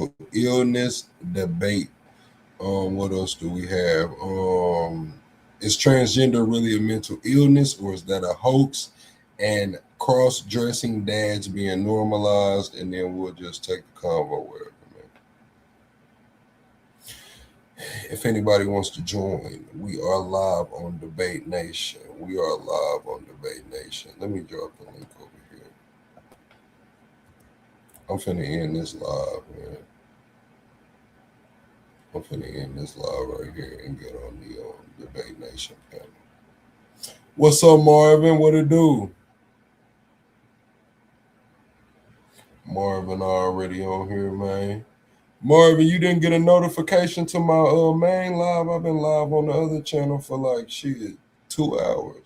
mental illness debate. What else do we have? Is transgender really a mental illness or is that a hoax? And cross-dressing dads being normalized, and then we'll just take the convo wherever, man. If anybody wants to join, we are live on Debate Nation. We are live on Debate Nation. Let me drop the link over here. I'm finna end this live, man. I'm finna end this live right here and get on the Debate Nation panel. What's up, Marvin? What it do? Marvin already on here, man. Marvin, you didn't get a notification to my main live. I've been live on the other channel for like shit 2 hours.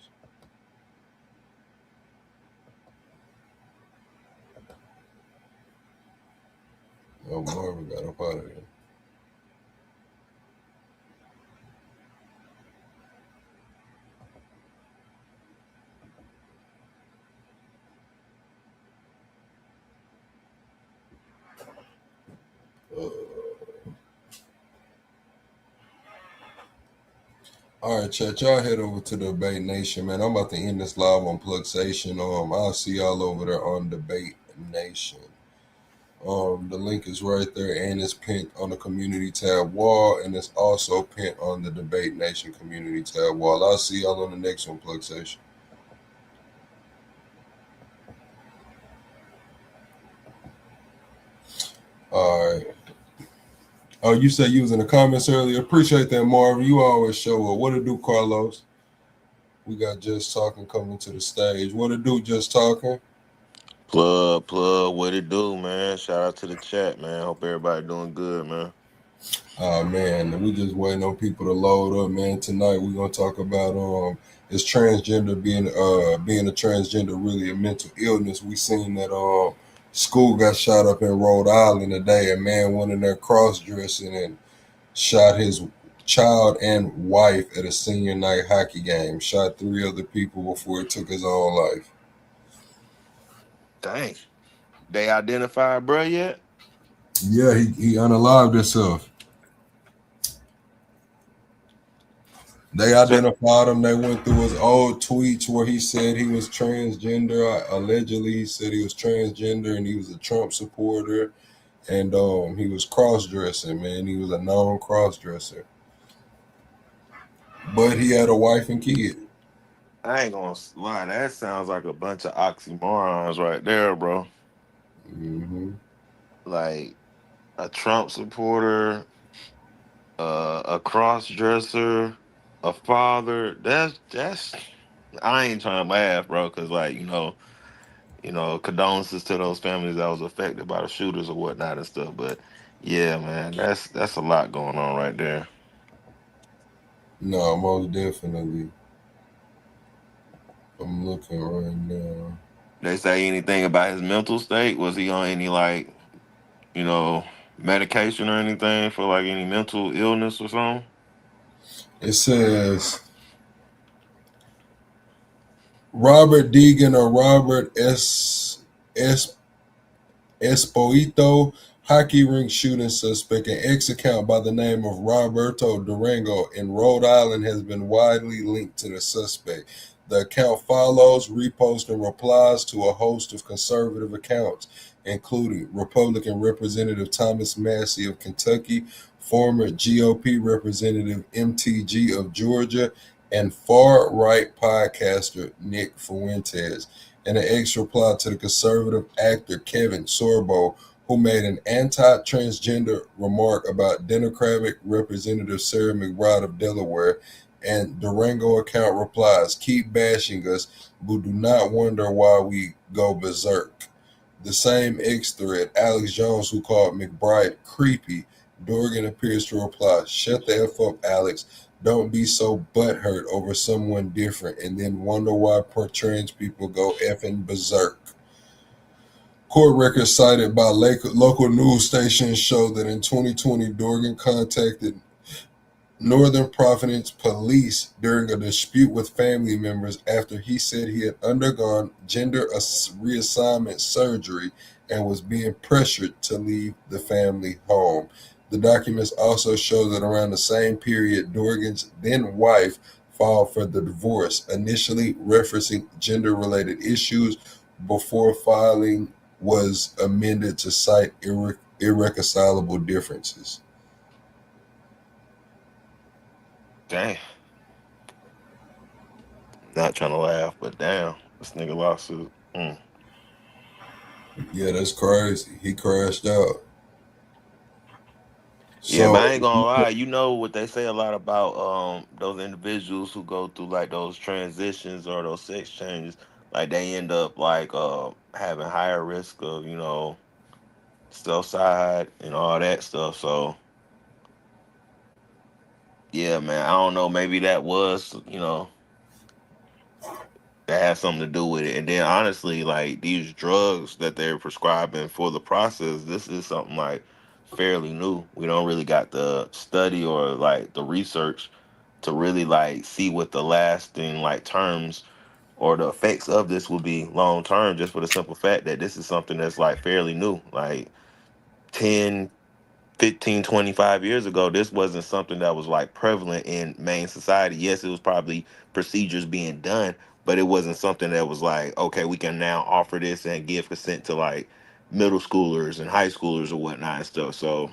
Oh, Marvin got up out of there. All right, chat. Y'all head over to Debate Nation, man. I'm about to end this live on Pluxation. I'll see y'all over there on Debate Nation. The link is right there, and it's pinned on the community tab wall, and it's also pinned on the Debate Nation community tab wall. I'll see y'all on the next one, Pluxation. All right. Oh, you said you was in the comments earlier. Appreciate that, Marvin. You always show up. What it do, Carlos? We got Just Talking coming to the stage. What it do, Just Talking? Plug, what it do, man? Shout out to the chat, man. Hope everybody doing good, man. Man, we just waiting on people to load up, man. Tonight we're gonna talk about is transgender being a transgender really a mental illness? We seen that school got shot up in Rhode Island today. A man went in there cross dressing and shot his child and wife at a senior night hockey game. Shot 3 other people before he took his own life. Dang. They identified bruh yet? Yeah, he unalived himself. They So identified him. They went through his old tweets where he said he was transgender. Allegedly, he said he was transgender and he was a Trump supporter. And he was cross dressing, man. He was a known cross dresser. But he had a wife and kid. I ain't gonna lie, that sounds like a bunch of oxymorons right there, bro. Hmm. Like a Trump supporter, a cross dresser, a father. That's I ain't trying to laugh, bro, because like, condolences to those families that was affected by the shooters or whatnot and stuff. But yeah, man, that's a lot going on right there. No, most definitely. I'm looking right now. They say anything about his mental state? Was he on any like, you know, medication or anything for like any mental illness or something? It says Robert Deegan or Robert S. Esposito, hockey rink shooting suspect, an ex account by the name of Roberto Durango in Rhode Island has been widely linked to the suspect. The account follows, reposts, and replies to a host of conservative accounts, including Republican Representative Thomas Massey of Kentucky, former GOP Representative MTG of Georgia, and far right podcaster Nick Fuentes. And an ex reply to the conservative actor Kevin Sorbo, who made an anti-transgender remark about Democratic Representative Sarah McBride of Delaware. And Durango account replies, "Keep bashing us, but do not wonder why we go berserk." The same X thread, Alex Jones, who called McBride creepy, Dorgan appears to reply, "Shut the F up, Alex. Don't be so butthurt over someone different and then wonder why poor trans people go effing berserk." Court records cited by local news stations show that in 2020, Dorgan contacted Northern Providence police during a dispute with family members after he said he had undergone gender reassignment surgery and was being pressured to leave the family home. The documents also show that around the same period, Dorgan's then wife filed for the divorce, initially referencing gender related issues before filing was amended to cite irreconcilable differences. Dang. Not trying to laugh, but damn, this nigga lawsuit. Yeah, that's crazy. He crashed out. Yeah, So, but I ain't gonna lie. You know what they say a lot about those individuals who go through like those transitions or those sex changes. Like they end up like having higher risk of suicide and all that stuff. So yeah, man. I don't know. Maybe that was that has something to do with it. And then honestly, like these drugs that they're prescribing for the process, this is something like fairly new. We don't really got the study or like the research to really like see what the lasting like terms or the effects of this will be long term, just for the simple fact that this is something that's like fairly new. Like 10, 15, 25 years ago, this wasn't something that was like prevalent in main society. Yes, it was probably procedures being done, but it wasn't something that was like, okay, we can now offer this and give consent to like middle schoolers and high schoolers or whatnot and stuff. So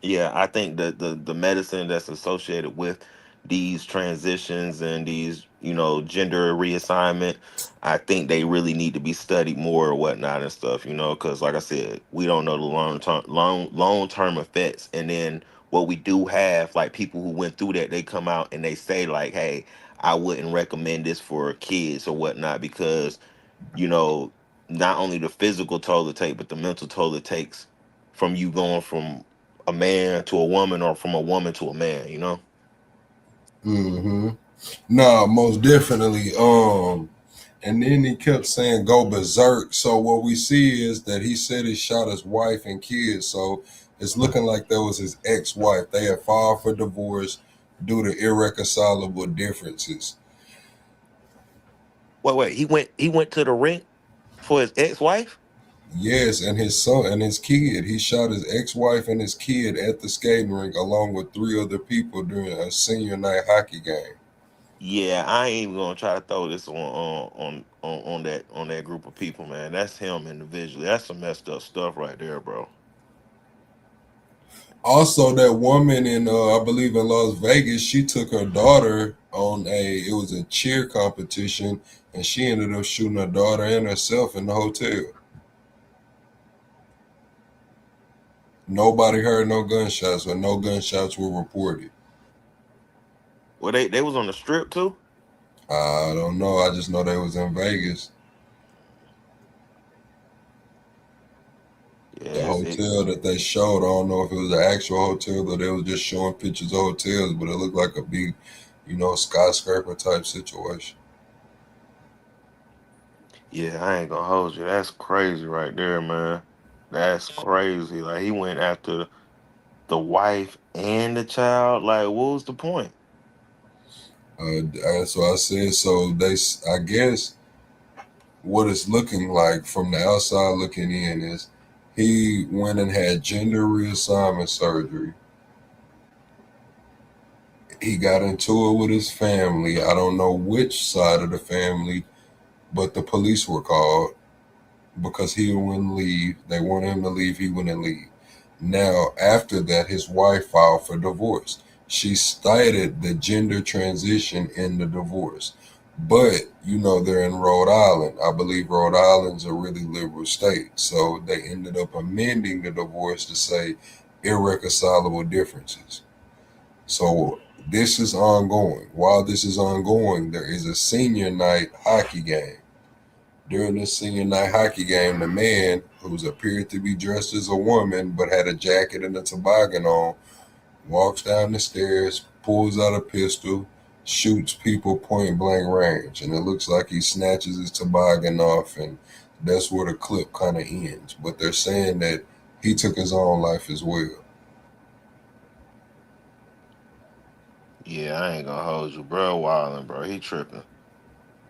yeah, I think that the medicine that's associated with these transitions and these, gender reassignment, I think they really need to be studied more or whatnot and stuff, because like I said, we don't know the long term effects. And then what we do have, like people who went through that, they come out and they say like, hey, I wouldn't recommend this for kids or whatnot because you know, not only the physical toll it takes, but the mental toll it takes from you going from a man to a woman or from a woman to a man. hmm no, most definitely. And then he kept saying go berserk. So what we see is that he said he shot his wife and kids. So it's looking like that was his ex-wife. They had filed for divorce due to irreconcilable differences. Wait, he went to the rink for his ex-wife? Yes, and his son and his kid. He shot his ex-wife and his kid at the skating rink along with three other people during a senior night hockey game. Yeah, I ain't even gonna try to throw this on that group of people, man. That's him individually. That's some messed up stuff right there, bro. Also, that woman in I believe in Las Vegas, she took her daughter on it was a cheer competition, and she ended up shooting her daughter and herself in the hotel. Nobody heard no gunshots, or no gunshots were reported. Well, they was on the strip too. I don't know. I just know they was in Vegas. Yeah, The it. hotel that they showed, I don't know if it was an actual hotel or they was just showing pictures of hotels, but it looked like a big, skyscraper type situation. Yeah, I ain't gonna hold you. That's crazy right there, man. That's crazy. Like he went after the wife and the child. Like, what was the point? So I said, so I guess what it's looking like from the outside looking in is he went and had gender reassignment surgery. He got into it with his family. I don't know which side of the family, but the police were called because he wouldn't leave. They wanted him to leave, he wouldn't leave. Now, after that, his wife filed for divorce. She stated the gender transition in the divorce. But, they're in Rhode Island. I believe Rhode Island's a really liberal state. So they ended up amending the divorce to say irreconcilable differences. So this is ongoing. While this is ongoing, there is a senior night hockey game. During this senior night hockey game, the man, who appeared to be dressed as a woman but had a jacket and a toboggan on, walks down the stairs, pulls out a pistol, shoots people point blank range. And it looks like he snatches his toboggan off, and that's where the clip kind of ends. But they're saying that he took his own life as well. Yeah, I ain't gonna hold you, bro. Wildin', bro. He tripping.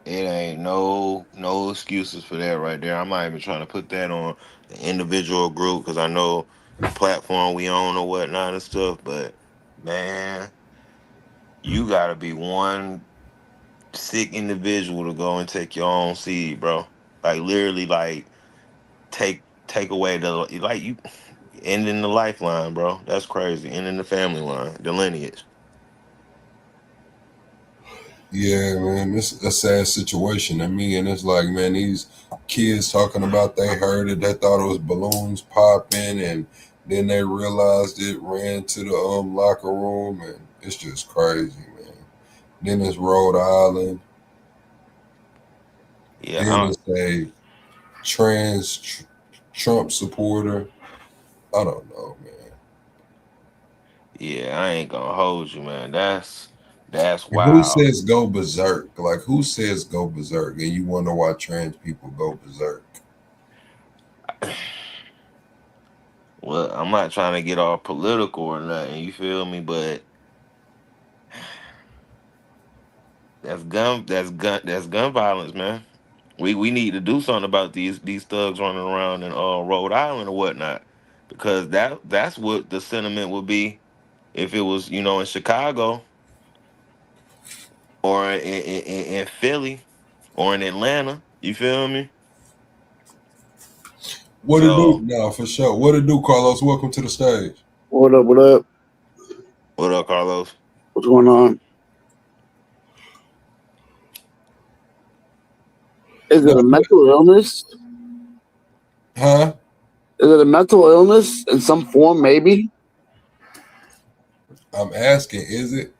It ain't no excuses for that right there. I'm not even trying to put that on the individual group because I know the platform we own or whatnot and stuff. But man, you gotta be one sick individual to go and take your own seed, bro. Like literally, like take away the like you ending the lifeline, bro. That's crazy. Ending the family line, the lineage. Yeah, man, it's a sad situation. I mean, and it's like, man, these kids talking about they heard it, they thought it was balloons popping, and then they realized it, ran to the locker room, and it's just crazy, man. Then it's Rhode Island. Yeah, Then it's a trans Trump supporter. I don't know, man. yeah. I ain't gonna hold you, man. That's And who wild. says go berserk? Like, who says go berserk? And you wonder why trans people go berserk. Well, I'm not trying to get all political or nothing. You feel me? But that's gun violence, man. We need to do something about these thugs running around in Rhode Island or whatnot, because that's what the sentiment would be if it was in Chicago or in Philly or in Atlanta. You feel me? What to do So now, for sure. What to do, Carlos? Welcome to the stage. What up? What up? what up, Carlos? What's going on? Is it Now, a mental illness? huh? Is it a mental illness in some form? Maybe. I'm asking, is it?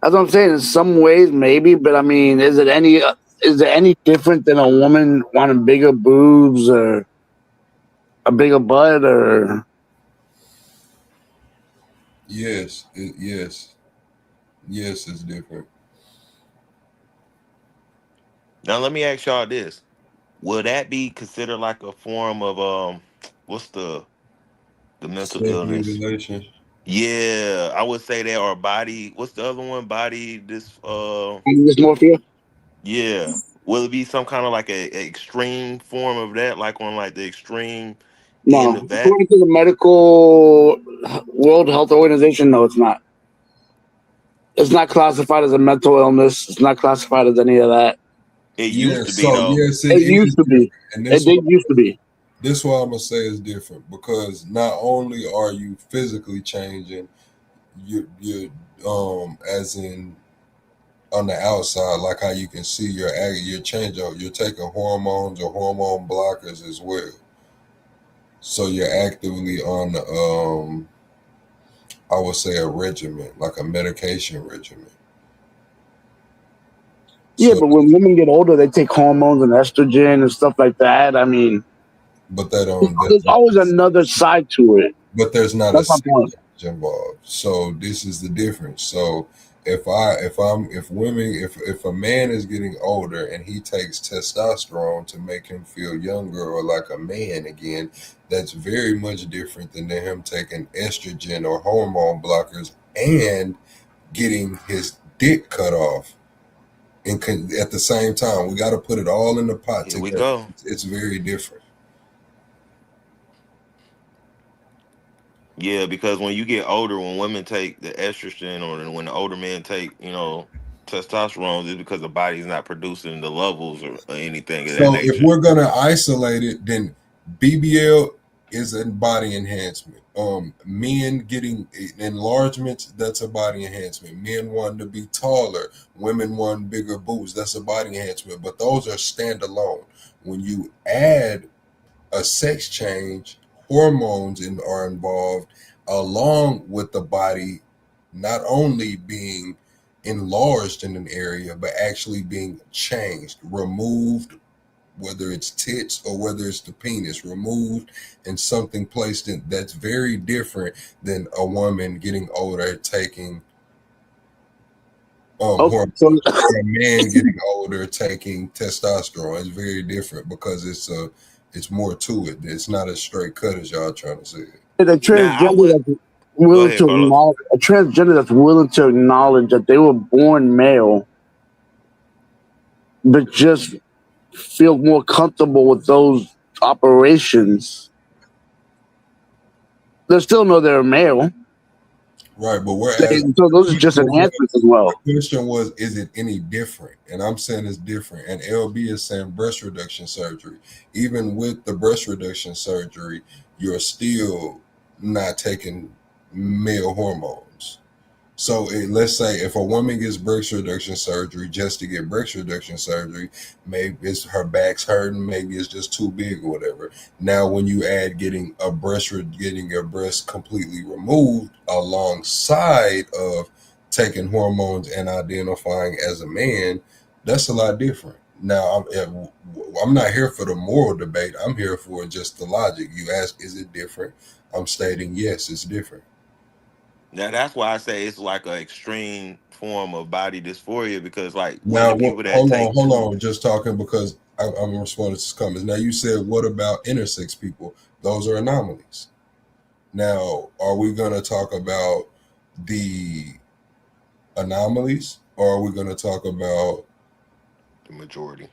That's what I'm saying. In some ways, maybe. But I mean, is it any? Is it any different than a woman wanting bigger boobs or a bigger butt or? Yes. Yes. Yes, it's different. Now let me ask y'all this: will that be considered like a form of what's the mental Self illness? mutilation. Yeah, I would say that, or body. What's the other one? Body. Dysmorphia? Yeah. Will it be some kind of like a extreme form of that, like on like the extreme end No. of that? According to the medical World Health Organization, no, it's not. It's not classified as a mental illness. It's not classified as any of that. It Yeah, used to be so though. yes, it It is used to different. be. And It did used to be. this why I'm gonna say it's different because not only are you physically changing, you as in on the outside, like how you can see you're changing, you're taking hormones or hormone blockers as well. So you're actively on the I would say a regimen, like a medication regimen. Yeah, So, but when women get older, they take hormones and estrogen and stuff like that. I mean, but they don't. there's always another side to it. But there's not a That's my sex point. change involved. So this is the difference. So if women if a man is getting older and he takes testosterone to make him feel younger or like a man again, that's very much different than him taking estrogen or hormone blockers and getting his dick cut off. And at the same time, we got to put it all in the pot Here we together. go. It's very different. Yeah, because when you get older, when women take the estrogen or when the older men take, testosterone, it's because the body's not producing the levels or anything of that So if nature. we're gonna isolate it, then BBL is a body enhancement. Men getting enlargements, that's a body enhancement. Men wanting to be taller, women wanting bigger boobs, that's a body enhancement. But those are standalone. When you add a sex change, are involved along with the body not only being enlarged in an area, but actually being changed, removed, whether it's tits or whether it's the penis, removed and something placed in. That's very different than a woman getting older taking Okay, so hormones or a man getting older taking testosterone. It's very different because it's more to it. It's not as straight cut as y'all trying to say it. the Now I transgender would that's go willing ahead, to Carlos. acknowledge a transgender that's willing to acknowledge that they were born male but just feel more comfortable with those operations. They still know they're a male. Right, but whereas So those are just enhancements as well. the question was, is it any different? And I'm saying it's different. And LB is saying breast reduction surgery. Even with the breast reduction surgery, you're still not taking male hormones. So let's say if a woman gets breast reduction surgery just to get breast reduction surgery, maybe it's her back's hurting, maybe it's just too big or whatever. Now, when you add getting your breast completely removed alongside of taking hormones and identifying as a man, that's a lot different. Now, I'm not here for the moral debate. I'm here for just the logic. You ask, is it different? I'm stating yes, it's different. Now that's why I say it's like an extreme form of body dysphoria because like when Now, the people that take hold two, on, just talking because I'm responding to comments. Now, you said, what about intersex people? Those are anomalies. Now, are we going to talk about the anomalies or are we going to talk about, the majority.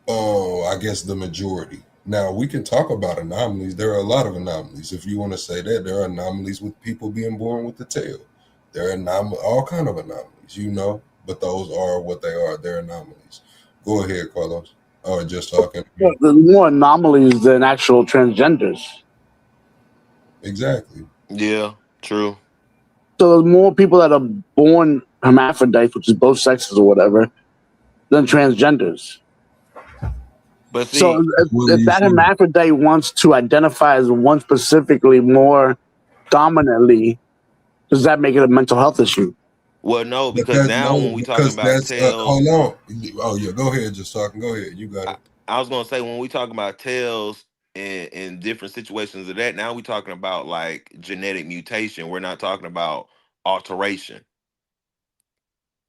oh, I guess the majority? Now, we can talk about anomalies. There are a lot of anomalies. If you want to say that, there are anomalies with people being born with the tail. There are all kind of anomalies, but those are what they are. They're anomalies. Go ahead, Carlos. Or just talking. There's more anomalies than actual transgenders. Exactly. Yeah, true. So there's more people that are born hermaphrodites, which is both sexes or whatever, than transgenders. But So see, What do if you that see? hermaphrodite wants to identify as one specifically more dominantly, does that make it a mental health issue? well, no, But because that now no, when we talking because about that's tails, hold on. Oh yeah, go ahead. Just talking. Go ahead. You got I, it. I was gonna say when we talking about tails in different situations of that, now we talking about like genetic mutation. We're not talking about alteration.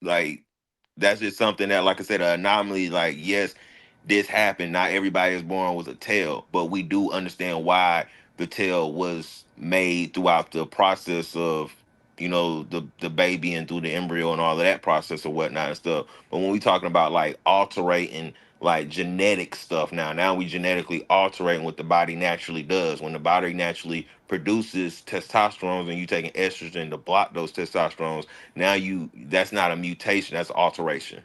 Like that's just something that, like I said, an anomaly. Like yes, this happened. Not everybody is born with a tail, but we do understand why the tail was made throughout the process of the baby and through the embryo and all of that process or whatnot and stuff. But when we talking about like alterating like genetic stuff now we genetically altering what the body naturally does. When the body naturally produces testosterone and you taking estrogen to block those testosterones, now that's not a mutation, that's alteration.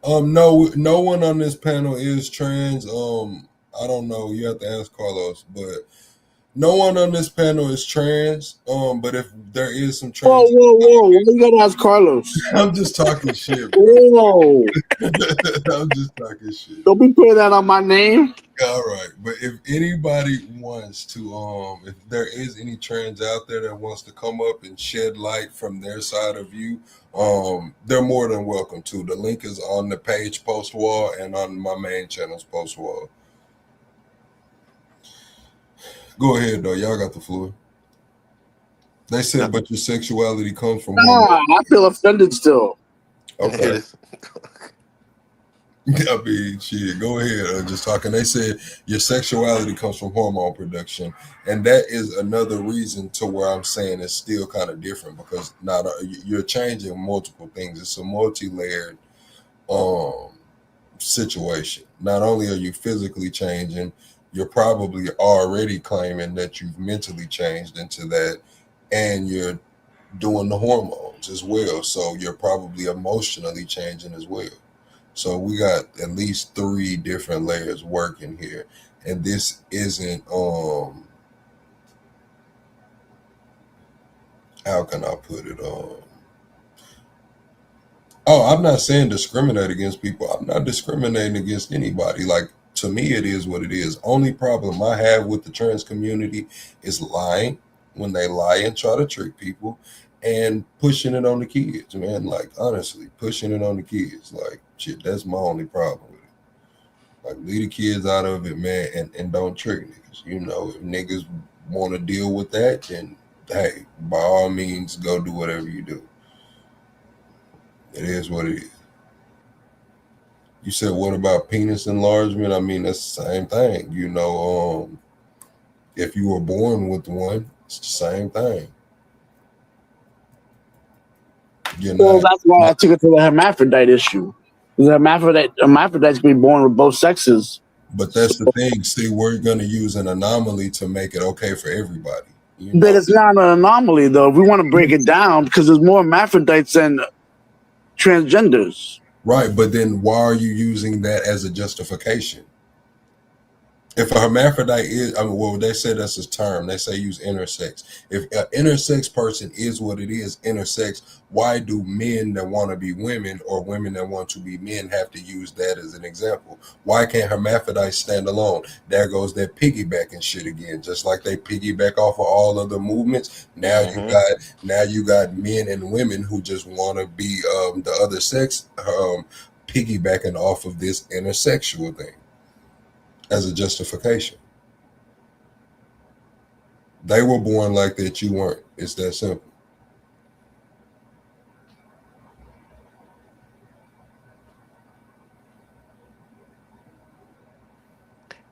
No, no one on this panel is trans. I don't know. You have to ask Carlos, but no one on this panel is trans. But if there is some Whoa, trans, whoa, whoa! Why you gotta ask Carlos? I'm just talking shit, bro. Whoa! I'm just talking shit. Don't be putting that on my name. All right, but if anybody wants to, if there is any trans out there that wants to come up and shed light from their side of view, they're more than welcome to. The link is on the page post wall and on my main channel's post wall. Go ahead though, y'all got the floor. They No. said, but your sexuality comes from hormones. Nah, I feel offended still. Okay. I mean, shit, go ahead. Just talking. They said your sexuality comes from hormone production, and that is another reason to where I'm saying it's still kind of different because not you're changing multiple things. It's a multi-layered um situation. Not only are you physically changing, you're probably already claiming that you've mentally changed into that, and you're doing the hormones as well. So you're probably emotionally changing as well. So we got at least three different layers working here. And this isn't how can I put it oh, I'm not saying discriminate against people. I'm not discriminating against anybody. Like to me it is what it is. Only problem I have with the trans community is lying when they lie and try to trick people and pushing it on the kids, man. Like honestly, pushing it on the kids. Like shit, that's my only problem with it. Like leave the kids out of it, man, and don't trick niggas. If niggas want to deal with that, then hey, by all means, go do whatever you do. It is what it is. You said, what about penis enlargement? I mean, that's the same thing. If you were born with one, it's the same thing. You're Well, not. that's why I took it to the hermaphrodite issue. The hermaphrodites can be born with both sexes. But that's the thing. See, we're going to use an anomaly to make it okay for everybody. You But know, it's not an anomaly, though. If we want to break it down, because there's more hermaphrodites than transgenders. right? But then why are you using that as a justification? If a hermaphrodite is, I mean, well, they say that's a term. They say use intersex. If an intersex person is what it is, intersex, why do men that want to be women or women that want to be men have to use that as an example? Why can't hermaphrodites stand alone? There goes that piggybacking shit again. Just like they piggyback off of all of the movements. Mm-hmm. Now you got men and women who just want to be the other sex, piggybacking off of this intersexual thing as a justification. They were born like that, you weren't. It's that simple.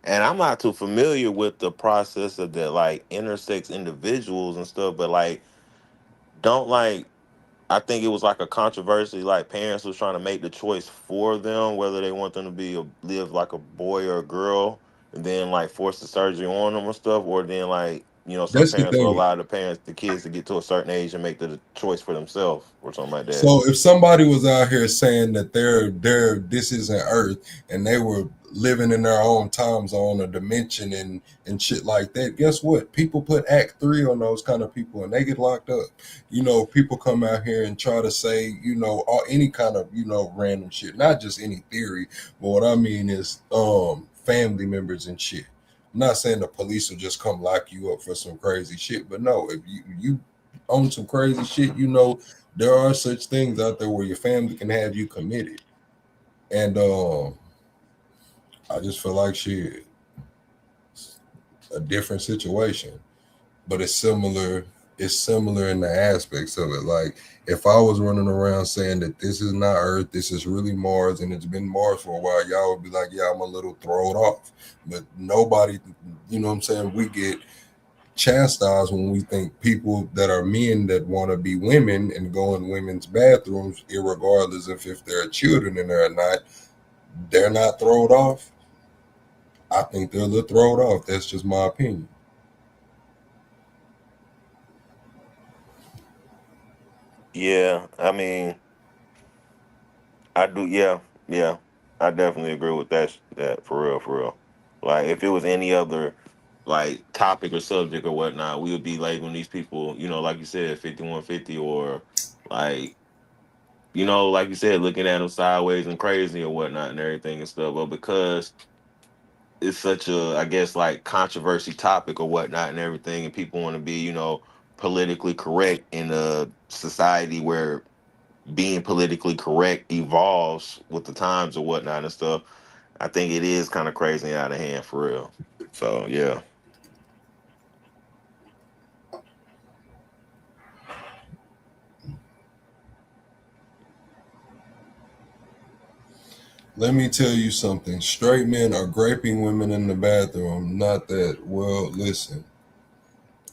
And I'm not too familiar with the process of the like intersex individuals and stuff, but like don't like I think it was like a controversy. Like parents was trying to make the choice for them whether they want them to be live like a boy or a girl, and then like force the surgery on them or stuff, or then like some That's the parents will thing. allow the kids to get to a certain age and make the choice for themselves or something like that. So if somebody was out here saying that they're this isn't Earth and they were living in their own time zone or dimension and shit like that, guess what? People put Act 3 on those kind of people and they get locked up. People come out here and try to say, all any kind of, random shit, not just any theory, but what I mean is family members and shit. I'm not saying the police will just come lock you up for some crazy shit, but no, if you own some crazy shit, there are such things out there where your family can have you committed. And I just feel like shit, a different situation. But it's similar in the aspects of it. Like if I was running around saying that this is not Earth, this is really Mars, and it's been Mars for a while, y'all would be like, yeah, I'm a little thrown off. But nobody, what I'm saying, we get chastised when we think people that are men that want to be women and go in women's bathrooms, irregardless of if they're children in there or not, they're not thrown off. I think they're a little thrown off. That's just my opinion. Yeah, I mean, I do. Yeah, yeah, I definitely agree with that. That for real, for real. Like if it was any other like topic or subject or whatnot, we would be labeling these people, like you said, 5150, or like like you said, looking at them sideways and crazy or whatnot and everything and stuff. But because it's such a, I guess, like controversy topic or whatnot and everything, and people want to be, politically correct in a society where being politically correct evolves with the times or whatnot and stuff. I think it is kind of crazy and out of hand for real. So yeah. Let me tell you something. Straight men are raping women in the bathroom. Not that. Well, listen.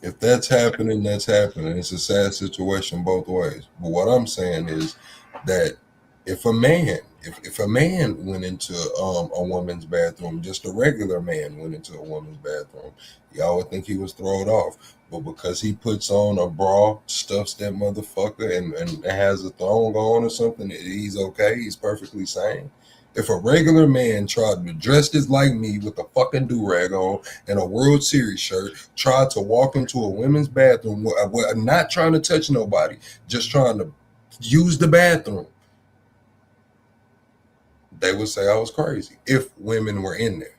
If that's happening, that's happening. It's a sad situation both ways. But what I'm saying is that if a man went into a woman's bathroom, just a regular man went into a woman's bathroom, y'all would think he was thrown off. But because he puts on a bra, stuffs that motherfucker, and has a thong on or something, he's okay. He's perfectly sane. If a regular man tried to dress just like me with a fucking do-rag on and a World Series shirt, tried to walk into a women's bathroom, not trying to touch nobody, just trying to use the bathroom, they would say I was crazy if women were in there.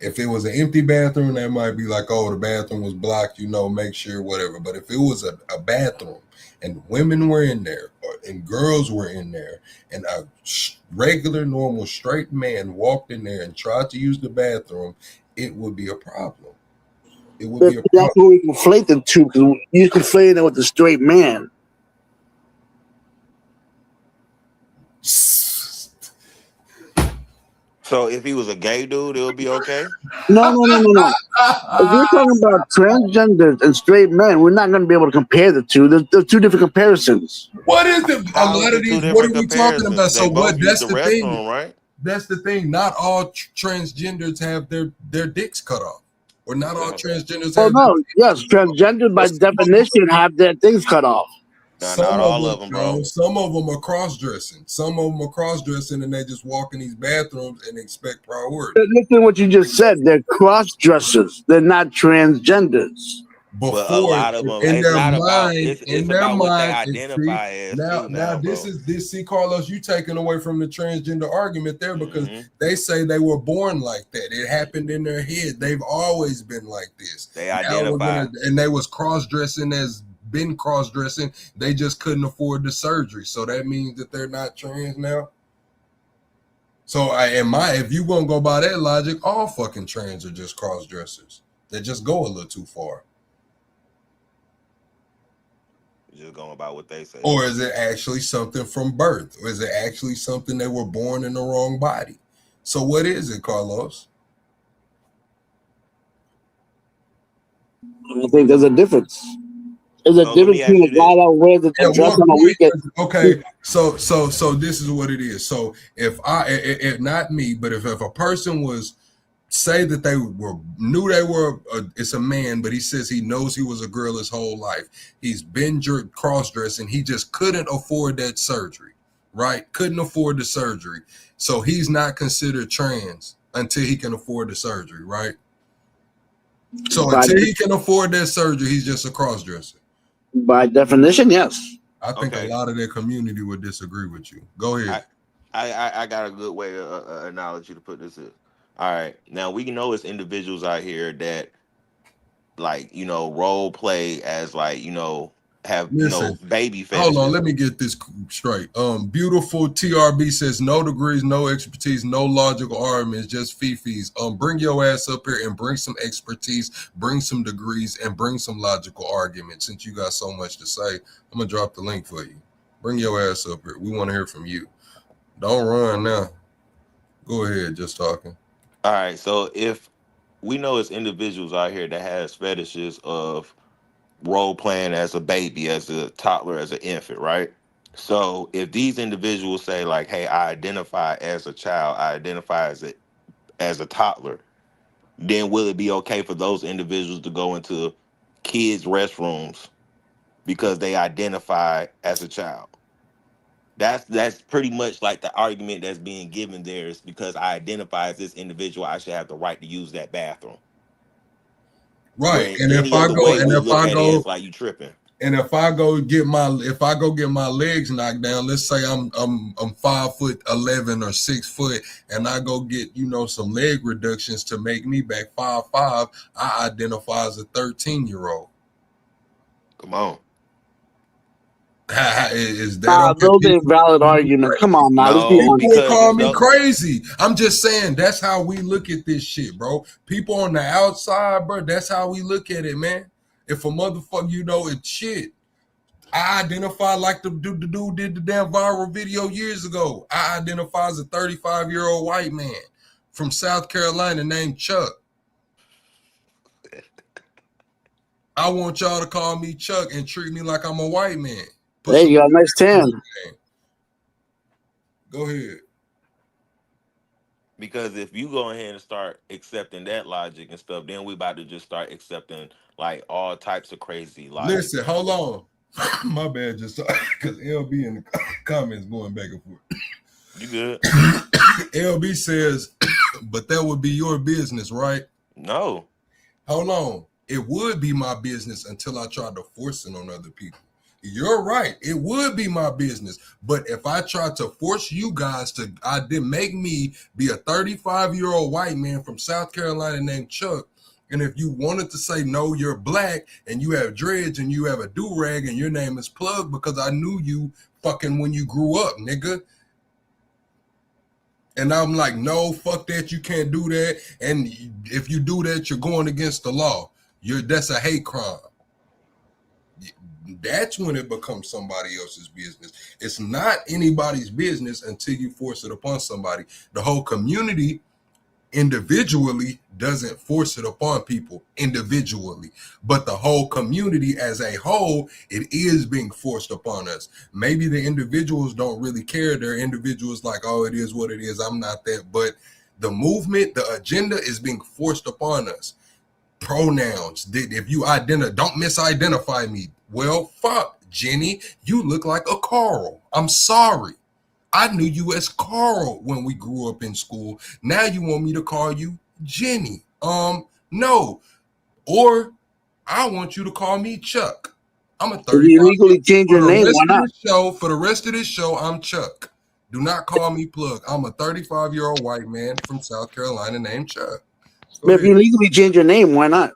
If it was an empty bathroom, they might be like, oh, the bathroom was blocked, make sure, whatever. But if it was a bathroom and women were in there and girls were in there and a regular, normal, straight man walked in there and tried to use the bathroom, it would be a problem. It would That's be a what we conflate the two, because you conflate it with the straight man. problem. So if he was a gay dude, it would be okay. No. If we're talking about transgenders and straight men, we're not going to be able to compare the two. There's two different comparisons. What is it? A How is lot of it two these. What different are we talking comparisons? about? They So both what? use That's the the thing. restroom, right? That's the thing. Not all transgenders have their dicks cut off, or not all transgenders Well, have their no, dicks yes, cut off. transgenders by definition have their things cut off. Nah, Some not of all them, of them, bro. no. Some of them are cross dressing. Some of them are cross dressing, and they just walk in these bathrooms and expect priority. But listen to what you just said. They're cross dressers. They're not transgenders. But a Before lot of them, in it's their not about mind, it's about what they see identify as too. now Now, this bro. is this see Carlos, you taking away from the transgender argument there because Hmm. they say they were born like that. It happened in their head. They've always been like this. They Now identify. and they was cross dressing as been cross dressing. They just couldn't afford the surgery. So that means that they're not trans now. So if you gonna go by that logic, all fucking trans are just cross dressers. They just go a little too far. Just going about what they say. Or is it actually something from birth? Or is it actually something they were born in the wrong body? So what is it, Carlos? I think there's a difference. There's a So let difference me ask between you a guy this. that wears a At dress what on a point? weekend. Okay, so this is what it is. So if not me, but if a person was say that they knew they were it's a man, but he says he knows he was a girl his whole life. He's been cross-dressing. He just couldn't afford that surgery, right? Couldn't afford the surgery. So he's not considered trans until he can afford the surgery, right? So By, until he can afford that surgery, he's just a cross-dresser. by definition, yes. I think a Okay. lot of their community would disagree with you. Go ahead. I got a good way of analogy to put this in. All right. Now we know it's individuals out here that like, role play as like, have, Listen, baby hold on, fetishes. let me get this straight. Beautiful TRB says no degrees, no expertise, no logical arguments, just fifis. Bring your ass up here and bring some expertise, bring some degrees, and bring some logical arguments. Since you got so much to say, I'm gonna drop the link for you. Bring your ass up here. We want to hear from you. Don't run now. Go ahead, just talking. All right. So if we know it's individuals out here that has fetishes of role playing as a baby, as a toddler, as an infant, right? So if these individuals say like, "Hey, I identify as a child, I identify as a toddler," then will it be okay for those individuals to go into kids' restrooms because they identify as a child? That's pretty much like the argument that's being given there is because I identify as this individual, I should have the right to use that bathroom. Right. Where And if any I other go, way we look at it as like you tripping. and if I go get my legs knocked down, let's say I'm 5'11" or 6 foot, and I go get some leg reductions to make me back 5'5", I identify as a 13-year-old. Come on. Is that Nah, okay? those ain't valid arguments. Come on now, let's be No, People honest. will because call it's me no. crazy. I'm just saying that's how we look at this shit, bro. People on the outside, bro, that's how we look at it, man. If a motherfucker, it's shit. I identify like the dude did the damn viral video years ago. I identify as a 35-year-old white man from South Carolina named Chuck. I want y'all to call me Chuck and treat me like I'm a white man. There you go, nice tan. Go ahead. Because if you go ahead and start accepting that logic and stuff, then we about to just start accepting like all types of crazy logic. Listen, hold on. My bad, just because LB in the comments going back and forth. You good? LB says, but that would be your business, right? No. Hold on. It would be my business until I tried to force it on other people. You're right. It would be my business. But if I tried to force you guys to, I did make me be a 35-year-old white man from South Carolina named Chuck. And if you wanted to say, no, you're black and you have dreads and you have a do-rag and your name is Plug because I knew you fucking when you grew up, nigga. And I'm like, no, fuck that. You can't do that. And if you do that, you're going against the law. That's a hate crime. That's when it becomes somebody else's business. It's not anybody's business until you force it upon somebody. The whole community individually doesn't force it upon people individually, but the whole community as a whole, it is being forced upon us. Maybe the individuals don't really care. They're individuals like, oh, it is what it is, I'm not that. But the movement, the agenda is being forced upon us. Pronouns, if you don't misidentify me. Well, fuck, Jenny, you look like a Carl. I'm sorry. I knew you as Carl when we grew up in school. Now you want me to call you Jenny. No. Or I want you to call me Chuck. I'm a If you 35 legally change for your the name, rest why of not? this show. For the rest of this show, I'm Chuck. Do not call me Plug. I'm a 35-year-old white man from South Carolina named Chuck. Go But if ahead. you legally change your name, why not?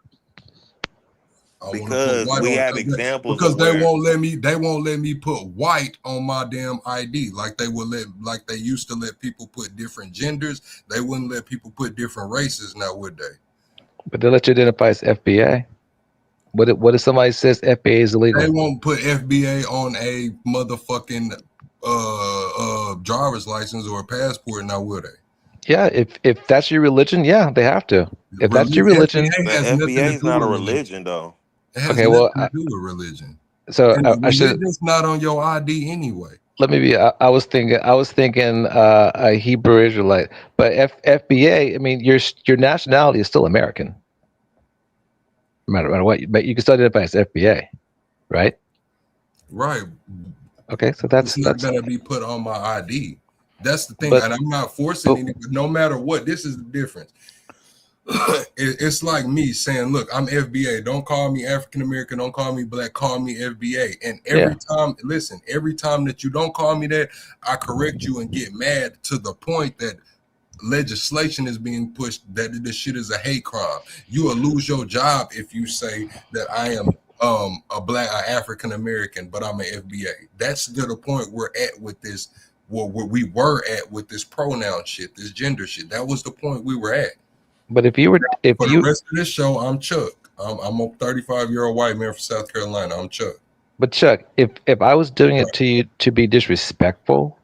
I want to put Because white we on have examples because of they where won't let me. They won't let me put white on my damn ID like they would like they used to let people put different genders. They wouldn't let people put different races now, would they? But they let you identify as FBA. What if somebody says FBA is They illegal? won't put FBA on a motherfucking driver's license or a passport now, will they? Yeah, if that's your religion, yeah, they have to. If that's your religion, FBA but has nothing to FBA is do not a with religion. religion though. It has okay. nothing Well, to do with religion. so And the I should religion's not on your ID anyway. let me be. I was thinking a Hebrew Israelite, but FBA. I mean, your nationality is still American, no matter what. But you can still identify as FBA, right? Right. Okay, so It's not gonna be put on my ID. That's the thing, but and I'm not forcing but any. No matter what, this is the difference. It's like me saying, "Look, I'm FBA. Don't call me African American. Don't call me black. Call me FBA." And yeah, every time that you don't call me that, I correct you and get mad to the point that legislation is being pushed that this shit is a hate crime. You will lose your job if you say that I am a African American, but I'm an FBA. That's to the point we're at with this. Where we were at with this pronoun shit, this gender shit. That was the point we were at. but if For the you rest of this show, I'm Chuck. I'm a 35-year-old white man from South Carolina. I'm Chuck. But Chuck, if I was doing it to you to be disrespectful,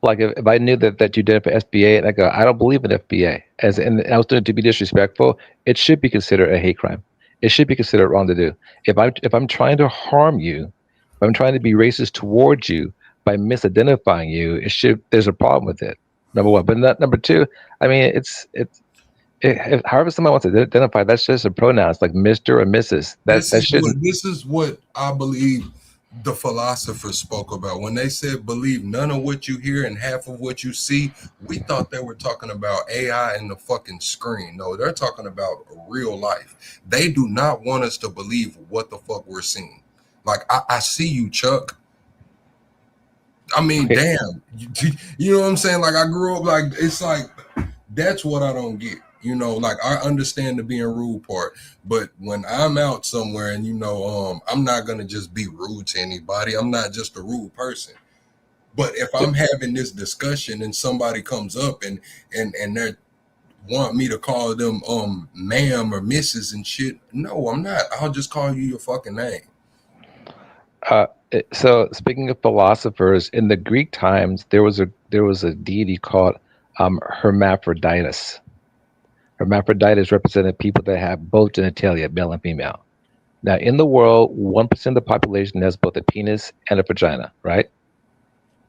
like if I knew that you did it for SBA and I go, I don't believe in FBA, and I was doing it to be disrespectful, it should be considered a hate crime. It should be considered wrong to do. If I'm trying to harm you, if I'm trying to be racist towards you by misidentifying you, there's a problem with it. Number one, but number two, I mean, however someone wants to identify, that's just a pronoun. It's like Mr. or Mrs. That shouldn't. This is what I believe the philosophers spoke about when they said believe none of what you hear and half of what you see. We thought they were talking about AI and the fucking screen. No, they're talking about real life. They do not want us to believe what the fuck we're seeing. Like I see you, Chuck. I mean, Okay. damn, you know what I'm saying? Like I grew up like it's like that's what I don't get. You know, like I understand the being rude part, but when I'm out somewhere and I'm not gonna just be rude to anybody. I'm not just a rude person. But if I'm having this discussion and somebody comes up and they want me to call them ma'am or missus and shit, no, I'm not. I'll just call you your fucking name. So speaking of philosophers, in the Greek times, there was a deity called Hermaphroditus. Hermaphroditus represented people that have both genitalia, male and female. Now, in the world, 1% of the population has both a penis and a vagina, right?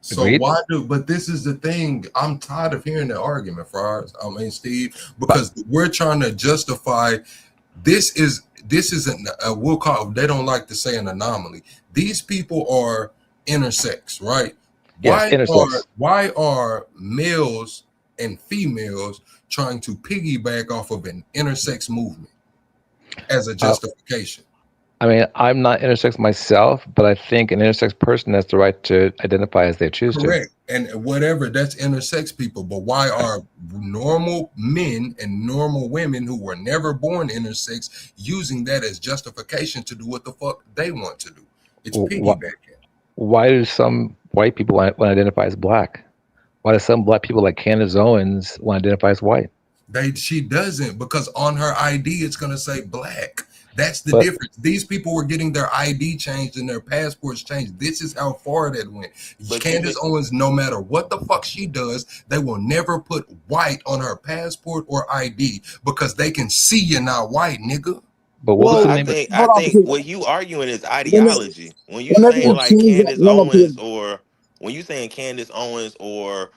So Agreed? but this is the thing. I'm tired of hearing the argument, Frars. I mean, Steve, because we're trying to justify this is we'll call, they don't like to say an anomaly. These people are intersex, right? Yes, intersex. Why are males and females trying to piggyback off of an intersex movement as a justification? I mean, I'm not intersex myself, but I think an intersex person has the right to identify as they choose Correct. And whatever, that's intersex people. But why are normal men and normal women who were never born intersex using that as justification to do what the fuck they want to do? It's to. piggybacking. Why do some white people want to identify as black? Why do some black people like Candace Owens want to identify as white? She doesn't, because on her ID it's gonna say black. That's the But difference. These people were getting their ID changed and their passports changed. This is how far that went. But you Candace can, Owens, no matter what the fuck she does, they will never put white on her passport or ID because they can see you're not white, nigga. what was but the Well, name of I hold on. think what you arguing is When they, ideology. When you whenever saying you Well, like change that, Candace no, no, Owens, because, or when you saying Candace Owens, or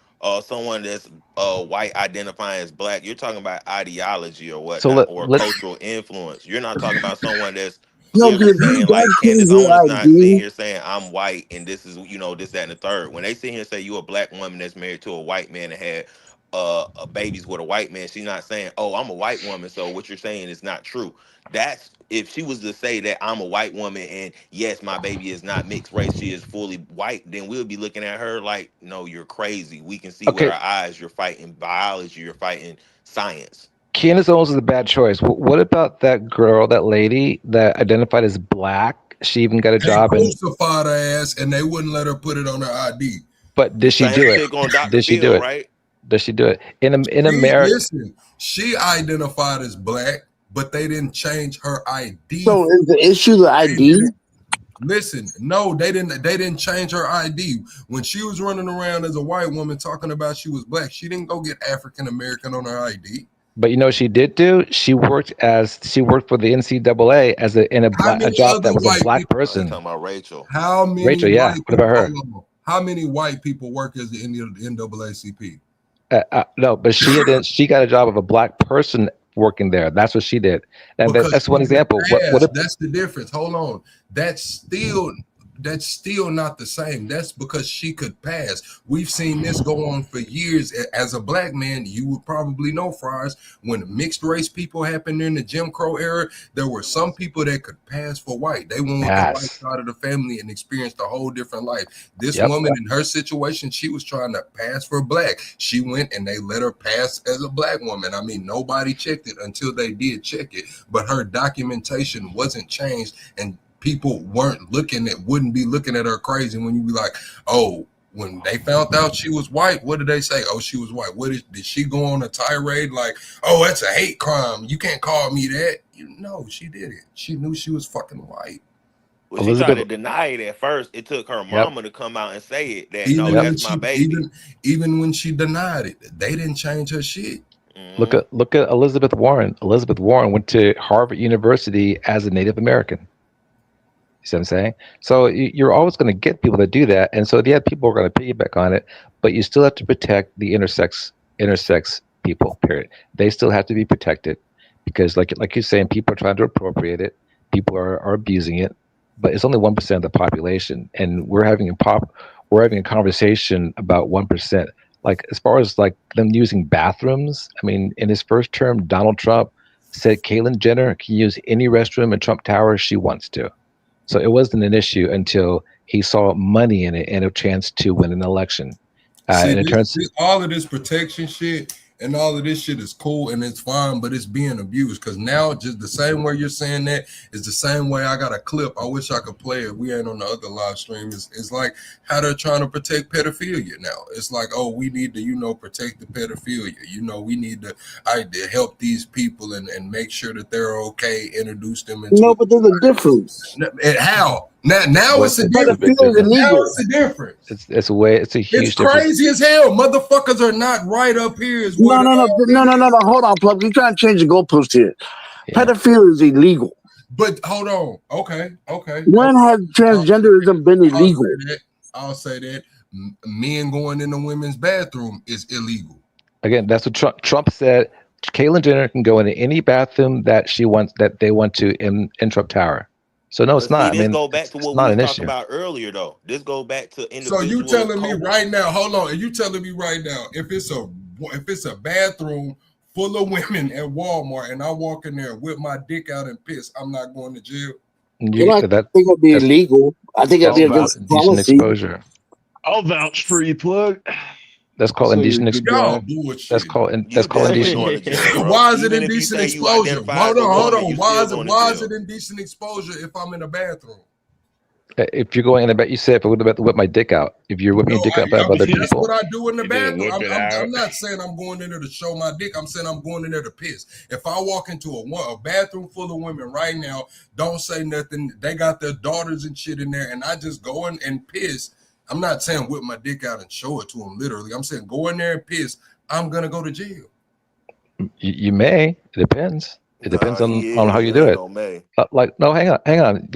someone that's white identifying as black, you're talking about ideology or so whatnot, or let cultural influence. You're not talking about someone that's no, clearly because saying, these like, guys Candace change their Owens not sitting ID. here saying I'm white and this is, this, that, and the third. When they sit here and say you a black woman that's married to a white man and had babies with a white man, she's not saying, oh, I'm a white woman, so what you're saying is not true. That's if she was to say that I'm a white woman and yes, my baby is not mixed race, she is fully white, then we'll be looking at her like, no, you're crazy. We can see with okay. our eyes you're fighting biology, you're fighting science. Candace Owens is a bad choice. What about that girl, that lady that identified as black? She even got a they job in, crucified her ass and they wouldn't let her put it on her ID. but The did she same do it? chick on Dr. Did she do Phil, it? right? Does she do it in She America? listen, she identified as black, but they didn't change her ID. So is the issue the They ID? didn't listen. No, they didn't. They didn't change her ID when she was running around as a white woman talking about she was black. She didn't go get African American on her ID. But you know what she did do? She worked for the NCAA as How a many job other that was a white black people? Oh, you person. talking about Rachel. How many Rachel, yeah. white What about people? her? Hold on. How many white people work as the NAACP? No, but she got a job of a black person working there. That's what she did, and Because that's she one could example. What pass. if That's the difference. Hold on. That's still that's still not the same. That's because she could pass. We've seen this go on for years. As a black man, you would probably know, Fries, when mixed race people happened in the Jim Crow era, there were some people that could pass for white. They went with the white pass? side of the family and experienced a whole different life. This Yep. woman in her situation, she was trying to pass for black. She went and they let her pass as a black woman. I mean, nobody checked it until they did check it, but her documentation wasn't changed, and people wouldn't be looking at her crazy when you be like, oh, when they found out she was white, what did they say? Oh, she was white. Did she go on a tirade like, oh, that's a hate crime, you can't call me that? No, she didn't. She knew she was fucking white. Well, she tried Elizabeth. to deny it at first. It took her Yep. mama to come out and say it that no, Even Yep. when that's my she baby. even when she denied it, they didn't change her shit. Hmm. Look at Elizabeth Warren. Elizabeth Warren went to Harvard University as a Native American. You see what I'm saying? So you're always going to get people that do that, and so yeah, people are going to piggyback on it, but you still have to protect the intersex people. Period. They still have to be protected because, like you're saying, people are trying to appropriate it. People are abusing it, but it's only 1% of the population, and we're having a conversation about 1%. Like as far as like them using bathrooms, I mean, in his first term, Donald Trump said Caitlyn Jenner can use any restroom in Trump Tower she wants to. So it wasn't an issue until he saw money in it and a chance to win an election. See, And it turns, all of this protection shit and all of this shit is cool and it's fine, but it's being abused. Because now, just the same way you're saying that is the same way I got a clip. I wish I could play it. We ain't on the other live stream. It's like how they're trying to protect pedophilia now. It's like, oh, we need to, protect the pedophilia. We need to help these people and make sure that they're okay, introduce them into No, it. but there's a difference. And how? Now it's what a it's a big difference. Pedophilia is difference. Now illegal. it's a difference. It's a It's huge difference. crazy as hell. Motherfuckers are not right up here is where No, no, no, no, no, no, no. Hold on, Plug. You're trying to change the goalpost here. Yeah. Pedophilia is illegal. but hold on. Okay. When has transgenderism been I'll say illegal? that. I'll say that. Men going in the women's bathroom is illegal. Again, that's what Trump said. Caitlyn Jenner can go into any bathroom that they want to in Trump Tower. So no, it's But see, not. I this mean, go back to it's what we not was an talking issue. about earlier, though. This go back to So you individuals. telling me right now, hold on, you telling me right now, if it's a bathroom full of women at Walmart and I walk in there and whip my dick out and piss, I'm not going to jail. Well, I That think it'll be that's illegal. I think it'll that's be I'll called vouch. against indecent policy. exposure. I'll vouch for you, Plug. That's called So you're a indecent. good Y'all guy. That's bullshit. You that's called definitely indecent. going to jail, bro. Why is it Even if you indecent say you exposure? identify as a Hold woman, on. you still Why going to is it jail. indecent exposure if I'm in a bathroom? If you're going in the back, you said if I would have to whip my dick out. If you're whipping No, your dick out in front of other that's what people, I do in the You didn't bathroom. whip it I'm out. not saying I'm going in there to show my dick. I'm saying I'm going in there to piss. If I walk into a bathroom full of women right now, don't say nothing. They got their daughters and shit in there, and I just go in and piss. I'm not saying whip my dick out and show it to them literally. I'm saying go in there and piss. I'm gonna go to jail. you may. It depends. It depends Nah, he on how is. you It do ain't it. no May. Like, no, hang on.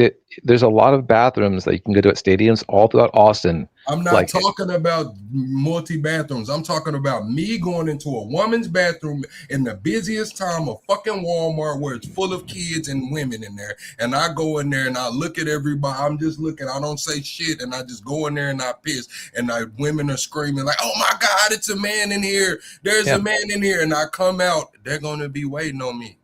There's a lot of bathrooms that you can go to at stadiums all throughout Austin. I'm not talking about multi bathrooms. I'm talking about me going into a woman's bathroom in the busiest time of fucking Walmart where it's full of kids and women in there. And I go in there and I look at everybody. I'm just looking. I don't say shit. And I just go in there and I piss. And women are screaming like, oh my God, it's a man in here. There's a man in here. And I come out. They're going to be waiting on me.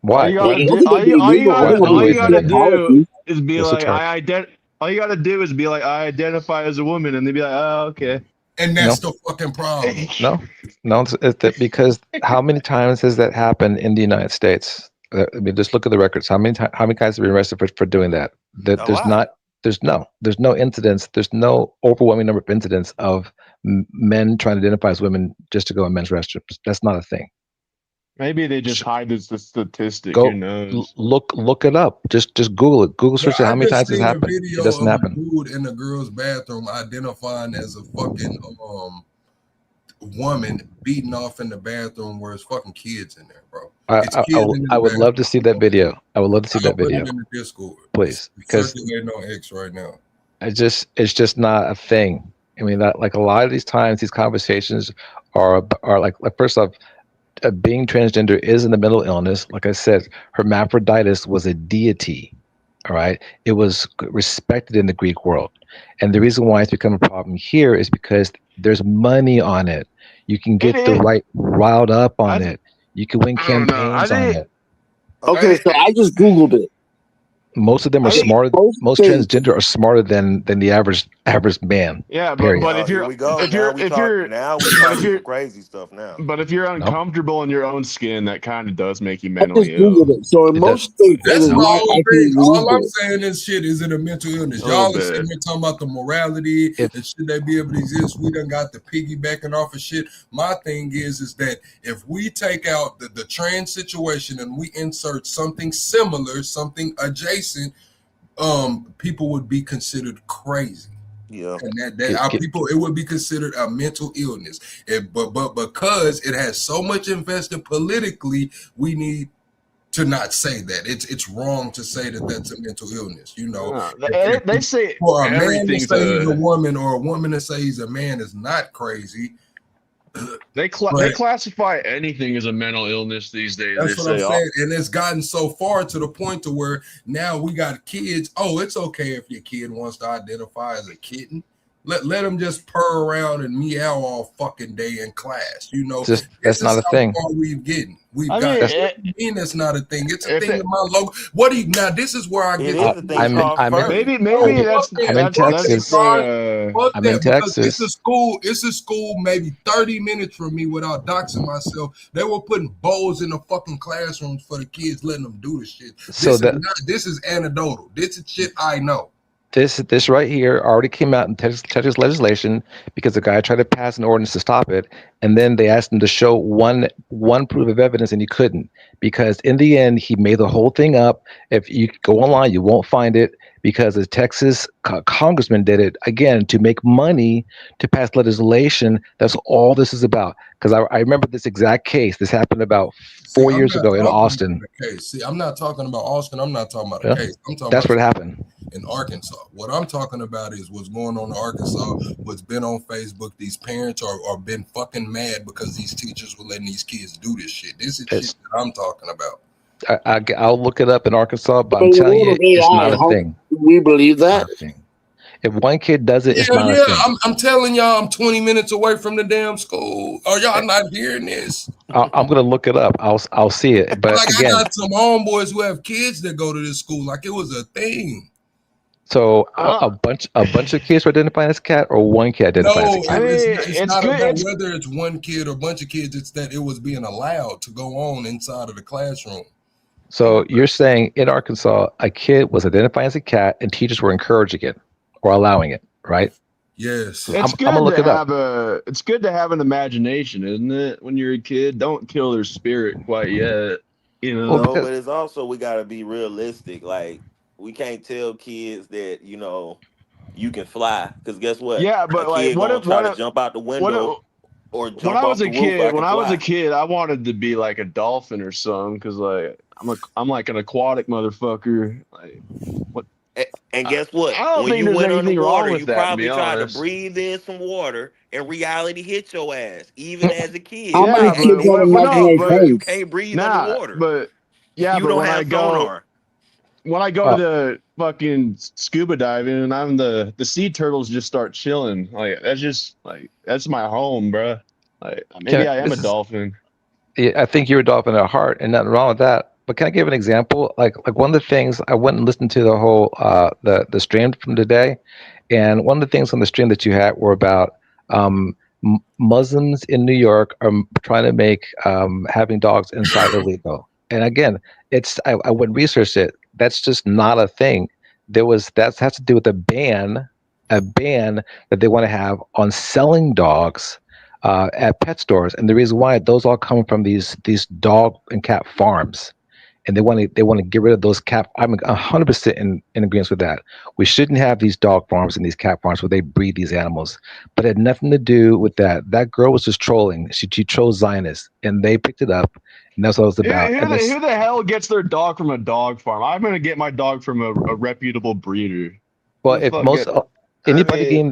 All Why? you Well, gotta that's do, a good thing. all you Why gotta, are all they you waiting on gotta you? do is be What's the like, term? all you gotta do is be like, I identify as a woman, and they'd be like, oh, okay. And No, that's the fucking problem. no. It's that because how many times has that happened in the United States? I mean, just look at the records. How many guys have been arrested for doing that? A There's lot. not. There's no incidents. There's no overwhelming number of incidents of men trying to identify as women just to go in men's restrooms. That's not a thing. Maybe they just hide the statistic. Who Go knows? look it up. Just Google it. Google But search it. I How many just times this seen a happened? It video doesn't of a happen. dude in a girl's bathroom identifying as a fucking woman beating off in the bathroom where it's fucking kids in there, bro. It's kids in I the would love to see that bathroom. video. I would love to see I'll that put video, it in the Discord. please, It's because circulating on X right now. it's just not a thing. I mean, that like a lot of these times, these conversations are like first off, being transgender isn't a mental illness. Like I said, hermaphroditus was a deity. All right, it was respected in the Greek world, and the reason why it's become a problem here is because there's money on it. You can get the right riled up on it. You can win I don't know. campaigns on it. Okay, so I just Googled it. Most of them are smarter. Most transgender are smarter than the average man. Yeah, period. but if Here you're we go. if Now you're we if talk. you're Now we but if talking you're some crazy stuff. Now. but if you're No. uncomfortable in your own skin, that kind of does make you I just mentally Googled ill. it. So in It most does. states, it That's is my No. not whole actually thing. All I'm legal. saying is shit is it a mental illness. A little Y'all are bit. sitting here talking about the morality If and should they be able to exist. We done got the piggybacking off of shit. My thing is that if we take out the trans situation and we insert something similar, something adjacent, people would be considered crazy. Yeah. And our people, it would be considered a mental illness. But because it has so much invested politically, we need to not say that. It's wrong to say that that's a mental illness. You know, They say for a man to everything's say he's a woman or a woman to say he's a man is not crazy. They classify anything as a mental illness these days. That's They what I'm say, saying. And it's gotten so far to the point to where now we got kids. Oh, it's okay if your kid wants to identify as a kitten. Let them just purr around and meow all fucking day in class. You know, that's not a thing. Far we've getting. That's not a thing. It's a thing in my logo. What do you now? This is where I get. It is a thing called furry. Maybe that's I'm in Texas. I'm in Texas. It's a school maybe 30 minutes from me without doxing myself. They were putting bowls in the fucking classrooms for the kids, letting them do the shit. This is anecdotal. This is shit I know. This right here already came out in Texas legislation because the guy tried to pass an ordinance to stop it, and then they asked him to show one proof of evidence, and he couldn't because in the end he made the whole thing up. If you go online, you won't find it because a Texas congressman did it again to make money to pass legislation. That's all this is about. Because I remember this exact case. This happened about 4 years ago in Austin. See, I'm not talking about Austin. I'm not talking about a case. I'm talking that's about what happened in Arkansas. What I'm talking about is what's going on in Arkansas, what's been on Facebook. These parents are been fucking mad because these teachers were letting these kids do this shit. This is shit that I'm talking about. I'll look it up in Arkansas, but I'm telling you, it's not a thing. We believe that. If one kid does it, it's not a thing. I'm telling y'all, I'm 20 minutes away from the damn school. Are y'all not hearing this? I'm gonna look it up. I'll see it. But like again, I got some homeboys who have kids that go to this school, like it was a thing. So a bunch of kids were identifying as cat, or one kid identified as a cat. It's not about whether it's one kid or a bunch of kids. It's that it was being allowed to go on inside of the classroom. So you're saying in Arkansas, a kid was identifying as a cat, and teachers were encouraging it or allowing it, right? Yes. I'm gonna look it up. It's good to have an imagination, isn't it? When you're a kid, don't kill their spirit quite yet. You Well, know. No, because but it's also we gotta be realistic. Like we can't tell kids that you can fly because guess what? Yeah, A but like, kid gonna try to jump out the what if, window or jump off the roof. I when can I was a fly. kid, I wanted to be like a dolphin or something because like I'm like an aquatic motherfucker. Like what? And I, guess what? I don't When think you there's went anything wrong underwater, with you that, to be probably tried to honest. breathe in some water, and reality hit your ass. Even as a How kid, many Yeah, like, hey, kids but have you no, imaginary but you friends? can't breathe nah, underwater. but yeah, You but don't have sonar. when I go to uh, the fucking scuba diving and I'm the sea turtles just start chilling. Like that's my home, bruh. Like maybe can I am a this is dolphin. yeah, I think you're a dolphin at heart, and nothing wrong with that. But can I give an example? Like one of the things I went and listened to the whole the stream from today, and one of the things on the stream that you had were about Muslims in New York are trying to make having dogs inside illegal. And again, I went and researched it. That's just not a thing. That has to do with a ban that they want to have on selling dogs at pet stores, and the reason why those all come from these dog and cat farms, and they want to get rid of those cat. I'm 100% in agreement with that. We shouldn't have these dog farms and these cat farms where they breed these animals, but it had nothing to do with that. That girl was just trolling. She chose Zionists, and they picked it up, and that's what it was about. And this, Who the hell gets their dog from a dog farm? I'm gonna get my dog from a reputable breeder. Who well, the if fuck most get? I mean,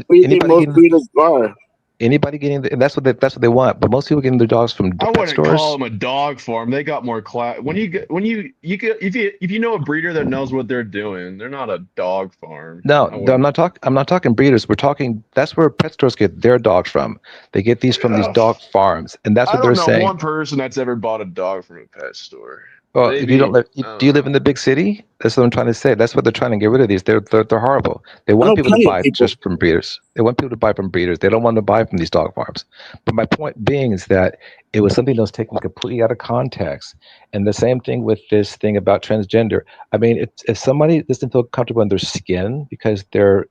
What do you think most breeders are? and that's what they want. But most people getting their dogs from I pet wouldn't call stores. them a dog farm. They got more class. When you get if you know a breeder that knows what they're doing, they're not a dog farm. No, I I'm wouldn't. not talking. I'm not talking breeders. We're talking. That's where pet stores get their dogs from. They get these from these Ugh. dog farms, and that's I what they're don't know saying. one person that's ever bought a dog from a pet store. Well, if you don't Maybe live, I do don't you live in know. the big city? That's what I'm trying to say. That's what they're trying to get rid of these. They're horrible. They I want know people to plenty of buy people. just from breeders. They want people to buy from breeders. They don't want to buy from these dog farms. But my point being is that it was something that was taken completely out of context. And the same thing with this thing about transgender. I mean, if somebody doesn't feel comfortable in their skin because their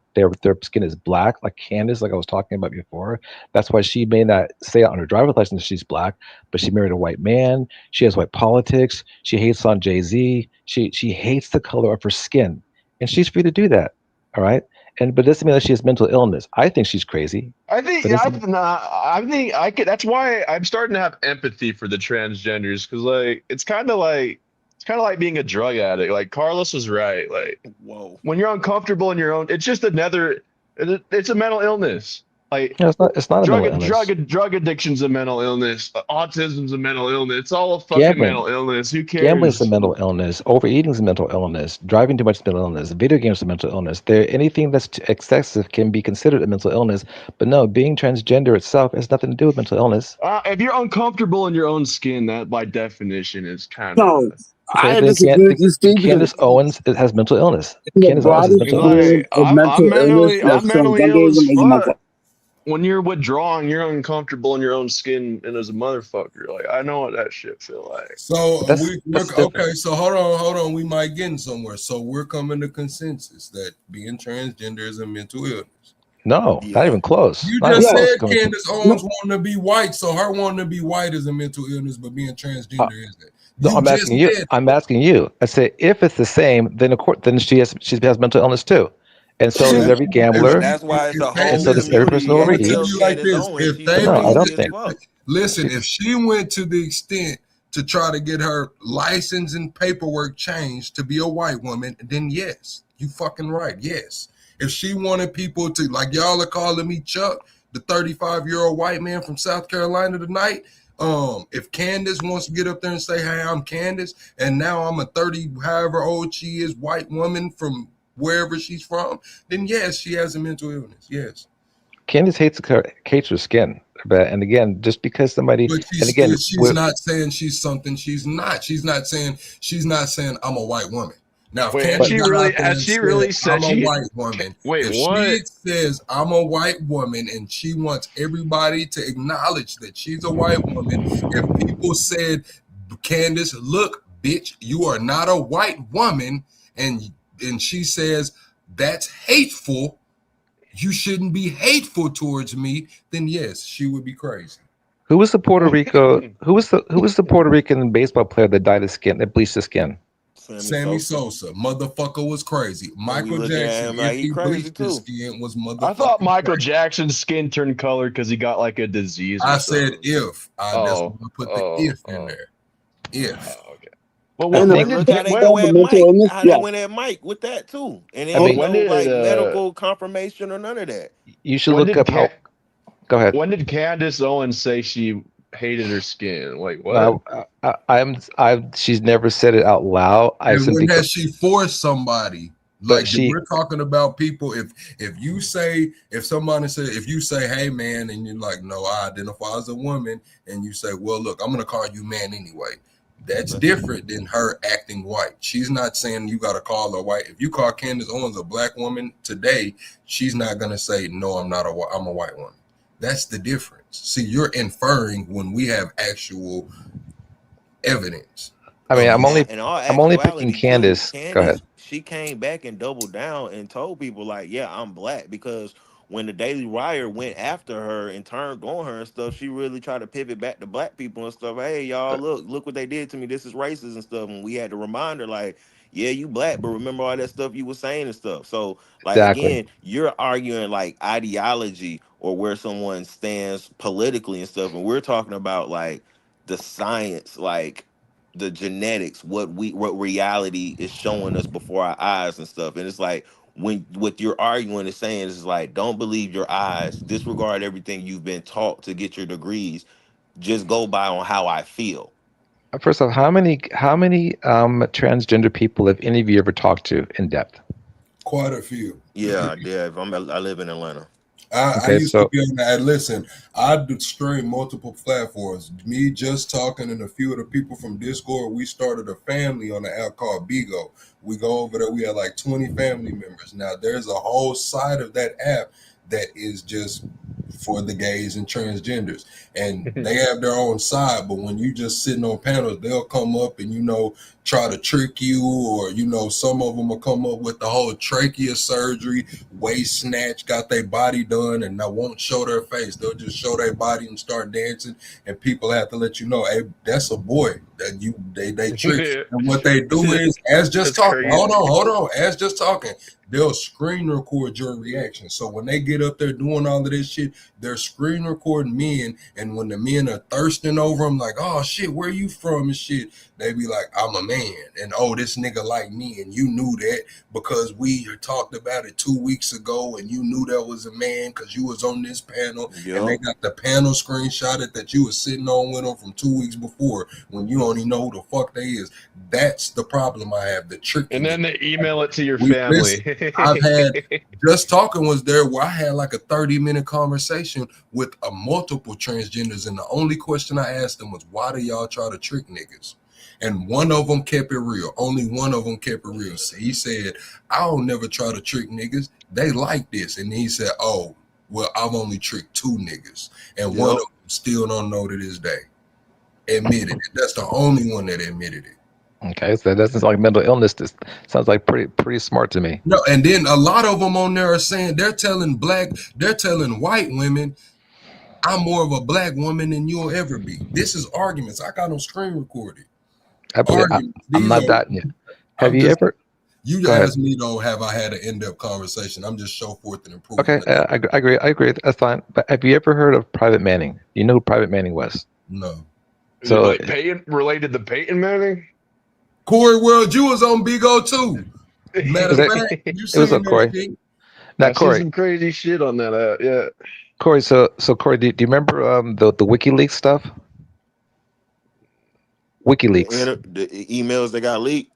skin is black, like Candace, like I was talking about before, that's why she may not say on her driver's license she's black, but she married a white man. She has white politics. She hates on Jay Z. She hates the color of her skin, and she's free to do that. All right, but it doesn't mean that she has mental illness. I think she's crazy, I think but yeah, doesn't. I think I could. That's why I'm starting to have empathy for the transgenders because like it's kind of like being a drug addict. Like Carlos was right. Like Whoa. when you're uncomfortable in your own, it's just it's a mental illness. Like No, it's not a mental illness. drug addiction's a mental illness. Autism's a mental illness. It's all a fucking Gambling, mental illness. Who gambling is a cares? mental illness. Overeating is a mental illness. Driving too much is a mental illness. Video games is a mental illness. Anything that's excessive can be considered a mental illness. But no, being transgender itself has nothing to do with mental illness. If you're uncomfortable in your own skin, that by definition is kind of No, Okay, I then disagree with you, Steve, because Candace Owens has mental illness. the Candace Owens has broadest mental illness. meaning like of mental illness is I'm mentally ill as transgenderism is a fuck. mental. When you're withdrawing, you're uncomfortable in your own skin and as a motherfucker. Like I know what that shit feel like. So But we're that's different. okay. So hold on. We might get in somewhere. So we're coming to consensus that being transgender is a mental illness. No, not Yeah. even close. You Not even just Yes. close said to coming. Candace No, Owens wanting to be white, so her wanting to be white is a mental illness, but being Uh, transgender isn't. no, You I'm just asking you. said I'm asking you. I say if it's the same, then of course, then she has mental illness too, and so so does every if But gambler, that's why it's if a they and whole so does listen, every person who community. I'm And gonna tell tell overeats. you like Candace this: Owens if she's they But no, I was crazy don't as think. fuck. listen, She, if she went to the extent to try to get her license and paperwork changed to be a white woman, then yes, you fucking right. Yes. If she wanted people to, like y'all are calling me Chuck, the 35-year-old white man from South Carolina tonight. If Candace wants to get up there and say, hey, I'm Candace, and now I'm a 30, however old she is, white woman from wherever she's from, then yes, she has a mental illness. Yes. Candace hates her skin, but and again, just because somebody, But and again, she's not saying she's something she's not. She's not saying I'm a white woman. Now, if Wait, but Candace got out there has and she said really I'm said a she? white woman, Wait, if what? she says I'm a white woman and she wants everybody to acknowledge that she's a white woman, if people said, Candace, look, bitch, you are not a white woman. And she says, that's hateful. You shouldn't be hateful towards me. Then yes, she would be crazy. Who was the Puerto Rico? Who was the Puerto Rican baseball player that dyed his skin, that bleached his skin? Sammy Sammy Sosa. Sosa, motherfucker was crazy. And we Michael looking at Jackson, him if like he he crazy bleached his too. skin, was I thought motherfucking Michael crazy. Jackson's skin turned color because he got like a disease or I said something. if. That's why Oh, I put the oh, if in oh, there. If. okay. But I what? And the When think. fact did Look how that they they go have a at mental Mike. illness, How they yeah. went at Mike with that too, and I it But ain't mean, when no did like medical confirmation or none of that. you should when look did up how. Go ahead. when did Candace Owens say she hated her skin? Like what? No, I'm. She's never said it out loud. I And when simply. has she forced somebody? But Like she. we're talking about people. If you say if somebody said if you say hey man and you're like no I identify as a woman and you say well look I'm gonna call you man anyway. That's different than her acting white. She's not saying you gotta call her white. If you call Candace Owens a black woman today, she's not gonna say no I'm not I'm a white woman. That's the difference. See, you're inferring when we have actual evidence I mean, of I'm And you. only. in all I'm only picking actuality, too, Candace. Go ahead. Candace, she came back and doubled down and told people like, "Yeah, I'm black." Because when the Daily Wire went after her and turned on her and stuff, she really tried to pivot back to black people and stuff. Hey, y'all, look what they did to me. This is racist and stuff. And we had to remind her like, "Yeah, you black, but remember all that stuff you were saying and stuff." So, like Exactly. again, you're arguing like ideology or where someone stands politically and stuff, and we're talking about like the science, like the genetics, what reality is showing us before our eyes and stuff. And it's like when what you're arguing is saying is like, don't believe your eyes, disregard everything you've been taught to get your degrees. Just go by on how I feel. First off, how many transgender people have any of you ever talked to in depth? Quite a few. Yeah, yeah. I live in Atlanta. I Okay, used to so be on that. Listen, I do stream multiple platforms. Me just talking and a few of the people from Discord, we started a family on the app called Bigo. We go over there, we have like 20 family members. Now, there's a whole side of that app that is just for the gays and transgenders. And they have their own side, but when you just sitting on panels, they'll come up and, try to trick you, or, some of them will come up with the whole trachea surgery waist snatch, got their body done, and they won't show their face. They'll just show their body and start dancing, and people have to let you know, hey, that's a boy that they trick. And what they do is, as just That's talking, crazy. hold on, as just talking, they'll screen record your reaction. So when they get up there doing all of this shit, they're screen recording men, and when the men are thirsting over them, like, oh shit, where you from and shit, they be like, I'm a man, and oh, this nigga like me, and you knew that because we talked about it 2 weeks ago and you knew that was a man because you was on this panel and they Yep. got the panel screenshotted that you was sitting on with them from 2 weeks before when you don't even know who the fuck they is. That's the problem I have, the And tricking then it. they email it to your We listen. family. I've had just talking was there where I had like a 30-minute conversation with a multiple transgenders, and the only question I asked them was, why do y'all try to trick niggas? And one of them kept it real. Only one of them kept it real. So he said, I don't never try to trick niggas. They like this. And he said, oh, well, I've only tricked two niggas. And one of Yep. them still don't know to this day. Admitted it. That's the only one that admitted it. okay, so that doesn't sound like mental illness. This sounds like pretty smart to me. No, and then a lot of them on there are saying they're telling white women, I'm more of a black woman than you'll ever be. This is arguments. I got them screen recorded. I believe Arguments. I'm These not are, that yet. Have I'm you just, ever? you Go ahead. asked me though, have I had an in-depth conversation? I'm just show forth and improving Okay, that. I agree. I agree. That's fine. But have you ever heard of Private Manning? You know who Private Manning was? No. Is it So like Peyton related to Peyton Manning? Corey World, you was on Big O too. Matter is of that fact, you it was seen a that Corey? shit. Not I've seen Corey. some crazy shit on that app. Yeah. Corey. So Corey, do you remember the WikiLeaks stuff? WikiLeaks. The emails that got leaked.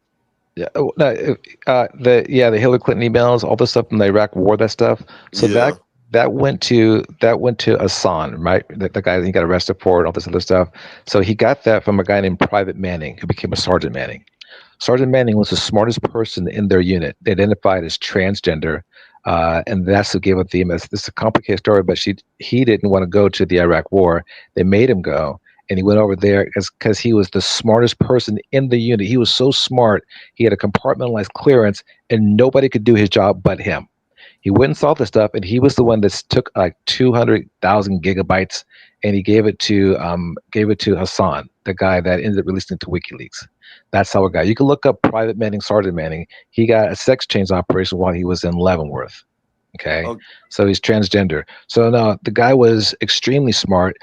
Yeah. Oh, no, the Hillary Clinton emails, all the stuff from the Iraq War, that stuff. So Yeah. that went to Hassan, right? The guy he got arrested for and all this other stuff. So he got that from a guy named Private Manning, who became a Sergeant Manning. Sergeant Manning was the smartest person in their unit. They identified as transgender, and that's who gave up the emails. This is a complicated story, but he didn't want to go to the Iraq War. They made him go, and he went over there because he was the smartest person in the unit. He was so smart, he had a compartmentalized clearance, and nobody could do his job but him. He went and saw the stuff, and he was the one that took like 200,000 gigabytes, and he gave it to Hassan, the guy that ended up releasing it to WikiLeaks. That's how it got. You can look up Private Manning, Sergeant Manning. He got a sex change operation while he was in Leavenworth. Okay, Oh, so he's transgender. So no, the guy was extremely smart.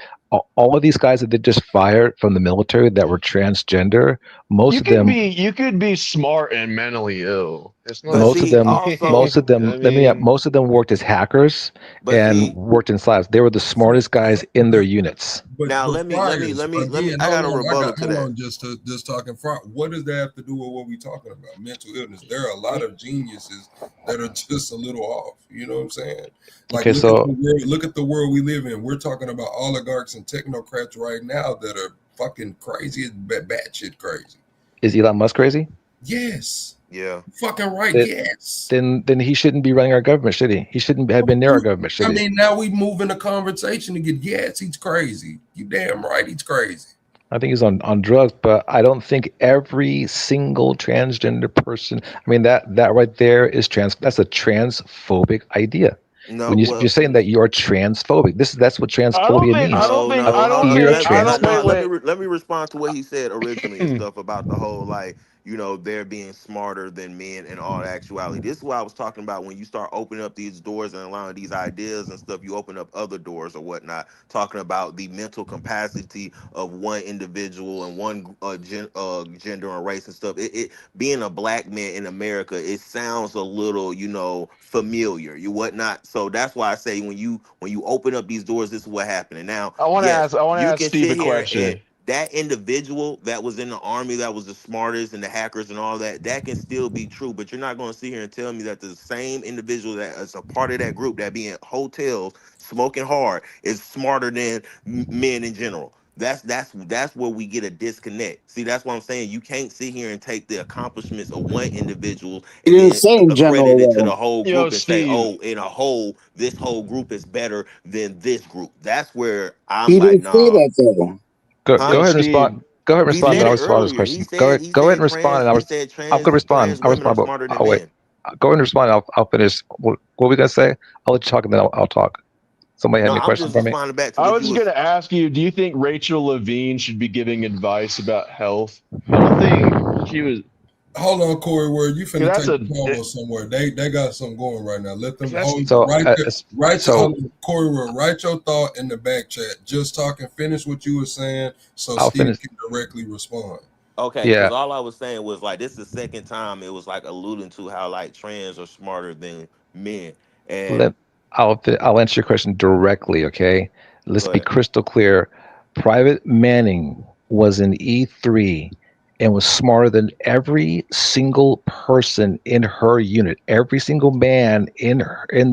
All of these guys that they just fired from the military that were transgender, most You of could them be smart and mentally ill. It's but not. most of see, them also, I let me mean, most of them worked as hackers but and see, worked in labs. They were the smartest guys in their But units. now let me. again, I got a I rebuttal got to hold that. on, just talking friars. What does that have to do with what we talking about? Mental illness. There are a lot of geniuses that are just a little off. You know what I'm saying? Like Okay, look at the so world. Look at the world we live in. We're talking about oligarchs and technocrats right now that are fucking crazy, batshit crazy. is Elon Musk crazy? Yes, Yeah. fucking right. That Yes. then he shouldn't be running our government, should he? He shouldn't have been near our government, should I he? mean, now we move in the conversation to get yes, he's crazy. You damn right, he's crazy. I think he's on drugs, but I don't think every single transgender person. I mean that right there is trans. That's a transphobic idea. No, When you're well, saying that you're transphobic, that's what I don't transphobia think. I means. don't no, think. A no. I don't Hold on. fear of think. Let I me don't. transphobic. Wait. let me respond to what he said originally and stuff about the whole like they're being smarter than men in all actuality. This is what I was talking about when you start opening up these doors and allowing these ideas and stuff. You open up other doors or whatnot. Talking about the mental capacity of one individual and one gender and race and stuff. It being a black man in America, it sounds a little, familiar, you whatnot. So that's why I say when you open up these doors, this is what happened. And now, I want to yes, ask. I want to you ask can Steve a sit here and question. that individual that was in the army that was the smartest and the hackers and all that, that can still be true. But you're not going to sit here and tell me that the same individual that is a part of that group that be in hotels smoking hard is smarter than men in general. That's where we get a disconnect. See, that's what I'm saying. You can't sit here and take the accomplishments of one individual He and didn't then say in accredit it to general the whole Yo, group and say, Steve. oh, in a whole, this whole group is better than this group. That's where though. I'm He like, didn't say nah, that though. Go huh? Yo, ahead and Steve. respond. Go ahead and He respond, said and I'll it respond to this earlier. question. Go ahead and respond, and He said I'll go respond. trans I'll women are respond, but smarter than I'll wait. men. I'll go ahead and respond. I'll finish. What we gonna say? I'll let you talk, and then I'll talk. Somebody had No, any I'm questions just for me? responding back to I what was you just was. gonna ask you. Do you think Rachel Levine should be giving advice about health? I don't think she was. Hold on, Corey. Where you Cause finna that's take a. a call somewhere? They got something going right now. Let them That's hold. So, Write your so hold on, Corey. Write your thought in the back chat. Just talking. Finish what you were saying, so I'll Steve finish. can directly respond. Okay, because Yeah, all I was saying was like this is the second time it was like alluding to how like trans are smarter than men. And let I'll answer your question directly. Okay, let's go be ahead. crystal clear. Private Manning was in E3 and was smarter than every single person in her unit. Every single man in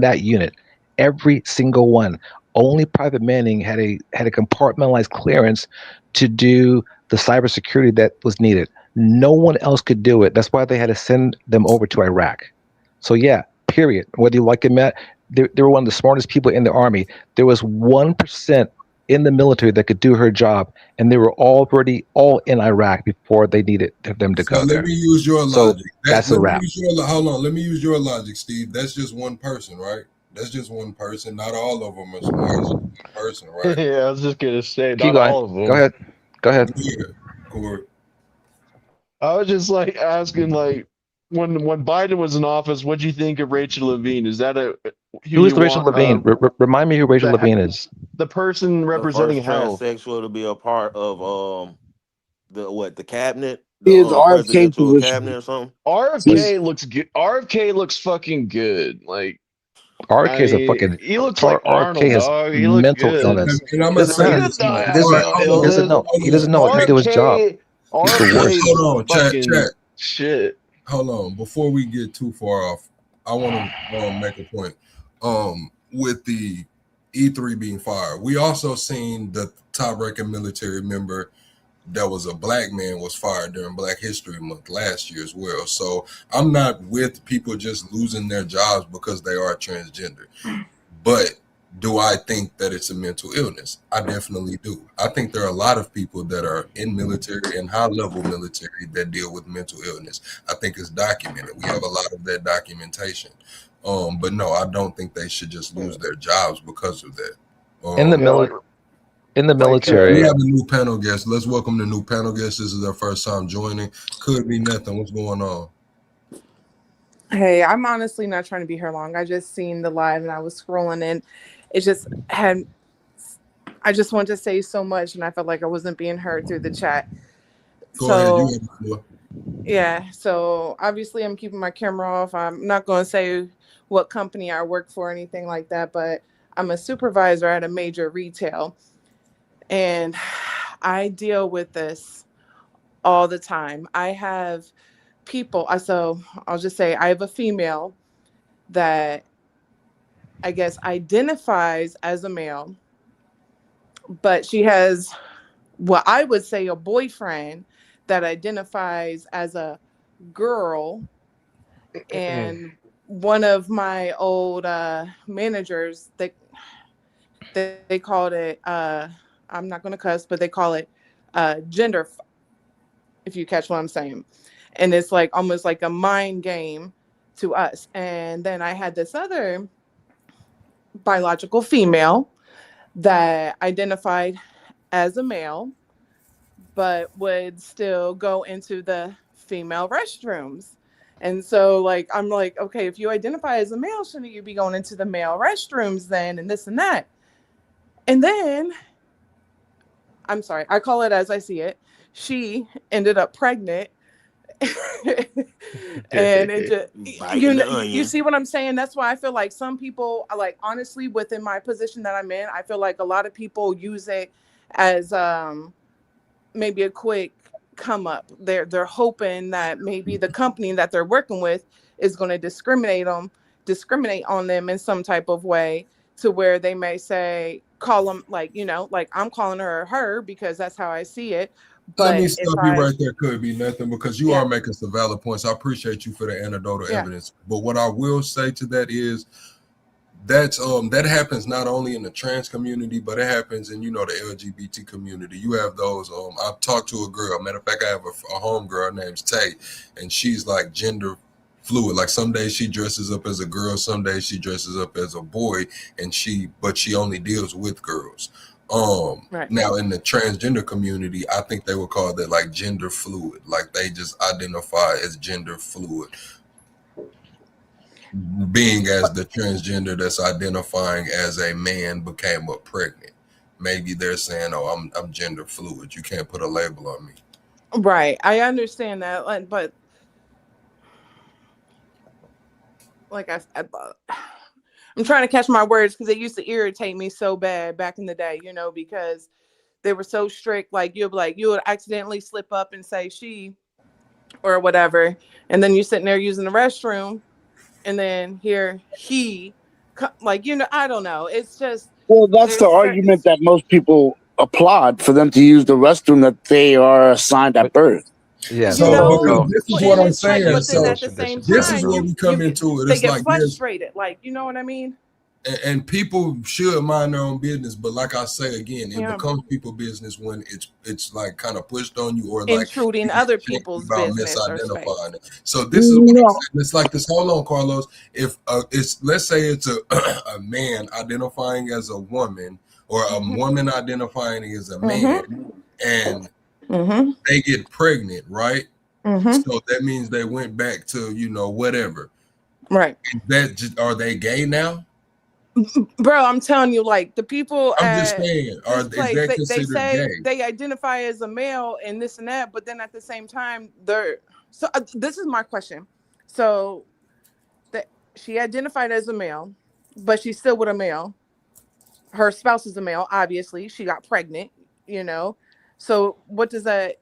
that unit. Every single one. Only Private Manning had a compartmentalized clearance to do the cybersecurity that was needed. No one else could do it. That's why they had to send them over to Iraq. So yeah, period. Whether you like it, Matt, they were one of the smartest people in the army. There was 1% in the military that could do her job, and they were already all in Iraq before they needed them to So go let there. me use your So logic. That that's a let me wrap. use your hold on. Let me use your logic, Steve. That's just one person, right? That's just one person. Not all of them are smart. That's just one person, right? yeah. I was just gonna say Keep not going. all of Go them. ahead. Go ahead. Yeah, Corey. I was just like asking like when Biden was in office, what do you think of Rachel Levine? Is that a who Who is you Rachel want? Levine? Remind me who Rachel The Levine is. the person The first representing health. transsexual to be a part of the cabinet, the His RFK presidential position. cabinet or something. He's RFK looks good. RFK looks fucking good. Like RK I is a mean, fucking he looks like RK Arnold, has dog. He looks mental good. And, illness. and I'm He gonna doesn't say know. He this. does not He have All doesn't. right, mental hold He on, doesn't illness. know. hold He on. doesn't know how to do his job. He's the RFK worst. Hold on, chat. fucking shit. Hold on. Before we get too far off, I want to make a point. With the E3 being fired, we also seen the top-ranking military member that was a black man was fired during Black History Month last year as well. So I'm not with people just losing their jobs because they are transgender. But Do I think that it's a mental illness? I definitely do. I think there are a lot of people that are in military and high level military that deal with mental illness. I think it's documented. We have a lot of that documentation. But no, I don't think they should just lose their jobs because of that. In the Yeah, Um, in the like we military, have a new panel guest. Let's welcome the new panel guest. This is their first time joining. Could be nothing. What's going on? Hey, I'm honestly not trying to be here long. I just seen the live and I was scrolling and it just had I just wanted to say so much and I felt like I wasn't being heard through the chat. Go ahead. You So have the floor. yeah, so obviously I'm keeping my camera off. I'm not gonna say what company I work for or anything like that, but I'm a supervisor at a major retail and I deal with this all the time. I have people, so I'll just say I have a female that I guess identifies as a male, but she has what I would say a boyfriend that identifies as a girl. And one of my old managers, they called it I'm not going to cuss, but they call it gender, if you catch what I'm saying. And it's like almost like a mind game to us. And then I had this other biological female that identified as a male, but would still go into the female restrooms. And so, like, I'm like, okay, if you identify as a male, shouldn't you be going into the male restrooms then, and this and that? And then, I'm sorry, I call it as I see it. She ended up pregnant. And it just, Biting the you onion. see what I'm saying? That's why I feel like some people, like, honestly, within my position that I'm in, I feel like a lot of people use it as maybe a quick come up. They're hoping that maybe the company that they're working with is going to discriminate on them in some type of way, to where they may say, call them, like, like I'm calling her because that's how I see it. Let me But if stop you I right there. Could be nothing because you yeah are making some valid points. I appreciate you for the anecdotal yeah evidence. But what I will say to that is that happens not only in the trans community, but it happens in the LGBT community. You have those. I've talked to a girl. Matter of fact, I have a home girl named Tay, and she's like gender fluid. Like some days she dresses up as a girl, some days she dresses up as a boy, but she only deals with girls. right. Now in the transgender community, I think they would call that like gender fluid. Like they just identify as gender fluid, being as the transgender that's identifying as a man became up pregnant. Maybe they're saying, "Oh, I'm gender fluid. You can't put a label on me." Right, I understand that, but like I'm trying to catch my words because it used to irritate me so bad back in the day, because they were so strict. Like you would accidentally slip up and say she or whatever, and then you're sitting there using the restroom, and then here he, like, I don't know. It's just Well, that's the there's certain, argument that most people applaud for them to use the restroom that they are assigned at but birth. yeah. So because So this is what and I'm it's like, saying. but then So at the same this is time, where conditional. we come into it. they It's get like there's frustrated, like, you know what I mean? and people should mind their own business, but like I say again, it Yeah, becomes people business when it's like kind of pushed on you, or like intruding you get other shamed people's about business or space. misidentifying it. So this is what I'm No, saying. It's like this. Hold on, Carlos. If it's let's say it's a a man identifying as a woman, or a Mm-hmm. woman identifying as a man, Mm-hmm. and Mm-hmm. they get pregnant, right? Mm-hmm. So that means they went back to whatever. Right. That just, are they gay now? Bro, I'm telling you, like, the people I'm just at saying, this is place, that they considered say gay? they identify as a male and this and that, but then at the same time, they're so this is my question. So that she identified as a male, but she's still with a male. Her spouse is a male, obviously. She got pregnant, you know. So what does that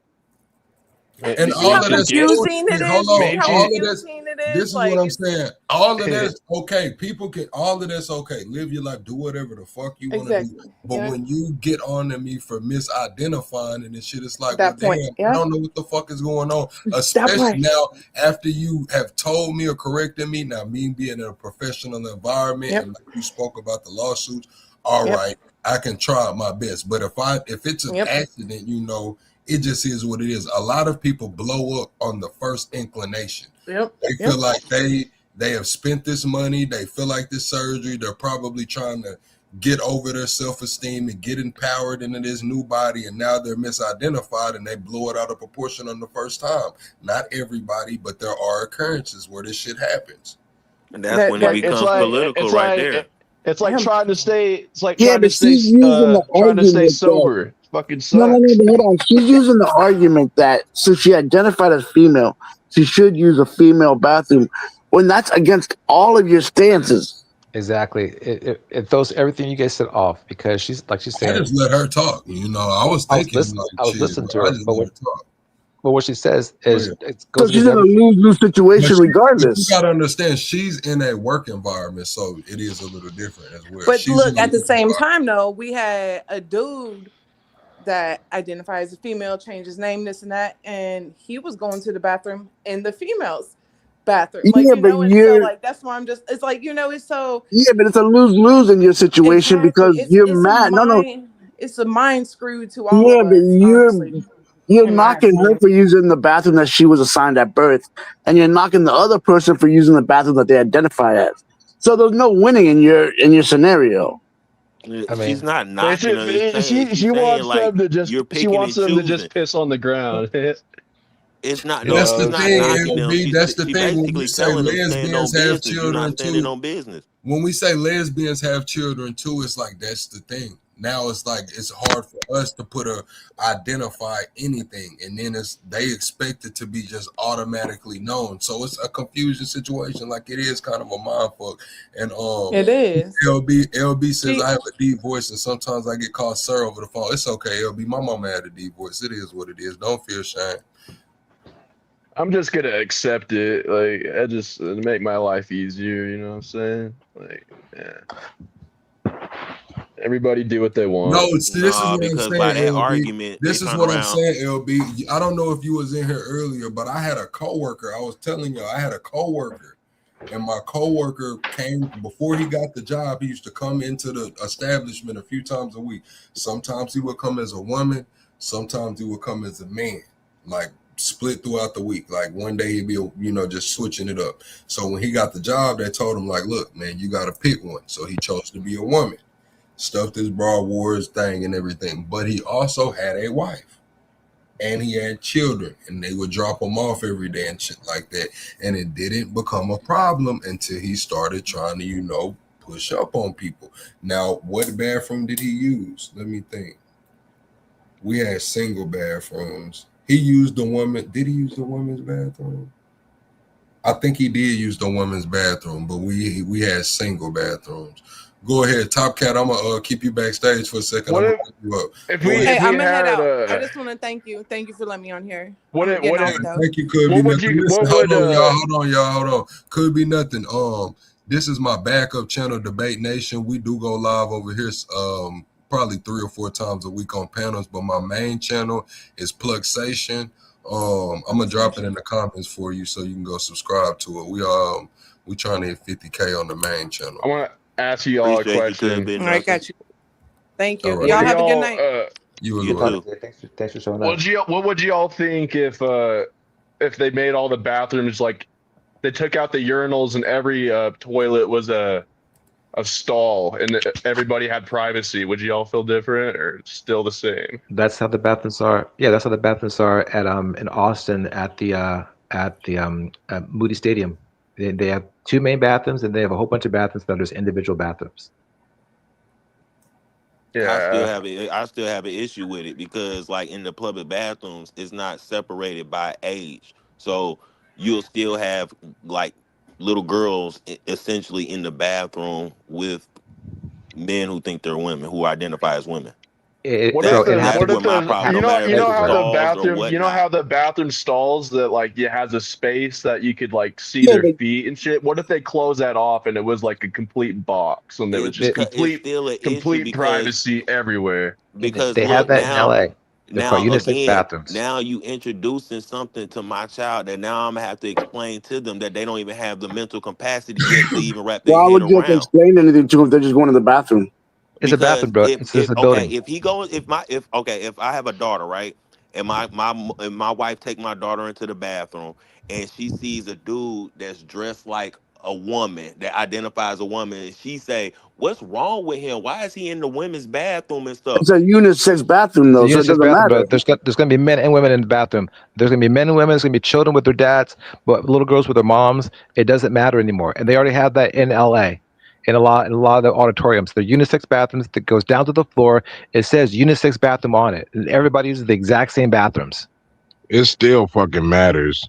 And You see all how of that's Manchi, confusing bullshit. it Hold is? You see on. how Manchi. All of this. confusing it This is? is what Like I'm it's saying. All of that's okay. People can. All of that's okay. Live your life. Do whatever the fuck you want to do. exactly. But Yeah. when you get on to me for misidentifying and shit, it's like, well, That damn, point. I Yeah. don't know what the fuck is going on. That Especially part. now after you have told me or corrected me. Now, me being in a professional environment Yep. and like you spoke about the lawsuits. All Yep. right, I can try my best. But if it's an Yep. accident, it just is what it is. A lot of people blow up on the first inclination. Yep. They Yep. feel like they have spent this money. They feel like this surgery. They're probably trying to get over their self-esteem and get empowered into this new body. And now they're misidentified and they blow it out of proportion on the first time. Not everybody, but there are occurrences where this shit happens. And that's when it That It's becomes like political right there. it's like him. trying to stay. It's like Yeah, trying but to stay she's using the trying to stay argument that sober. Fucking no, sucks. but hold on. She's using the argument that since she identified as female, she should use a female bathroom when that's against all of your stances. Exactly. It throws everything you guys said off because she's I saying, just let her talk. I was I was thinking listening. like I was shit, listening but to I her, just let her talk. but what she says Go is ahead. it So goes she's against in a everything. lose-lose situation But you regardless. got to understand, she's in a work environment, so it is a little different as well. But She's in look, a at the work same environment. time though, we had a dude that identifies as a female, changed his name, this and that, and he was going to the bathroom in the females' bathroom. Like, Yeah, but and so you're like that's why I'm just it's like, it's so yeah, but it's a lose-lose in your situation exactly. because you're It's a mad. No, mind it's a mind screw to all yeah, of but us, honestly, you're in my knocking her opinion. for using the bathroom that she was assigned at birth, and you're knocking the other person for using the bathroom that they identify as. So there's no winning in your scenario. I She's mean, not knocking her. She's She saying wants like them to you're she picking wants and them to choosing. just piss on the ground. It's not You know no. That's what She's the I'm not thing, saying? knocking them. LB. That's the She thing when we basically say telling them stand lesbians on have business. You're not children standing too. on business. When we say lesbians have children too, it's like that's the thing. Now it's like it's hard for us to identify anything, and then they expect it to be just automatically known. So it's a confusion situation. Like it is kind of a mind fuck. And It is. LB says She I have a deep voice, and sometimes I get called sir over the phone. It's okay, LB. My mama had a deep voice. It is what it is. Don't feel shame. I'm just gonna accept it. Like I just to make my life easier. You know what I'm saying? Like, yeah. Everybody do what they No, want. this is No, what I'm because by saying, that LB. argument, they This is turn what I'm around. saying, LB. I don't know if you was in here earlier, but I had a coworker. I was telling you, I had a coworker, and my coworker came before he got the job. He used to come into the establishment a few times a week. Sometimes he would come as a woman. Sometimes he would come as a man, like split throughout the week. Like one day he'd be, just switching it up. So when he got the job, they told him like, look, man, you got to pick one. So he chose to be a woman. Stuffed his bra, wore his thing and everything. But he also had a wife and he had children, and they would drop him off every day and shit like that. And it didn't become a problem until he started trying to, push up on people. Now, what bathroom did he use? Let me think. We had single bathrooms. He used the woman. Did he use the women's bathroom? I think he did use the women's bathroom, but we had single bathrooms. Go ahead, Top Cat. I'm gonna keep you backstage for a second. What I'm gonna if pick you up. if Go we ahead. Hey, if I'm we gonna head had out. I just want to thank you. Thank you for letting me on here. what I'm if getting what off if though. Thank you. Could be what would nothing. you Listen, what hold would on, y'all. Hold on, y'all. Hold on. Could be nothing. This is my backup channel, Debate Nation. We do go live over here. Probably 3 or 4 times a week on panels, but my main channel is Pluxation. I'm gonna drop it in the comments for you so you can go subscribe to it. We trying to hit 50K on the main channel. I want to ask you all a Appreciate you. Could question. be All right, nothing. got you. Thank All you. right. What Y'all do have a good y'all night. You as You good well. talking too. to you. Thanks for showing up. what would you all think if they made all the bathrooms like they took out the urinals and every toilet was a stall and everybody had privacy? Would you all feel different or still the same? That's how the bathrooms are. Yeah, that's how the bathrooms are at in Austin at the Moody Stadium. They have two main bathrooms and they have a whole bunch of bathrooms that are just individual bathrooms. Yeah. I still have an issue with it because like in the public bathrooms, it's not separated by age. So you'll still have like little girls essentially in the bathroom with men who think they're women, who identify as women. What Bro, if it the That's what happens. if where my the problem. Happens No matter if it's how the everywhere. draws or bathroom how whatnot. the bathroom stalls that like it has a space that you could like see Yeah, their but feet and shit? What if they close that off and it was like a complete box and there was It's just because it's still an issue complete privacy everywhere? because They have look that in now. LA. They're called Now unisex again, bathrooms. now you introducing something to my child that now I'm gonna have to explain to them that they don't even have the mental capacity yet to even wrap their why head would you have to around. explain anything to them if they're just going to the bathroom? It's a bathroom, Because bro. if It's if just a okay, building. if he goes, if I have a daughter, right, and my wife take my daughter into the bathroom and she sees a dude that's dressed like a woman that identifies a woman, and she say, "What's wrong with him? Why is he in the women's bathroom and stuff?" It's a unisex bathroom It's a though, so it unisex doesn't bathroom, matter. bro. There's gonna be men and women in the bathroom. There's gonna be men and women. There's gonna be children with their dads, but little girls with their moms. It doesn't matter anymore. And they already have that in LA, in a lot of the auditoriums. They're unisex bathrooms that goes down to the floor. It says unisex bathroom on it. And everybody uses the exact same bathrooms. It still fucking matters.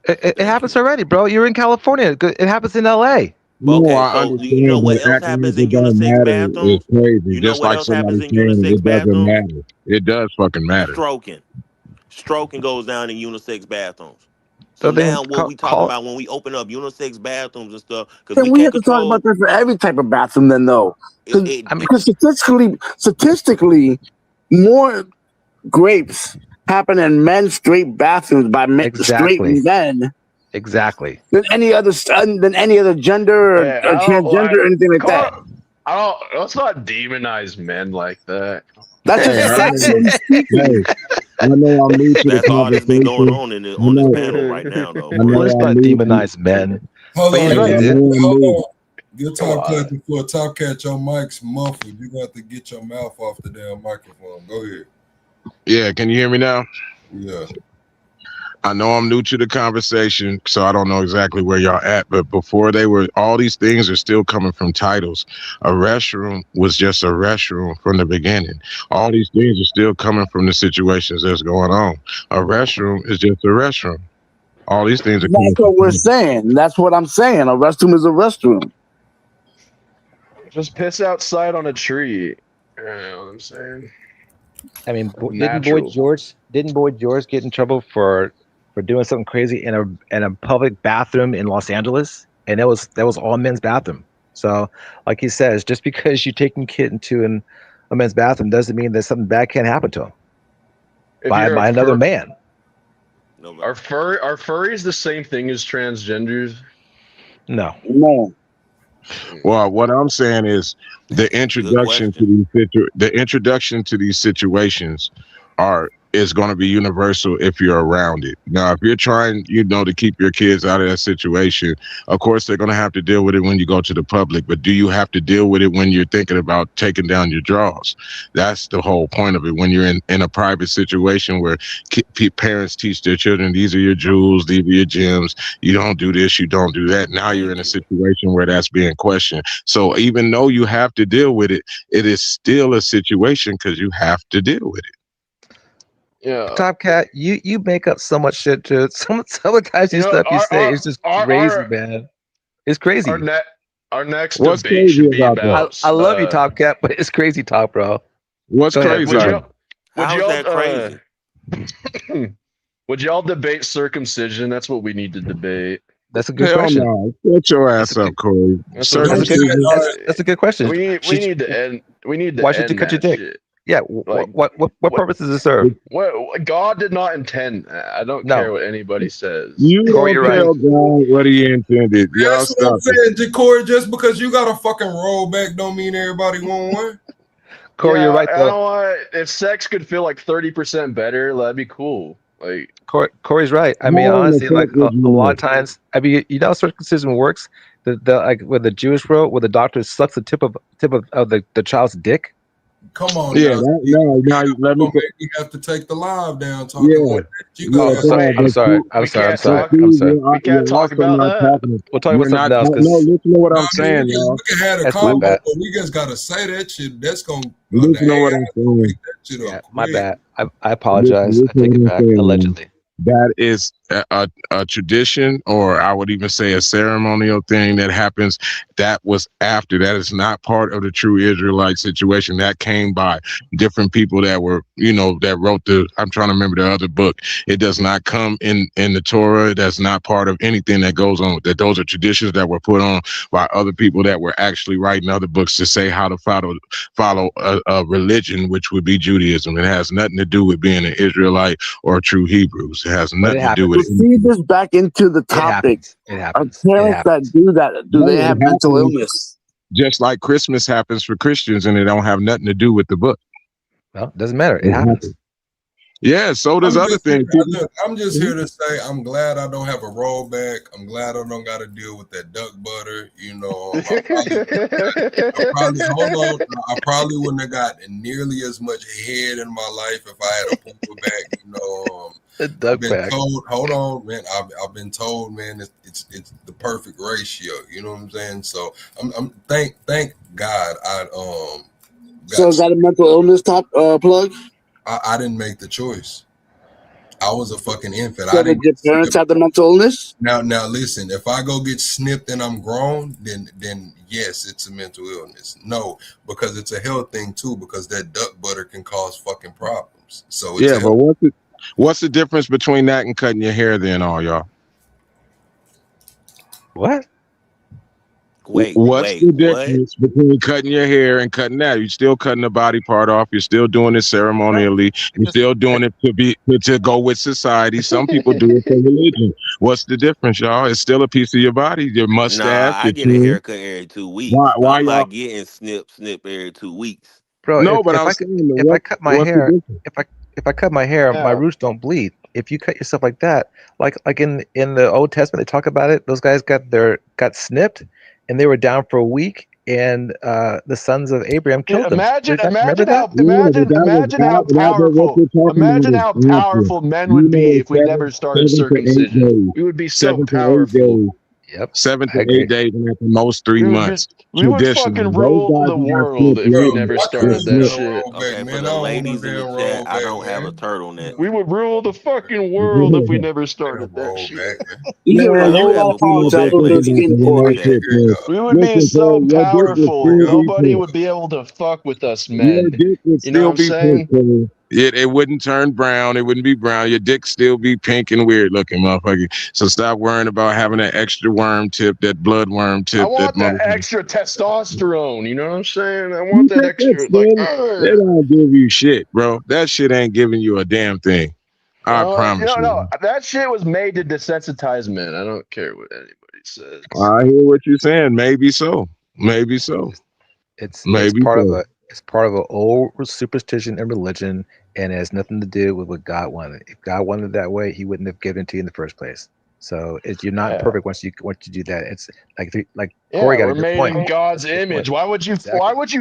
It Thank happens you. already, bro. You're in California. It happens in LA. But No, okay, I so you know understand, what but else acting like happens in it don't unisex matter is bathrooms? crazy. You know Just what like else happens somebody in saying unisex it doesn't bathrooms? matter. It does fucking matter. Stroking. Stroking goes down in unisex bathrooms. So So then now what we talking about when we open up unisex bathrooms and stuff, because Then we we can't have to talk about control that for every type of bathroom then though. it, I mean, Because statistically, more grapes happen in men's straight bathrooms by straight exactly, men exactly. than any other gender or Hey, I don't transgender like or anything like that. I don't. Let's not demonize men like that. That's Hey, just I know. sexually speaking. Hey, I know I'm new to the that's all that's been going conversation. on in I on this know. panel right now, though, I for Let's real. know I'm not new to. demonize men. Hold But on, he's Hey, right, I y'all. dude. know I'm Hold new. on. Get Come Top Cat on. before Top Cat, your mic's muffled. You got to get your mouth off the damn microphone. Go ahead. Yeah, can you hear me now? Yeah. I know I'm new to the conversation, so I don't know exactly where y'all at. But before they were, all these things are still coming from titles. A restroom was just a restroom from the beginning. All these things are still coming from the situations that's going on. A restroom is just a restroom. All these things are That's coming from what we're titles. saying. That's what I'm saying. A restroom is a restroom. Just piss outside on a tree. You know what I'm saying? I mean, Natural. Didn't Boy George get in trouble for doing something crazy in a public bathroom in Los Angeles? And that was all men's bathroom. So, like he says, just because you're taking kid into a men's bathroom doesn't mean that something bad can't happen to him If you're a by another man. No, are furries the same thing as transgenders? No, No. Well, what I'm saying is the that's a good introduction question. to the introduction to these situations is going to be universal if you're around it. Now, if you're trying, to keep your kids out of that situation, of course they're going to have to deal with it when you go to the public. But do you have to deal with it when you're thinking about taking down your drawers? That's the whole point of it. When you're in a private situation where parents teach their children, these are your jewels, these are your gems. You don't do this, you don't do that. Now you're in Thank a you. situation where that's being questioned. So even though you have to deal with it, it is still a situation because you have to deal with it. Yeah. Top Cat, you make up so much shit to some of the guys You you know, stuff you say is just crazy, man. It's our crazy. net our next What's debate crazy should be about that? about I love you, Top Cat, but it's crazy talk, bro. What's Go ahead. I'm crazy would about sorry. you it? would How is that y'all crazy? would y'all debate circumcision? That's what we need to debate. That's a good Hell question. no. Shut your That's a ass good. up, Corey. That's what That's we a good. need. Okay. Circumcision. All right. That's a good question. We need to end. We need Why to should you end cut your that dick? shit. Yeah. Like What what? purpose does it serve? What? God did not intend that. I don't care No. what anybody says. You Corey, don't you're right. tell God what he intended. Y'all That's what I'm stop it. saying, Jacory. Just because you got a fucking rollback don't mean everybody want one. Corey, you're Yeah, right I though. don't want. If sex could feel like 30% better, that'd be cool. Like, Corey's right. I mean, How in the honestly, fuck like would a you lot know? of times, I mean, you know how circumcision works. The like with the Jewish world, where the doctor sucks the tip of the child's dick. Come on Yeah, now. that, Steve. no, now You let me gonna say, make me have to take the live down talking yeah, like that. You got yeah, to Paul, wait, I'm but sorry. you, I'm we sorry. I'm can't but sorry. talk. I'm Steve, sorry. We can't you're talk also about not that. talking. We'll talk You're about something not, else no, because listen to what No, I'm I mean, saying, y'all. we can have a that's my combo, bad. but we just gotta say that shit. That's gonna the Listen to what AI I'm gonna saying. pick that shit Yeah, up my quick. bad. I Listen, apologize. listen I to take what it I'm back. saying, man. Allegedly. That is a tradition, or I would even say a ceremonial thing that happens. That was after. That is not part of the true Israelite situation. That came by different people that were, that wrote I'm trying to remember the other book. It does not come in the Torah. That's not part of anything that goes on. That those are traditions that were put on by other people that were actually writing other books to say how to follow a religion, which would be Judaism. It has nothing to do with being an Israelite or true Hebrews. It has nothing to do with to feed this back into the topic, It happens. parents that do that, do they have mental illness? Just like Christmas happens for Christians, and it don't have nothing to do with the book. Well, it doesn't matter. It happens. Yeah, so does other things. Look, I'm just here to say I'm glad I don't have a rollback. I'm glad I don't got to deal with that duck butter. I probably wouldn't have got nearly as much head in my life if I had a pullback. I've been told, hold on, man. I've been told, man, it's the perfect ratio. You know what I'm saying? So I'm thank God So is that a mental illness plug? I didn't make the choice. I was a fucking infant. So did your parents have the mental illness? Now listen, if I go get snipped and I'm grown, then yes, it's a mental illness. No, because it's a health thing too, because that duck butter can cause fucking problems. So it's but what's the difference between that and cutting your hair then, all y'all? What? What's the difference between cutting your hair and cutting that? You're still cutting the body part off. You're still doing it ceremonially. You're still doing it to go with society. Some people do it for religion. What's the difference, y'all? It's still a piece of your body. Your mustache. Nah, I get a haircut every 2 weeks. Why I'm y'all not getting snip every 2 weeks. Bro, no, but if I cut my hair, if I cut my hair, my roots don't bleed. If you cut yourself like that, like in the Old Testament, they talk about it. Those guys got snipped, and they were down for a week, and the sons of Abraham killed them. Imagine how powerful men would be if we never started circumcision. We would be so powerful. Yep. 7 to 8 days, and at the most 3 months. We would fucking rule the world if we never started that shit. Okay, for the ladies in the chat, I don't have a turtleneck. We would rule the fucking world if we never started that shit. You give a whole lot of power to other skin for it. We would be so powerful. Nobody would be able to fuck with us, men. You know what I'm saying? It wouldn't turn brown. It wouldn't be brown. Your dick still be pink and weird looking, motherfucker. So stop worrying about having that extra worm tip, that blood worm tip. I want that extra testosterone. You know what I'm saying? I want that extra. They don't give you shit, bro. That shit ain't giving you a damn thing. I promise you. No, that shit was made to desensitize men. I don't care what anybody says. I hear what you're saying. Maybe so. It's part of an old superstition and religion, and it has nothing to do with what God wanted. If God wanted it that way, He wouldn't have given it to you in the first place. So you're not perfect once you do that. It's like Corey got a good point. We're made in God's image. Why would you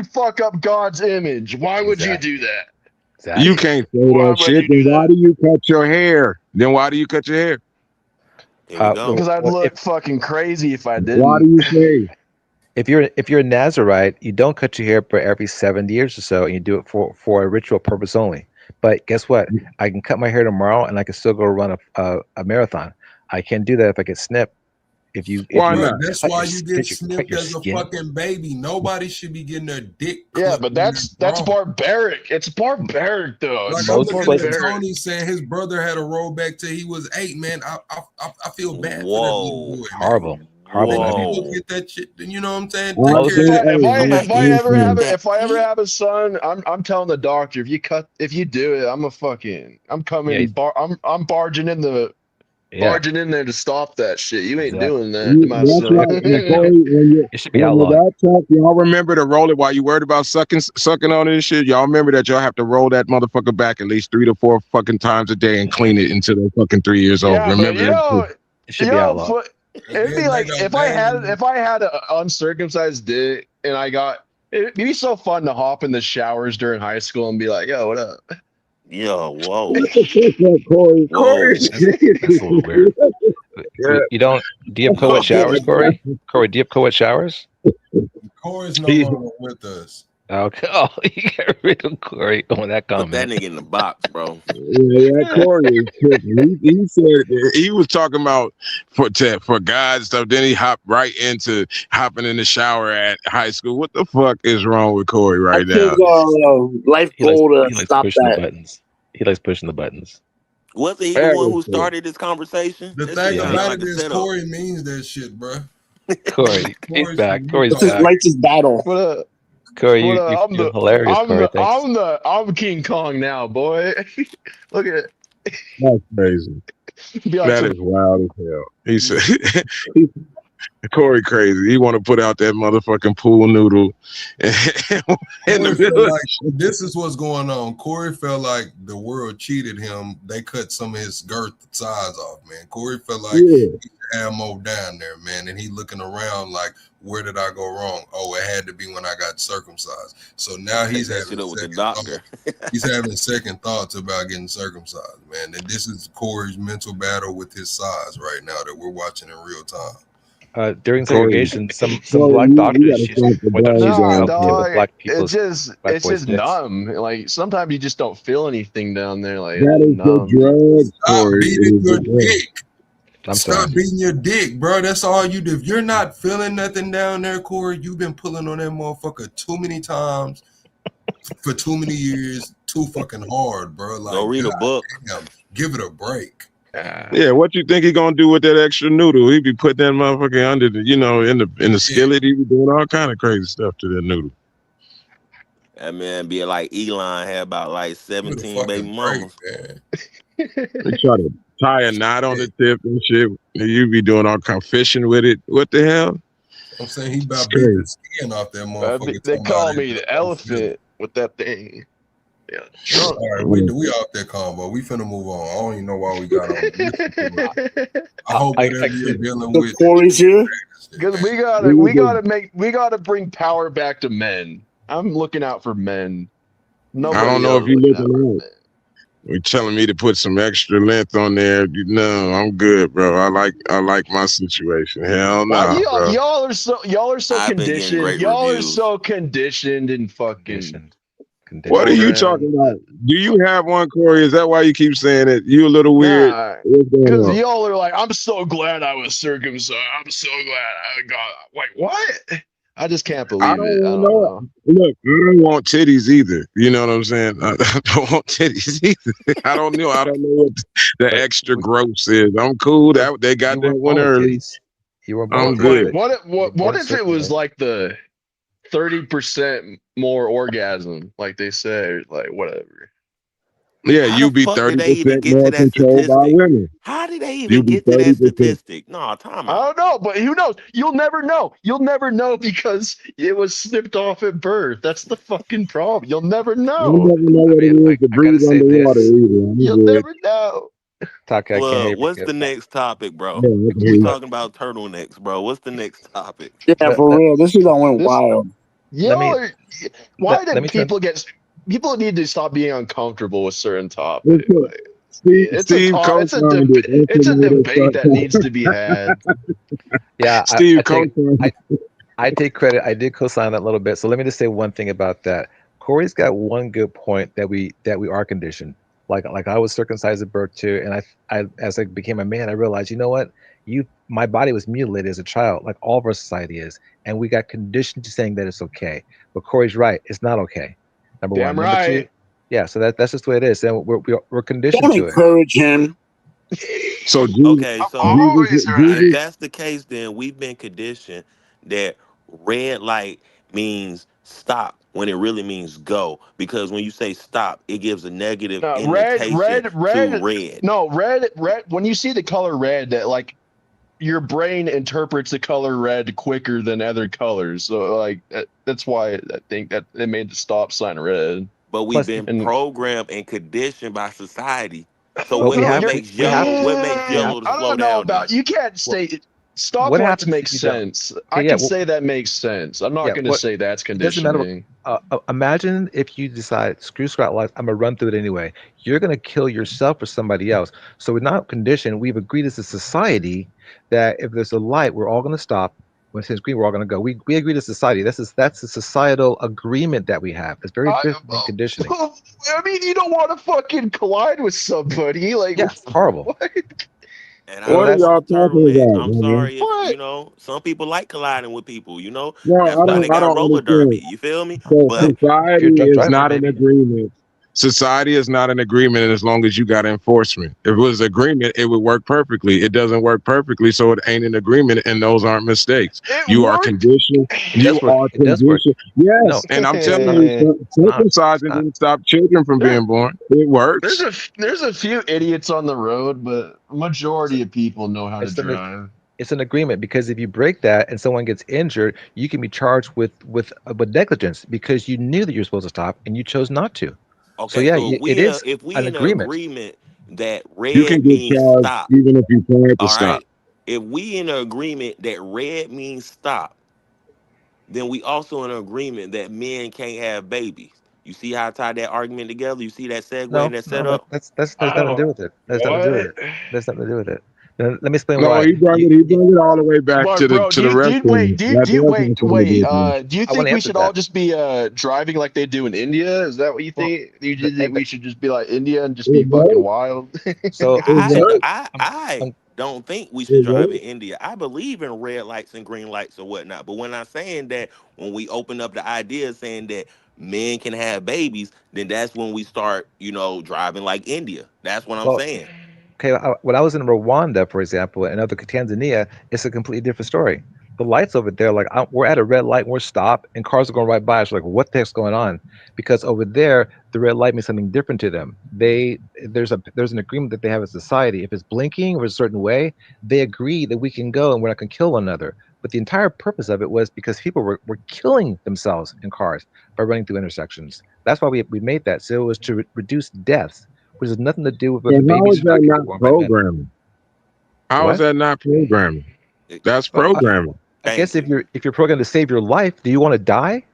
fuck up God's image? Why would you do that? Exactly. You can't say that shit. Then why do you cut your hair? Because I'd look fucking crazy if I didn't. Why do you say? If you're a Nazarite, you don't cut your hair for every 7 years or so, and you do it for a ritual purpose only. But guess what? I can cut my hair tomorrow, and I can still go run a marathon. I can't do that if I get snipped. Why not? That's why you get snipped as a fucking baby. Nobody should be getting their dick clipped. Yeah, but that's barbaric. It's barbaric though. Like I'm looking at Tony saying his brother had a rollback till he was 8. Man, I feel bad for that little boy. Horrible. People get that shit. You know what I'm saying? If I ever have a son, I'm telling the doctor, if you do it, I'm coming. I'm barging in the. Barging in there to stop that shit. You ain't doing that to my son. It should be outlawed. Y'all remember to roll it while you worried about sucking on this shit. Y'all remember that y'all have to roll that motherfucker back at least 3 to 4 fucking times a day and clean it until they're fucking 3 years old. Remember that? It should be outlawed. It'd be like if I had an uncircumcised dick and it'd be so fun to hop in the showers during high school and be like, yo, what up? Yo, whoa. Corey. That's a little weird. Do you have co-ed showers, Corey? Corey, do you have co-ed showers? Corey's no longer with us. Okay. Oh, you got rid of Corey on that Put that comment. nigga in the box, bro. Yeah, Corey is tripping. He said he was talking about for guys stuff. Then he hopped right into hopping in the shower at high school. What the fuck is wrong with Corey I right think now? life He likes goal to he likes stop pushing the that. buttons. He likes pushing the buttons. Wasn't he the one who Seriously. started this conversation? The That shit thing Yeah, sounded about like it a is, setup. Corey means that shit, bro. He's Corey's back. from Corey's It's his Utah. back. righteous battle. But Corey, but I'm you're the hilarious, I'm Corey. the Thanks. I'm King Kong now, boy. Look at That's crazy. it. Be like That some is wild as hell. He said Corey crazy. He want to put out that motherfucking pool noodle in the Corey middle felt of like this is what's going on. Corey felt like the world cheated him. They cut some of his girth size off, man. Corey felt like yeah. he had more down there, man, and he looking around like, where did I go wrong? Oh, it had to be when I got circumcised. So now Take he's that having shit up with the second thoughts. doctor. He's having second thoughts about getting circumcised, man. And this is Corey's mental battle with his size right now that we're watching in real time. During Corey, segregation, some Corey, black you doctors gotta used stop the white doctors blame used to nah, game, help him bro. with dog. black It's boys' just dicks. numb. Like sometimes you just don't feel anything down there. Like it's That just is the numb. drugs, Stop Corey. It beating is your the drugs. dick. I'm Stop sorry. beating your dick, bro. That's all you do. If you're not feeling nothing down there, Corey, you've been pulling on that motherfucker too many times for too many years, too fucking hard, bro. Go Like, read God a book. damn, give it a break. Yeah, what you think he gonna do with that extra noodle? He be putting that motherfucker under the, in the skillet. He be doing all kind of crazy stuff to that noodle. That man be like Elon had about like Give it a 17 baby fucking break, mamas. man. They try to tie a knot on the tip and shit. And you be doing all kind of fishing with it. What the hell? I'm saying he It's about beating the crazy. skin off that motherfucker. They Talking about call it. me the elephant with that thing. Yeah, drunk. All right, we off that combo. We finna move on. I don't even know why we got on. I hope whatever you're dealing So with. Corey's here. Because we gotta bring power back to men. I'm looking out for men. I Nobody don't know else if you looking out for looking out. men. You're telling me to put some extra length on there. No, I'm good, bro. I like my situation. Hell Wow, no, bro. y'all are so I've been getting conditioned. great Y'all are reviews. so conditioned and fucking Conditioned. What are you programmed. talking about? Do you have one, Corey? Is that why you keep saying it? You a little weird. Nah, What's going because on? y'all are like, I'm so glad I was circumcised. I'm so glad I got. Wait, what? I just can't I believe it. I don't don't know. know. Look, I don't want titties either. You know what I'm saying? I don't want titties either. I don't know. I don't know what the But extra gross is. I'm cool. but That they got you that weren't one born with early. titties. You weren't born I'm with titties, Wait, good. but you were born what if it was circumcised. like the 30% more orgasm, like they say, like whatever. Yeah, How you the be fuck did they even 30% get to more that controlled by statistic? women. How did they You even be get to that 30%. statistic? No, time I out. don't know, but who knows? You'll never know. You'll never know because it was snipped off at birth. That's the fucking problem. You'll never I know. never know I what it mean, is like to I gotta breathe say underwater this, either. I'm You'll good. never know. Taka, I can't hear Blood, you what's because the next topic, bro? Yeah, I can hear We you. but talking about turtlenecks, bro. What's the next topic? Yeah, let, for let, real. This shit done went This wild. let me y'all are. Why let do me turn. people need to stop being uncomfortable with certain It's topics? good. Like, Steve co-signed it. That's it's a the way to debate start that talking. needs to be had. Yeah, Steve co-signed. I take credit. I did co-sign that a little bit. So let me just say one thing about that. Corey's got one good point that we are conditioned. Like I was circumcised at birth too, and I as I became a man, I realized, you know what? My body was mutilated as a child, like all of our society is, and we got conditioned to saying that it's okay. But Corey's right; it's not okay. Number one. Damn Number two, right. yeah. So that's just the way it is, and we're conditioned Don't to it. encourage him. So Jesus, Okay, I'm so Jesus, always if right. Jesus, that's the case, then we've been conditioned that red light means stop when it really means go. Because when you say stop, it gives a negative No, invitation to red. No, red. When you see the color red, that like your brain interprets the color red quicker than other colors. So like that's why I think that they made the stop sign red. But we've Plus, been And programmed and conditioned by society. So but what we what have you're, to. makes We have yellow? to. What makes We have yellow to I slow don't know down then? about you can't What, stay what stoplights happens make if you don't? sense. I Okay, yeah. can Well, say that makes sense. I'm not yeah. going to What say that's it doesn't matter. conditioning. Imagine if you decide, screw Scott life, I'm gonna run through it anyway. You're gonna kill yourself or somebody else. So we're not conditioned. We've agreed as a society that if there's a light, we're all gonna stop When it's green, we're all going to go. We agree to society. That's a societal agreement that we have. It's very I, different than conditioning. I mean, you don't want to fucking collide with somebody. Like, Yeah, it's horrible. what? And I So What are don't that's want y'all a talking turtleneck. about, I'm man? sorry if What? some people like colliding with people. Well, That's why they I got don't roller understand. derby. You feel me? So no. But If you're a society drunk is driver, not an maybe. agreement. Society is not an agreement as long as you got enforcement. If it was agreement, it would work perfectly. It doesn't work perfectly, so it ain't an agreement, and those aren't mistakes. It You are worked. conditioned. It You does work. are It does work. conditioned. No, Yes, and I'm it's telling not. you, It's not. It's circumcising not. didn't stop children from There, being born. It there's works. a few idiots on the road, but majority of people know how to It's an drive. it's an agreement because if you break that and someone gets injured, you can be charged with negligence because you knew that you're supposed to stop and you chose not to. So okay, yeah, so it is if we an in an agreement. agreement that You can red get means charged stop. even if you tried to All stop. right. If we in an agreement that red means stop, then we also in an agreement that men can't have babies. You see how I tied that argument together? You see that segue and No, that no, that, setup? that's nothing to Oh, do with it. That's nothing to do with what? it. That's nothing to do with it. Let me explain No, why. he brought it. He brought it all the way back But bro, to the rest of them. That does have something to do with me. do you I want think to we answer should all that. just be driving like they do in India? Is that what you Well, think? You th- just th- think th- we should just be like India and just be It fucking works. wild? so It I so works. I I'm, I I'm don't think we should It drive in works. India. I believe in red lights and green lights or whatnot. But when I'm saying that, when we open up the idea saying that men can have babies, then that's when we start, driving like India. That's what I'm well. saying. Okay, when I was in Rwanda, for example, and other Tanzania, it's a completely different story. The lights over there, like we're at a red light, and we're stopped, and cars are going right by us. We're like, what the heck's going on? Because over there, the red light means something different to them. There's an agreement that they have as a society. If it's blinking or a certain way, they agree that we can go and we're not going to kill one another. But the entire purpose of it was because people were killing themselves in cars by running through intersections. That's why we made that. So it was to reduce deaths, which has nothing to do with So whether how babies is should that not be not born by men. programming? How is What? that not programming? Eh, That's Well, programming. I Thank guess you. if you're programmed to save your life, do you want to die?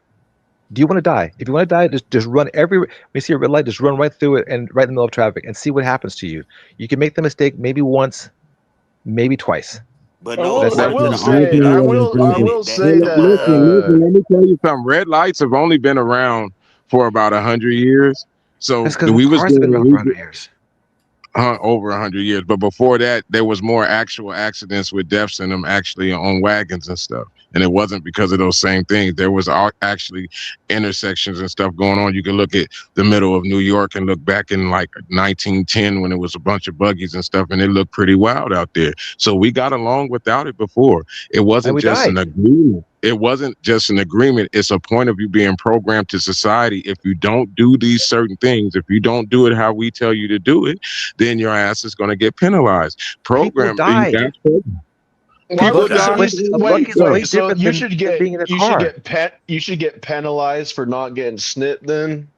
Do you want to die? If you want to die, just run when you see a red light, just run right through it and right in the middle of traffic and see what happens to you. You can make the mistake maybe once, maybe twice. But I no, will That's I going That's to will the say argument definitely I I was what just I'm will I thinking. making, will that's say the line. Listen, let me tell you something. Red lights have only been around for about 100 years. that's So because we was cars have been doing around for 100 years. over 100 years. But before that, there was more actual accidents with deaths in them actually on wagons and stuff. And it wasn't because of those same things. There was actually intersections and stuff going on. You can look at the middle of New York and look back in like 1910 when it was a bunch of buggies and stuff, and it looked pretty wild out there. So we got along without it before. It And wasn't we just an died. agreement. It wasn't just an agreement. It's a point of you being programmed to society. If you don't do these certain things, if you don't do it how we tell you to do it, then your ass is going to get penalized. People Program, died. A why people would buggy is so die. you way s- a buggy wait is way wait so different than being in a car. you should get penalized for not getting snipped then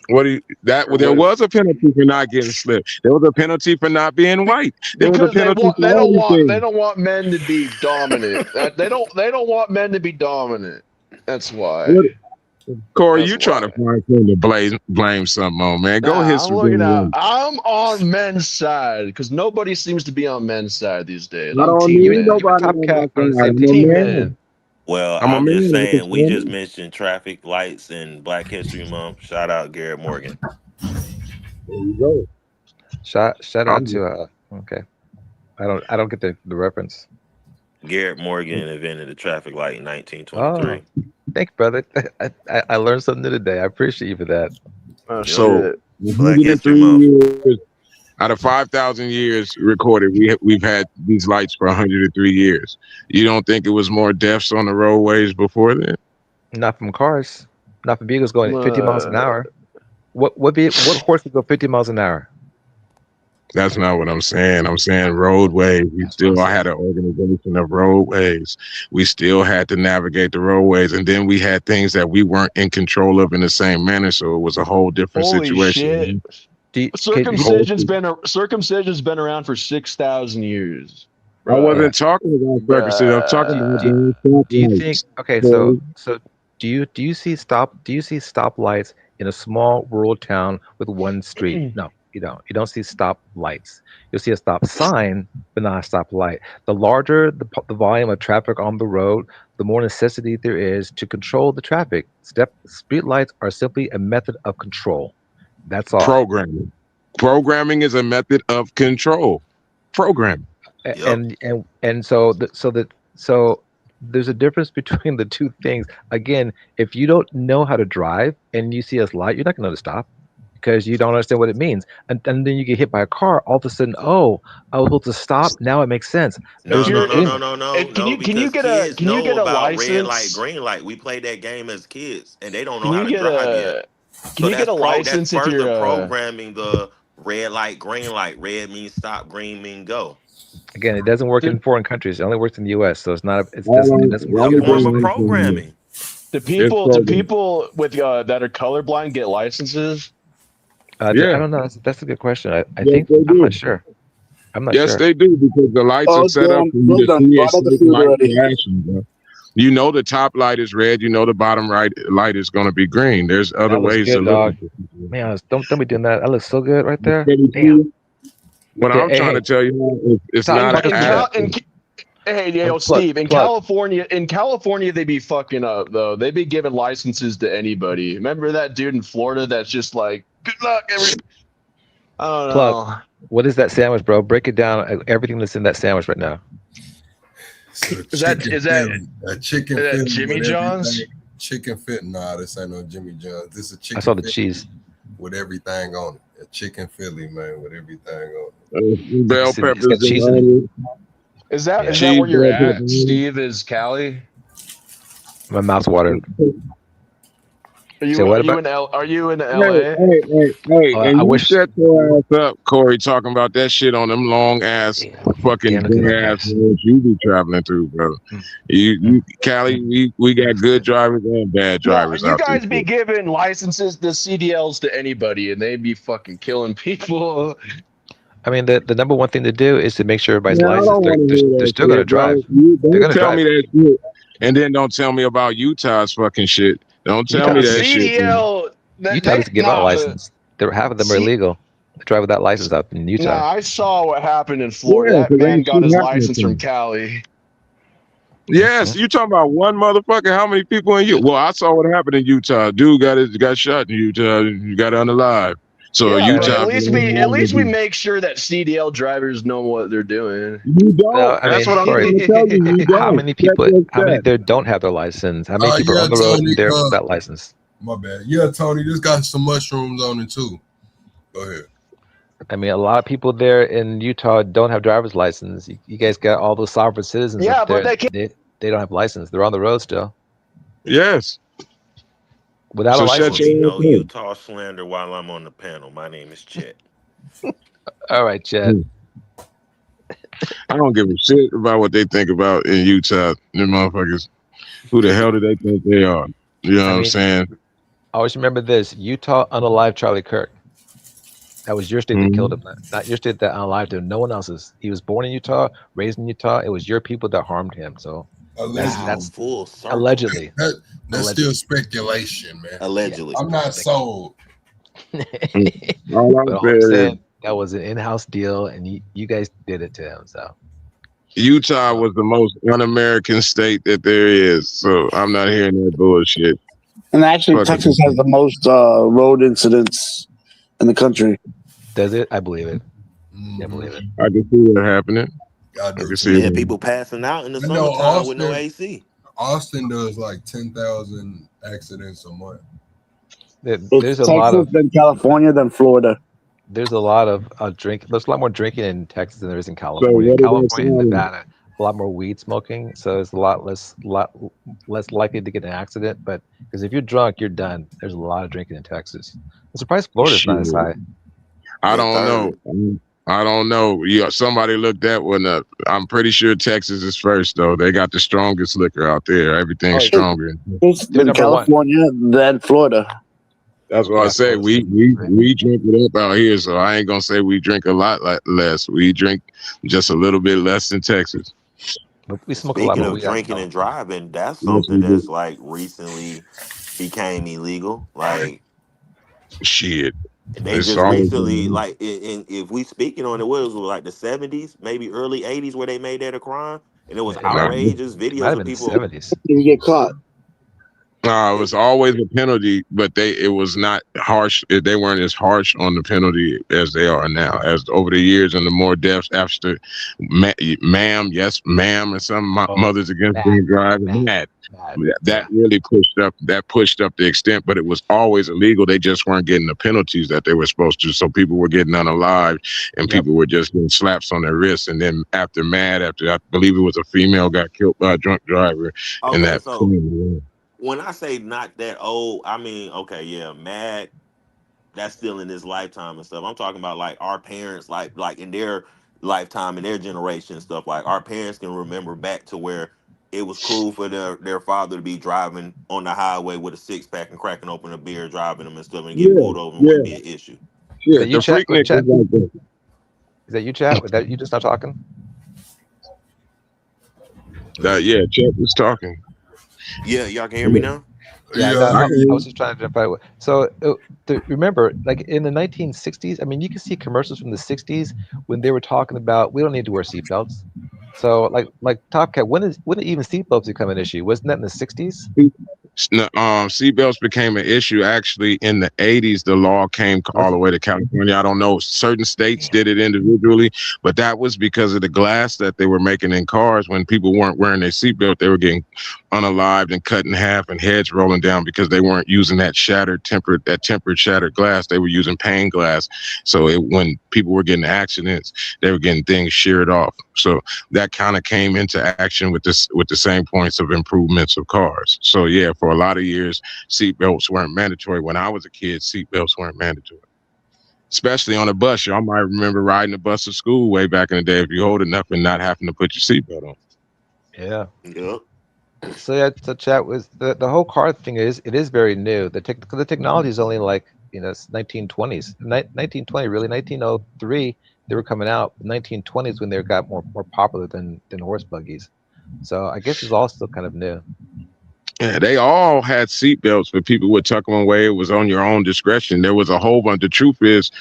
What do you, that? or Well, there what? was a penalty for not getting slipped. There was a penalty for not being white. There was a Because penalty for they everything. don't want men to be dominant. They don't want men to be dominant. That's why. What, Corey, That's you trying why. to find something to blame something on, man? Go hit Nah, I'm some looking at. damn. I'm on men's side because nobody seems to be on men's side these days. I I'm don't team You need and you men. and nobody Top on my Cat are on the side. same I'm a team. Team man. men. Well, I'm a I'm just man. I can saying, we stand just it. mentioned traffic lights and Black History Month. Shout out Garrett Morgan. There you go. Shout out I'm, to okay. I don't get the reference. Garrett Morgan invented the traffic light in Oh, 1923. thank you, brother. I learned something new today. I appreciate you for that. Oh Yep. so shit. Black History 103 Month. years out of 5,000 years recorded, we've had these lights for 103 years. You don't think it was more deaths on the roadways before then? Not from cars, not from vehicles going at 50 miles an Uh, hour. What horse would go 50 miles an hour? That's not what I'm saying. I'm saying roadways. We That's what I'm still had saying. an organization of roadways. We still had to navigate the roadways. And then we had things that we weren't in control of in the same manner. So it was a whole different holy shit. situation. Do Whole, Circumcision's been around for 6,000 years, I yeah. bruh. wasn't talking about circumcision. I'm talking Do, about do, Bruh. damn stop do you think lights. okay, So so do you see stoplights in a small rural town with one street? No. You don't. You don't see stop lights. You'll see a stop sign, but not a stop light. The larger the volume of traffic on the road, the more necessity there is to control the traffic. Street lights are simply a method of control. That's all. Programming. Programming is a method of control. Programming. Yep. So there's a difference between the two things. Again, if you don't know how to drive and you see a light, you're not going to stop because you don't understand what it means. And then you get hit by a car. All of a sudden, oh, I was supposed to stop. Now it makes sense. If No, There's an no, you're no, if, no, agreement. no, no, if no. Because kids can you know get a about red light, license? green light. We played that game as kids, and they don't know Can how you to get drive yet. a can So you get a that's license if further you're programming the red light, green light. Red means stop, green means go. Again, it doesn't work do, in foreign countries. It only works in the U.S. So it's not. It All doesn't right, work let A me here. bring form of one from you. programming. It's do programming. people with that are colorblind get licenses? I Yeah. don't know. That's a good question. I Yes, think they I'm not do. sure. I'm not Yes, sure. they do, because the lights are Oh, set up damn, for you well to done. see a Brought out the safe food light already. flashing, bro. You know the top light is red. You know the bottom right light is going to be green. There's other That looks ways to good, look dog. at this. Man, don't be doing that. That looks so good right there. Instead of Damn. seeing- What Yeah, I'm hey, trying to hey, tell you is it's Todd, not In an plug us in into that. Cal accident. hey And yo plug, Steve, plug. In California they be fucking up though. They be giving licenses to anybody. Remember that dude in Florida that's just like good luck I don't Plug. know. What is that sandwich, bro? Break it down. Everything that's in that sandwich right now. So Is that chicken is that Philly, a chicken is that Philly Jimmy with everything. John's? Chicken fit. Nah, this ain't no Jimmy John's. This is a I saw chicken the Philly cheese. with everything on it. A chicken Philly, man, with everything on You can Bell see it's peppers got and cheese in it. onions, Is Yeah, that cheese, where you're bell pepper, at, Steve? Is Cali? my mouth's watering. So Are what you about? in Are you in Hey, LA? hey, hey, hey, and I you wish. shut your ass up, Corey, talking about that shit on them long ass fucking Damn, look at that ass gas. roads you be traveling through, bro. Mm, mm, Cali, we got good drivers and bad No, drivers you out there. guys be giving licenses to CDLs to anybody, and they be fucking killing people. I mean, the number one thing to do is to make sure everybody's Man, I licensed. don't want to hear They're that still going to shit, bro. drive. You They're don't going to tell me drive. that shit, and then don't tell me about Utah's fucking shit. Don't tell Utah me The doesn't that give shit, man. CDL, Utah doesn't give out license. Half of them are see, illegal. They drive without license out in Utah. nah, I saw what happened in Florida. Yeah, That because man ain't got shit his happening license to from me. Cali. Yes, Mhm. you talking about one motherfucker? How many people in you? Well, I saw what happened in Utah. Dude got shot in Utah. You got unalive. So Yeah, but And Utah, at least we make sure that CDL drivers know what they're doing. you no, don't. I That's mean, what I'm Corey, trying to tell you. You how don't. many Check people? your How many stats. there don't have their license? How many people are Yeah, on the road Tony. and they're without license? My bad. Yeah, Tony. This got some mushrooms on it too. Go ahead. I mean, a lot of people there in Utah don't have driver's license. You guys got all those sovereign citizens up Yeah, but there. they can't. They don't have license. They're on the road still Yes. without a So There shut will license. be your ass no Utah slander while I'm on the panel. My name is Chet. All right, Chad. up. I don't give a shit about what they think about in Utah. Them motherfuckers. Who the hell do they think they are? You know I what I'm mean, saying? always remember this: Utah unalived Charlie Kirk. That was your state that killed Mhm. him, not your state that unalived him. No one else's. He was born in Utah, raised in Utah. It was your people that harmed him. So Allegedly. Wow, that's full circle. allegedly. That's still Allegedly. speculation, man. Yeah. Allegedly. I'm not sold. All I'm But all I'm saying is saying, that was an in-house deal, and you guys did it to him. So Utah so was the most un-American state that there is. So I'm not hearing that bullshit. And actually, Fuck Texas it. has the most road incidents in the country. does it? I believe it. Yeah, I Hmm. believe it. I can see it happening. I I do can see too. it Yeah, happening. people passing out in the I know summertime with no AC. Austin does like 10,000 accidents a month. It's There's a lot Texas, of then California, then Florida. drinking. There's a lot more drinking in Texas than there is in So California. In what did that California and sound like? Nevada, a lot more weed smoking, so it's a lot less likely to get in an accident. But because if you're drunk, you're done. There's a lot of drinking in Texas. I'm surprised Florida's not as Shit. high. I They're don't know. third. I don't know. Yeah, somebody looked that one up. I'm pretty sure Texas is first though. They got the strongest liquor out there. Everything's Oh, stronger. It's they're then number one. California, then Florida. That's why I Yeah, say Florida's right. we drink it up out here. So I ain't gonna say we drink a lot less. We drink just a little bit less than Texas. But we And smoke a lot speaking more of weed out in drinking and California. driving, that's Yes, something we that's do. like recently became illegal. Like Shit. They It's just always recently, been like, if we speaking on it, what was it, like the 70s, maybe early 80s, where they made that a crime, and it was It might like, outrageous it might videos have of been the people. 70s. You get caught. it It, was always a penalty, but it was not harsh. They weren't as harsh on the penalty as they are now. As over the years and the more deaths after, ma'am, yes, ma'am, and some Oh, mothers against mad, drink driving, mad, mad. mad. That Yeah. really pushed up the extent, but it was always illegal. They just weren't getting the penalties that they were supposed to. So people were getting unalived, and Yep. people were just getting slaps on their wrists. And then after I believe it was a female got killed by a drunk driver, and okay, that. so when I say not that old, I mean, okay, yeah, mad. That's still in this lifetime and stuff. I'm talking about like our parents, like in their lifetime, in their generation and stuff. Like our parents can remember back to where it was cool for their father to be driving on the highway with a 6 pack and cracking open a beer, driving them and stuff, and getting Yeah, pulled over and wouldn't yeah, be an issue. Is yeah. that you, The chat? Freaknik was Chat? like that. Is that you, chat? With that, you just not talking? Yeah, Chuck was talking. Yeah, y'all can hear me now. Yeah, Yeah, no, I I can. I can. was just trying to identify. So remember, like in the 1960s, I mean, you can see commercials from the 60s when they were talking about we don't need to wear seatbelts. So like Top Cat, when did even seatbelts become an issue? Wasn't that in the 60s? Seatbelts became an issue actually in the 80s. The law came all Was the it? way to California. I don't know. Certain states Damn. did it individually, but that was because of the glass that they were making in cars. When people weren't wearing their seatbelt, they were getting unalived and cut in half and heads rolling down because they weren't using that tempered shattered glass. They were using pane glass. So when people were getting accidents, they were getting things sheared off. So that kind of came into action with the same points of improvements of cars. So yeah, for a lot of years, seatbelts weren't mandatory. When I was a kid, seatbelts weren't mandatory, especially on a bus. Y'all might remember riding a bus to school way back in the day if you're old enough and not having to put your seatbelt on. Yeah. Yep. So yeah, so chat was the whole car thing is very new. The technology is only like it's 1920s, 1920 really 1903 they were coming out. 1920s when they got more popular than horse buggies. So I guess it's all still kind of new. Yeah, they all had seatbelts, but people would tuck them away. It was on your own discretion. There was a whole bunch. The truth is,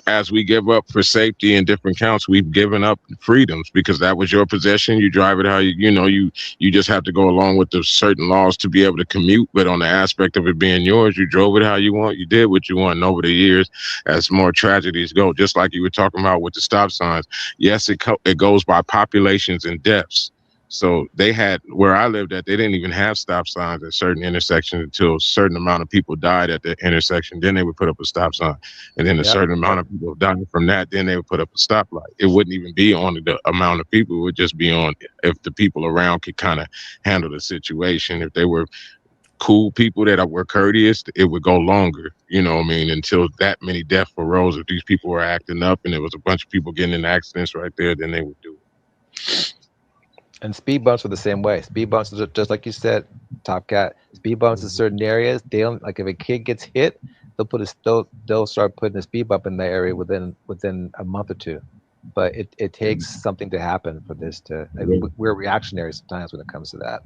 as we give up for safety and different counts, we've given up freedoms because that was your possession. You drive it how you just have to go along with the certain laws to be able to commute. But on the aspect of it being yours, you drove it how you want. You did what you want. And over the years, as more tragedies go, just like you were talking about with the stop signs, yes, it goes by populations and deaths. So they had where I lived at, they didn't even have stop signs at certain intersections until a certain amount of people died at the intersection. Then they would put up a stop sign. And then a Yep, certain amount yep. of people dying from that, then they would put up a stoplight. It wouldn't even be on the amount of people. It would just be on if the people around could kind of handle the situation. If they were cool people that were courteous, it would go longer, what I mean, until that many deaths arose. If these people were acting up and there was a bunch of people getting in accidents right there, then they would do it. And speed bumps are the same way. Speed bumps are just like you said, Top Cat. Speed bumps in certain areas, they don't like if a kid gets hit, they'll start putting a speed bump in the area within a month or two. But it takes something to happen for this to. Like, we're reactionary sometimes when it comes to that.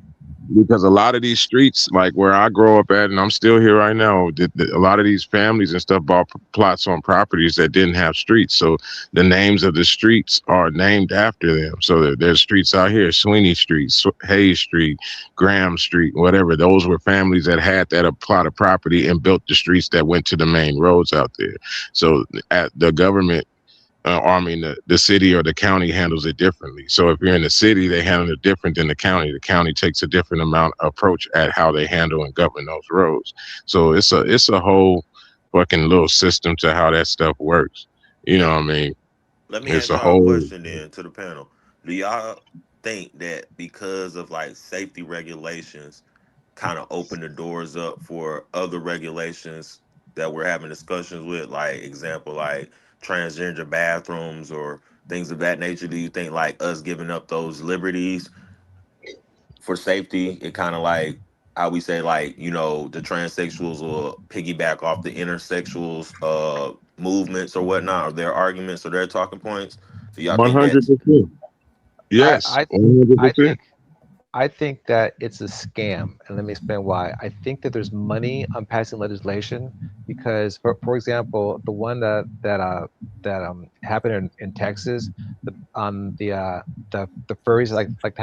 Because a lot of these streets, like where I grow up at, and I'm still here right now, a lot of these families and stuff bought plots on properties that didn't have streets. So the names of the streets are named after them. So there's streets out here: Sweeney Street, Hayes Street, Graham Street, whatever. Those were families that had that a plot of property and built the streets that went to the main roads out there. So at the government, I mean, the city or the county handles it differently. So if you're in the city, they handle it different than the county. The county takes a different approach at how they handle and govern those roads. So it's a whole fucking little system to how that stuff works. You know Let, what I mean? let me It's ask a y'all a whole. question then to the panel. Do y'all think that because of like safety regulations kind of open the doors up for other regulations that we're having discussions with, like example, like transgender bathrooms or things of that nature? Do you think like us giving up those liberties for safety, it kind of like how we say like the transsexuals will piggyback off the intersexuals movements or whatnot, or their arguments or their talking points? Do y'all think that? 100%. I Yes, I I 100%. think I think that it's a scam, and let me explain why. I think that there's money on passing legislation because for example, the one that happened in Texas, the furries like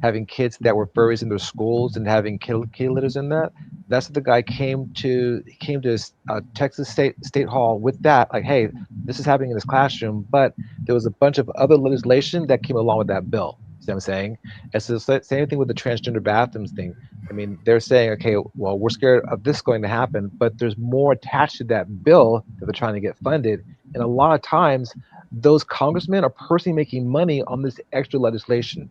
having kids that were furries in their schools and having kitty litters in that. That's what the guy came to Texas State Hall with that. Like, hey, this is happening in this classroom, but there was a bunch of other legislation that came along with that bill. See what I'm saying? And so same thing with the transgender bathrooms thing. I mean, they're saying, okay, well, we're scared of this going to happen, but there's more attached to that bill that they're trying to get funded. And a lot of times, those congressmen are personally making money on this extra legislation.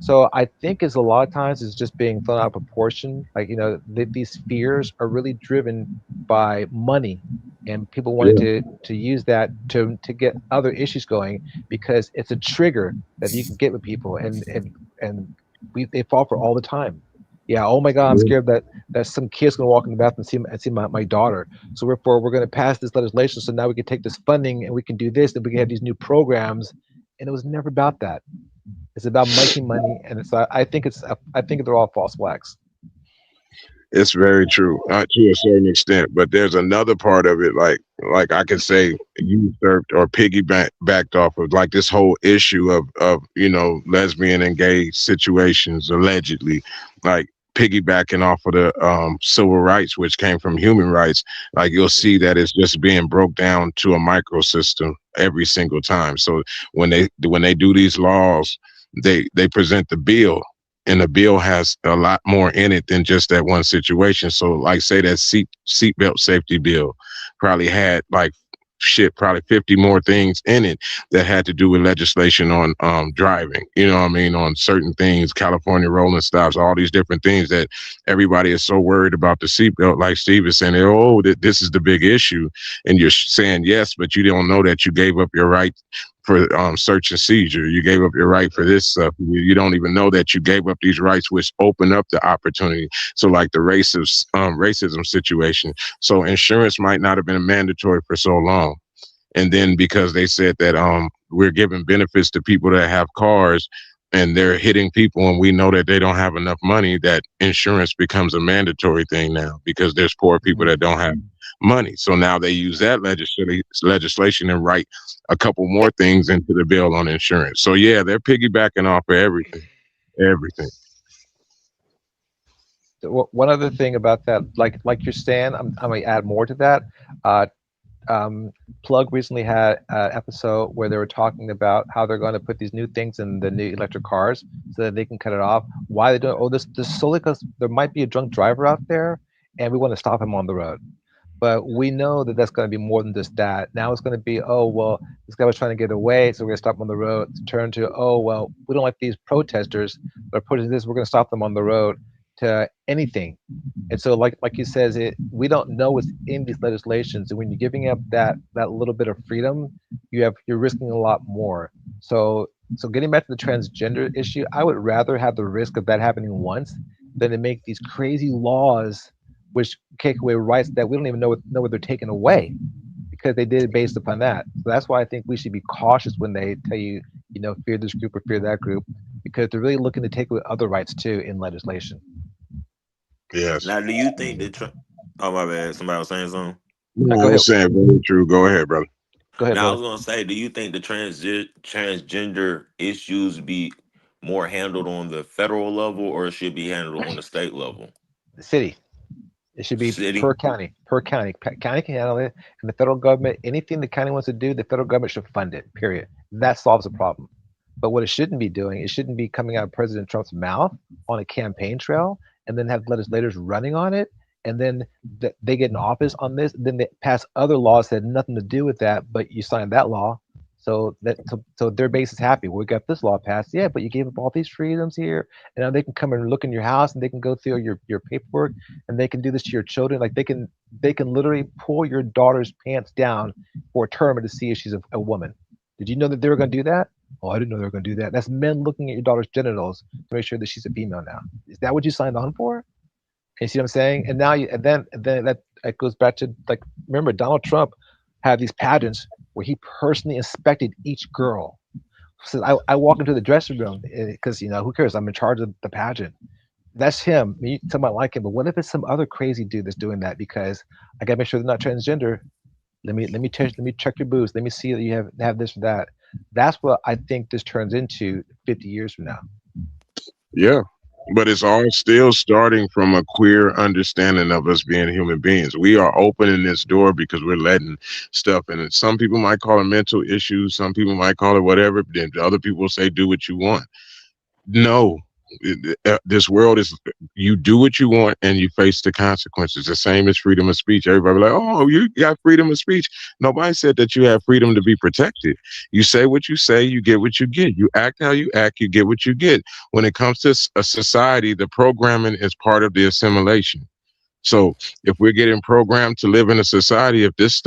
So I think it's a lot of times it's just being thrown out of proportion. Like, these fears are really driven by money, and people wanting Yeah, to use that to get other issues going because it's a trigger that you can get with people, and they fall for all the time. Yeah. Oh my God, I'm yeah. scared that some kid's gonna walk in the bathroom and see my daughter. So we're gonna pass this legislation so now we can take this funding and we can do this and we can have these new programs. And it was never about that. It's about making money, and I think they're all false flags. It's very true, to a certain extent. But there's another part of it, like I could say, usurped or backed off of, like this whole issue of lesbian and gay situations allegedly, like piggybacking off of the civil rights, which came from human rights. Like you'll see that it's just being broke down to a microsystem every single time. So when they do these laws, they present the bill, and the bill has a lot more in it than just that one situation. So, like, say that seatbelt safety bill probably had like probably 50 more things in it that had to do with legislation on driving. You know what I mean? On certain things, California rolling stops, all these different things that everybody is so worried about the seatbelt. Like Steve is saying, oh, this is the big issue, and you're saying yes, but you don't know that you gave up your right for search and seizure. You gave up your right for this stuff. You don't even know that you gave up these rights, which open up the opportunity. So, like the racism situation. So, insurance might not have been mandatory for so long, and then because they said that we're giving benefits to people that have cars, and they're hitting people, and we know that they don't have enough money, that insurance becomes a mandatory thing now because there's poor people Mhm. that don't have money. So now they use that legislation and write a couple more things into the bill on insurance. So yeah, they're piggybacking off of everything. One other thing about that, like you're saying, I'm gonna add more to that. Uh, Plug recently had an episode where they were talking about how they're going to put these new things in the new electric cars so that they can cut it off. Why they doing? Oh, this is solely because there might be a drunk driver out there, and we want to stop him on the road. But we know that that's going to be more than just that. Now it's going to be, oh, well, this guy was trying to get away, so we're going to stop him on the road. To turn to, oh, well, we don't like these protesters that are putting this, we're going to stop them on the road, to anything. And so, like you says, we don't know what's in these legislations. And when you're giving up that little bit of freedom, you're risking a lot more. So getting back to the transgender issue, I would rather have the risk of that happening once than to make these crazy laws which take away rights that we don't even know what they're taking away because they did it based upon that. So that's why I think we should be cautious when they tell you, fear this group or fear that group, because they're really looking to take away other rights too in legislation. Yes. Now, do you think that? Oh my bad, somebody was saying something. Now, No, go I ahead. was saying very true. Go ahead, brother. Go ahead, Now, I brother. was gonna say, do you think the transgender issues be more handled on the federal level, or it should be handled on the state level? The city. It should be City. per county. Per county. County can handle it, and the federal government, anything the county wants to do, the federal government should fund it. Period. That solves the problem. But what it shouldn't be doing, it shouldn't be coming out of President Trump's mouth on a campaign trail, and then have legislators running on it, and then they get in office on this, then they pass other laws that had nothing to do with that, but you signed that law. So their base is happy. We got this law passed, yeah, but you gave up all these freedoms here, and now they can come and look in your house, and they can go through your paperwork, and they can do this to your children. Like they can literally pull your daughter's pants down for a term to see if she's a woman. Did you know that they were going to do that? Oh, I didn't know they were going to do that. That's men looking at your daughter's genitals to make sure that she's a female now. Is that what you signed on for? You see what I'm saying? And now and then that goes back to, like, remember Donald Trump had these pageants where he personally inspected each girl. So I walk into the dressing room because who cares? I'm in charge of the pageant. That's him. You talking about like him, but what if it's some other crazy dude that's doing that? Because I gotta make sure they're not transgender. Let me check your boobs. Let me see that you have this or that. That's what I think this turns into 50 years from now. Yeah. But it's all still starting from a queer understanding of us being human beings. We are opening this door because we're letting stuff in it. Some people might call it mental issues. Some people might call it whatever. Then other people say, do what you want. No, this world is, you do what you want and you face the consequences. The same as freedom of speech. Everybody be like, oh, you got freedom of speech. Nobody said that you have freedom to be protected. You say what you say, you get what you get. You act how you act, you get what you get. When it comes to a society, the programming is part of the assimilation. So if we're getting programmed to live in a society, if it's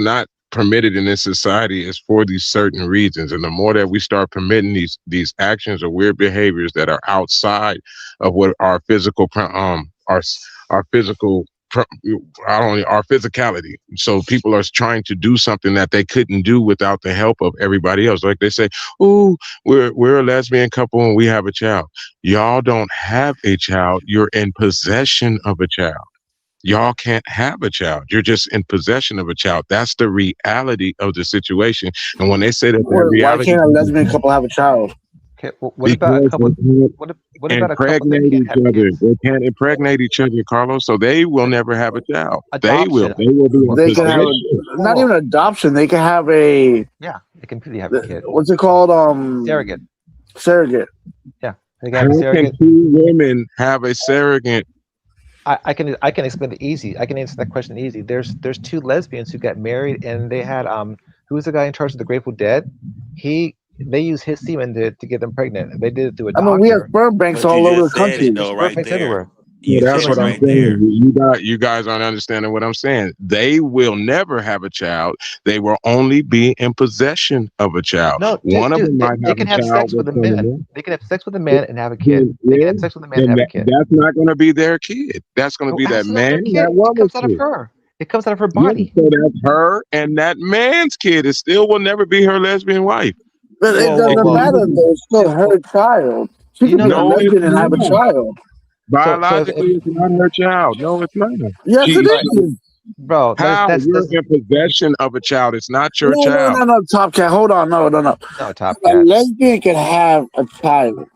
not permitted in this society, it's for these certain reasons. And the more that we start permitting these actions or weird behaviors that are outside of what our physical our physical I don't know, our physicality. So people are trying to do something that they couldn't do without the help of everybody else. Like they say, "Ooh, we're a lesbian couple and we have a child." Y'all don't have a child. You're in possession of a child. Y'all can't have a child. You're just in possession of a child. That's the reality of the situation. And when they say that Why reality, can't a lesbian couple have a child? Okay, well, what about a because couple? they can't What about a couple that impregnate can't each have other. kids? They can't impregnate each other, Carlos. So they will never have a child. They will. Adoption. They will be in They can have possession. not Whoa, even adoption. They can have a yeah, they can completely have a kid. what's it called? Surrogate. Surrogate. Yeah, they can How have a can surrogate. two women have a surrogate? I can explain it easy. I can answer that question easy. There's two lesbians who got married and they had who was the guy in charge of the Grateful Dead? They used his semen to get them pregnant. They did it through a I mean, we have doctor. sperm banks But you all over the just said it country. There's though, sperm right banks there. everywhere. So You that's said Sperm it what banks I'm right everywhere. saying. there. You guys aren't understanding what I'm saying. They will never have a child. They will only be in possession of a child. No, One of dude, them they, might they have can a have child sex with with a man. someone. They can have sex with a man and have a kid. Then, They can yeah, have sex with a man and then have a kid. that's not going to be their kid. That's going to No, be that absolutely not man their and that kid. It woman's comes out of kid. her. It comes out of her Yeah, body. so that's her and that man's kid. It still will never be her lesbian wife. But it Whoa, whoa, It doesn't can whoa. matter. never be. Though. It's still her child. She You could know be a that. No, it's lesbian and have a not. child. So if, Biologically, it's not her child. No, it's not. Yes, it She, all right, she, is. bro, how? You're that's in possession of a child. It's not your No, no, child. no, no, Top Cat. Hold on, no, no, no. no Top A Cat. lesbian can have a child.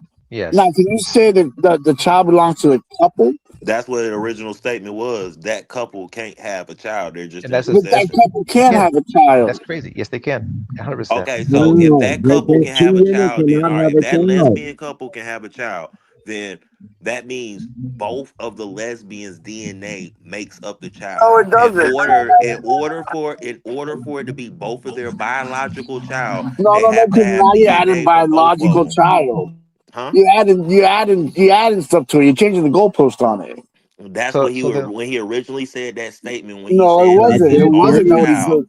Now, Yes, can you say that the child belongs to the couple? That's what the original statement was. That couple can't have a child. They're just and in that's just But that possession. couple they can can. have a child. That's crazy. Yes, they can. 100%. Okay, so if No, that couple can two have a women child, then cannot all right, have if a that child. lesbian couple can have a child, then that means both of the lesbians' DNA makes up the child. No, it doesn't. In order for it to be both of their biological child, No, they no, no. have to Because have now you're adding DNA from both of biological them. child. Huh? You're adding stuff to it. You're changing the goalpost on it. That's So what so then when he originally said that statement when he No, it said That's this wasn't. It is not our wasn't that what he true. child. said.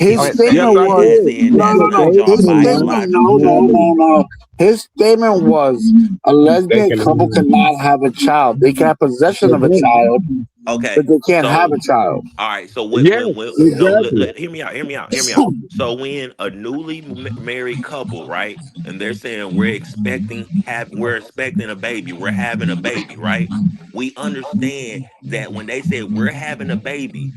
He His okay, was so Yes, statement I saying was that did. saying no, You that's no, said no. not they y'all His cannot statement, no, biological no, have. child. no, no. His statement was a They lesbian couple can cannot have a child. They can have possession of a have. child, Okay, but they can't have so a child. all right, so Yes, when no, exactly. hear me out, hear me out, hear me out. So when a newly married couple, right, and they're saying we're expecting a baby, we're having a baby, right? We understand that when they say we're having a baby,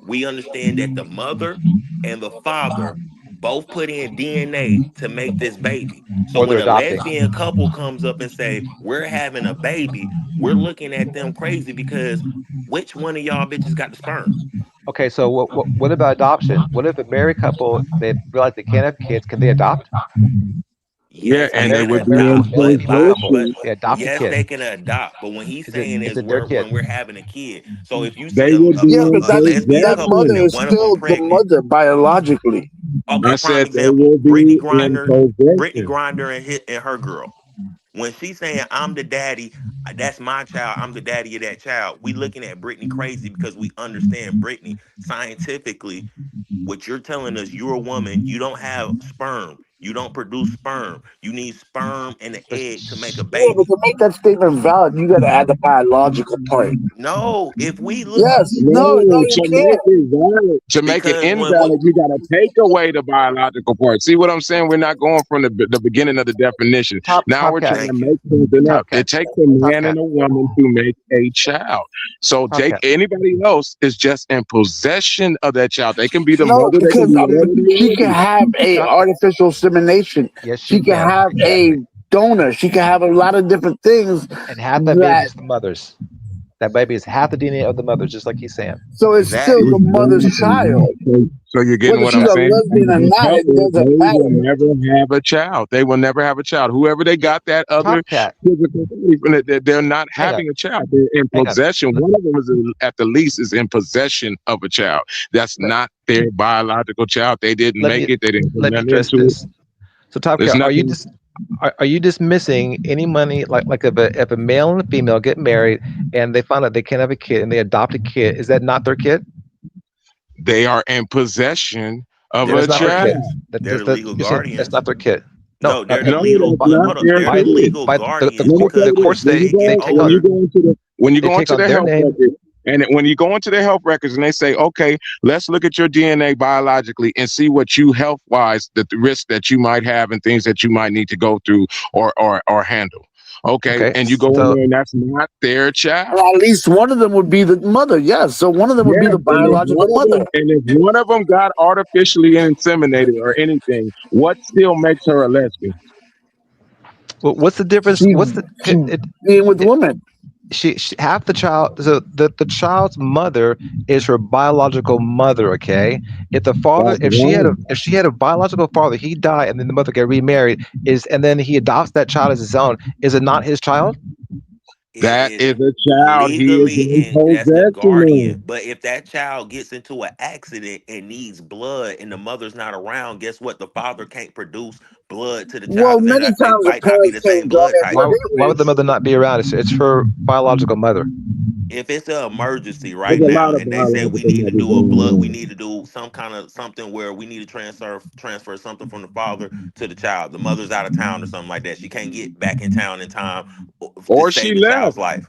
we understand that the mother and the father both put in DNA to make this baby. So or they're when a adopting. lesbian couple comes up and say we're having a baby, we're looking at them crazy because which one of y'all bitches got the sperm? Okay, so what about adoption? What if a married couple they realize they can't have kids? Can they adopt? Yeah, Yes, A they and they married can would a be married in adopt, couple, a but married couple, but translation. they adopt a yes, kid. they can adopt. But when he's saying Is is it their kid? when we're having a kid, so if you see They would be Yeah, in but a lesbian that couple mother possession. and is one of them still the pregnant, mother biologically. okay, I prime said they example, will Brittany be in Grinder, Brittany possession. Grinder and her girl. When she's saying I'm the daddy, that's my child. I'm the daddy of that child. We looking at Brittany crazy because we understand Brittany scientifically. What you're telling us, you're a woman. You don't have sperm. You don't produce sperm. You need sperm and the But egg to make a Yeah, but baby. to make that statement valid, you got to add the biological part. No, if we look, Yes, no, No, you to make can't. it valid, to make it because when what invalid, you got to take away the biological part. See what I'm saying? We're not going from the beginning of the definition. Now Top we're cat, trying to thank you. make something up. top It cat, takes a top man and cat, a woman to make a child. So top Jake, cat. anybody else is just in possession of that child. They can be the No, mother, they can because be whatever they she want to can be. have a Top cat. artificial insemination. Yes, she She can can. have a Exactly. donor. She can have a lot of different things And half that baby that. is the mother's. That baby is half the DNA of the mother, just like he's saying. So it's still the Exactly. mother's child, So you're getting whether what she's I'm a Exactly. saying? lesbian As or a not. It couple, they doesn't will matter. never have a child. They will never have a child. Whoever they got that other Top cat. physical body from, they're not Hang on. having a child. They're in Hang on. possession. One of them is at the least is in possession of a child. That's Let, not their biological child. They didn't let make me it. They didn't put let me nothing address into it. this. So, top There's cat, nothing. are you dismissing any money like if a male and a female get married and they find out they can't have a kid and they adopt a kid, is that not their kid? They are in possession of They're the a That's not their kid. guardians. child. They're the legal You're saying that's guardians. not their kid. No, No, they're the No, legal. that's by, not Hold up, their they're by the kid. legal by guardians Let me tell the because you this: courts when when you say they get go, they take when you older, on go into the, when you they go take into on the their health name. records, and when you go into the health records, and they say, okay, let's look at your DNA biologically and see what you health wise, the risk that you might have and things that you might need to go through or handle. Okay, Okay, and you go in so there, and that's not their child. Well, at least one of them would be the mother. Yes, so one of them would be Yes, the biological mother. and if one of them got artificially inseminated or anything, what still makes her a lesbian? what's the difference? She What's the she it, being with it women. she half the child, so the child's mother is her biological mother, okay? If the father, That's wrong. if she had a biological father, he died and then the mother get remarried, is and then he adopts that child as his own, is it not his child? it That is is a child he is legally in and that's the possession guardian. of. But if that child gets into an accident and needs blood and the mother's not around, guess what? The father can't produce blood to the child Well, because many they times the might not be parents the same can't blood donate type. blood Why would the anyways. mother not be around? It's her biological mother. If it's an emergency There's right a now lot of and they say we biological need to mothers do a going blood, we on. need to do some kind of something where we need to transfer something from the father to the child. The mother's out of town or something like that. She can't get back in town in time to Or save she the child's left. life.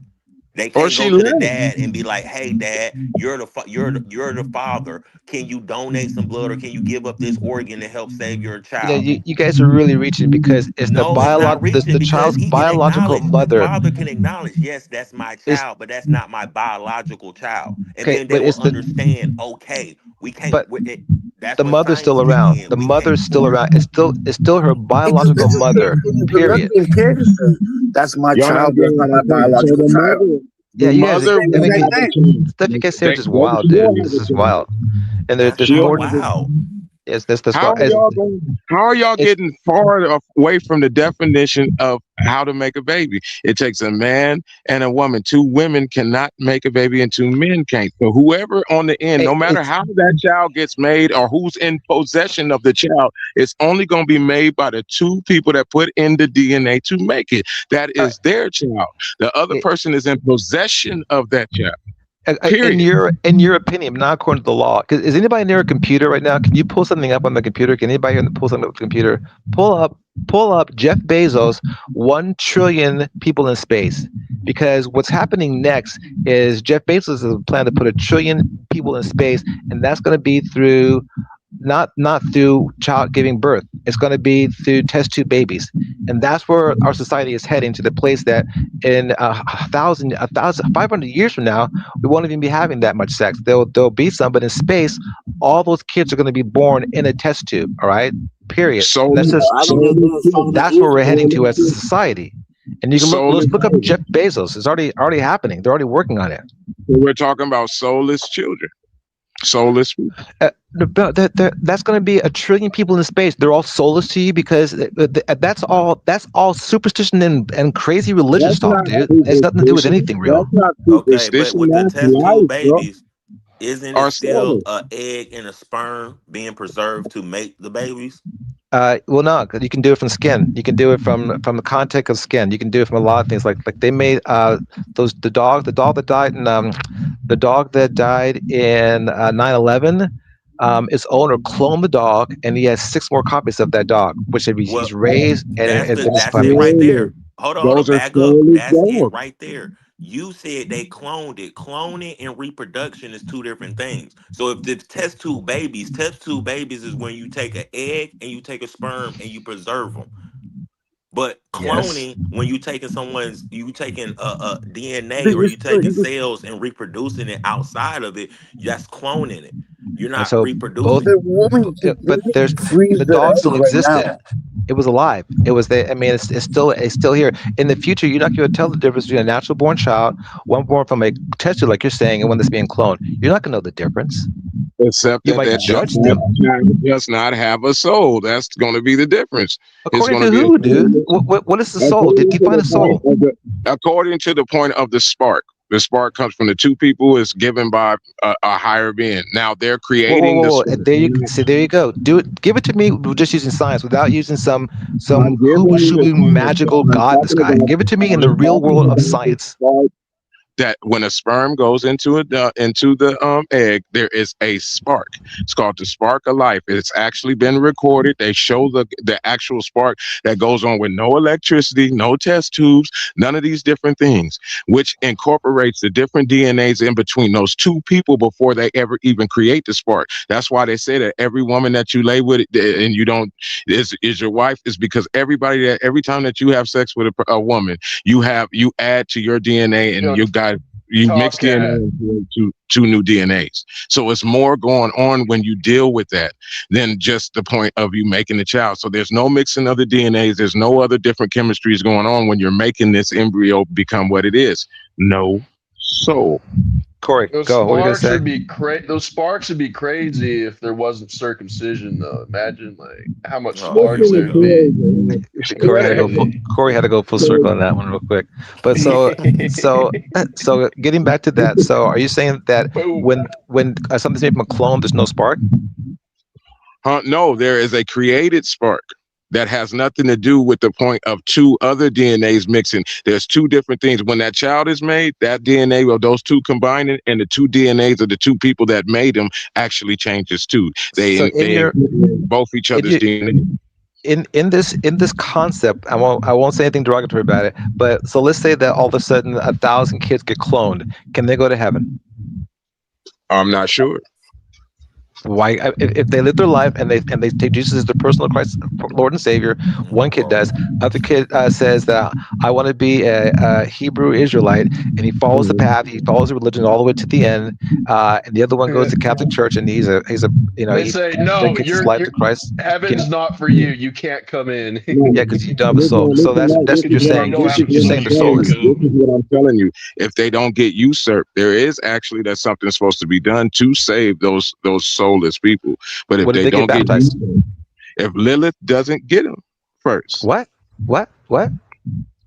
They Or can't she go to the left. dad and be like, "Hey, dad, you're the father. Can you donate some blood or can you give up this organ to help save your You know, child?" you guys are really reaching because it's No, it's not the reaching because child's he can biological acknowledge, the mother father can acknowledge, yes, that's my is child, but that's not my biological child. And okay, then they but will it's the understand, okay, we can't, but that's the when mother's science still kick around. in. The We can't, mother's still around. It's still her biological It's the same mother. thing as the Period. lesbian kid. That's my Y'all not child, but it's getting not what my I'm saying. So biological child. Yeah, the you guys. mother It's I will the mean, same have a thing. child. stuff you guys say are just wild, She'll dude. have This a is child. wild. And that's there's not more. She'll have a wow. Yes, that's How why are y'all going? How are y'all it's getting far away from the definition of how to make a baby? It takes a man and a woman. Two women cannot make a baby, and two men can't. So whoever on the end, no matter it's how that child gets made or who's in possession of the child, it's only going to be made by the two people that put in the DNA to make it. That uh, is their child. The other it, person is in possession of that child. Period. in your opinion, not according to the law. 'Cause is anybody near a computer right now? Can you pull something up on the computer? Can anybody here pull something up on the computer? Pull up pull up Jeff Bezos 1 trillion people in space. Because what's happening next is Jeff Bezos has a plan to put 1 trillion people in space, and that's going to be through not through child giving birth. It's going to be through test tube babies, and that's where our society is heading to the place that in 500 years from now, we won't even be having that much sex. There'll be some, but in space, all those kids are going to be born in a test tube. All right, period. And that's Soulless, just I think they're soulless doing children. something that's where we're heading to as a easier. society. And you can Soulless let's look up Jeff children. Bezos. It's already happening. They're already working on it. So we're talking about soulless children. Soulless people. That's going to be 1 trillion people in space. They're all soulless to you because that's all superstition and crazy religious That's talk, not dude. It's nothing to do with superstition. anything That's real. not Okay, but superstition. with the That's test tube life, bro. babies, isn't it Or still soulless. a egg and a sperm being preserved to make the babies? Well, no, 'cause you can do it from skin. You can do it from the contact of skin. You can do it from a lot of things. Like they made those the dog that died in 9/11. its owner cloned the dog, and he has 6 more copies of that dog, which Well, he's raised and has been that's it puppy. right Spoiler. there. Hold on, Those are back up. spoilers That's it dogs. right there. You said they cloned it. Cloning and reproduction is two different things. So if the test tube babies is when you take an egg and you take a sperm and you preserve them. But Yes. cloning, when you taking a DNA But or you're you still, taking cells and reproducing it outside of it, that's cloning it. You're And not so both, reproducing the it. woman but can there's freeze the the dog egg still right existed. now. It was alive. It was there. I mean, it's still here. In the future, you're not going to tell the difference between a natural born child, one born from a test tube, like you're saying, and one that's being cloned. You're not going to know the difference. Except You that might that judge them. does not have a soul. That's going to be the difference. It's According going to to be a who, dude? What is the soul? according to Define the a point soul. of according to the point of the spark. The spark comes from the two people. Is given by a higher being. Now they're Whoa, whoa, creating whoa, the whoa. spark. There you see. There you go. Do it. Give it to me. Just using science, without using some I'm hooba giving you the shooby science. magical I'm god in the talking sky. about. Give it to me in the I'm real talking world of about the science. spark that when a sperm goes into the egg, there is a spark. It's called the spark of life. It's actually been recorded. They show the actual spark that goes on with no electricity, no test tubes, none of these different things, which incorporates the different DNAs in between those two people before they ever even create the spark. That's why they say that every woman that you lay with and you don't is your wife is because every time that you have sex with a woman, you add to your DNA and Yo, you mix Top DNA Cat. into two new DNAs. So it's more going on when you deal with that than just the point of you making the child. So there's no mixing of the DNAs. There's no other different chemistries going on when you're making this embryo become what it is. No soul. Corey, Those go. What were you gonna sparks say? would be Those sparks would be crazy if there wasn't circumcision, though. Imagine like how much Oh, here sparks we there'd go. be. Corey had to go full. Corey had to go full circle on that one real quick. But so getting back to that. So are you saying that Boom. when something's made from a clone, there's no spark? No, there is a created spark that has nothing to do with the point of two other DNAs mixing. There's two different things. When that child is made, that DNA of those two combining and the two DNAs of the two people that made them actually changes too. So They incorporate both each in other's your DNA. in this concept, I won't say anything derogatory about it. But so let's say that all of a sudden 1,000 kids get cloned. Can they go to heaven? I'm not sure. Why, if they live their life and they take Jesus as their personal Christ, Lord and Savior, one kid does. Other kid says that I want to be a Hebrew Israelite, and he follows the path. He follows the religion all the way to the end. And the other one goes to Catholic Church, and he's a They he say, no, dedicates his life to Christ. heaven's not for you. You can't come in. No, Yeah, because you don't have a soul. So listen, no, that's what you're Yeah, saying. you don't have a You're saying soul. the You soul can't is. This come. is what I'm telling you. If they don't get usurped, there is actually that's something supposed to be done to save those soulless people. But if What if they they get don't get baptized? usurped, if Lilith doesn't get them first, What? What?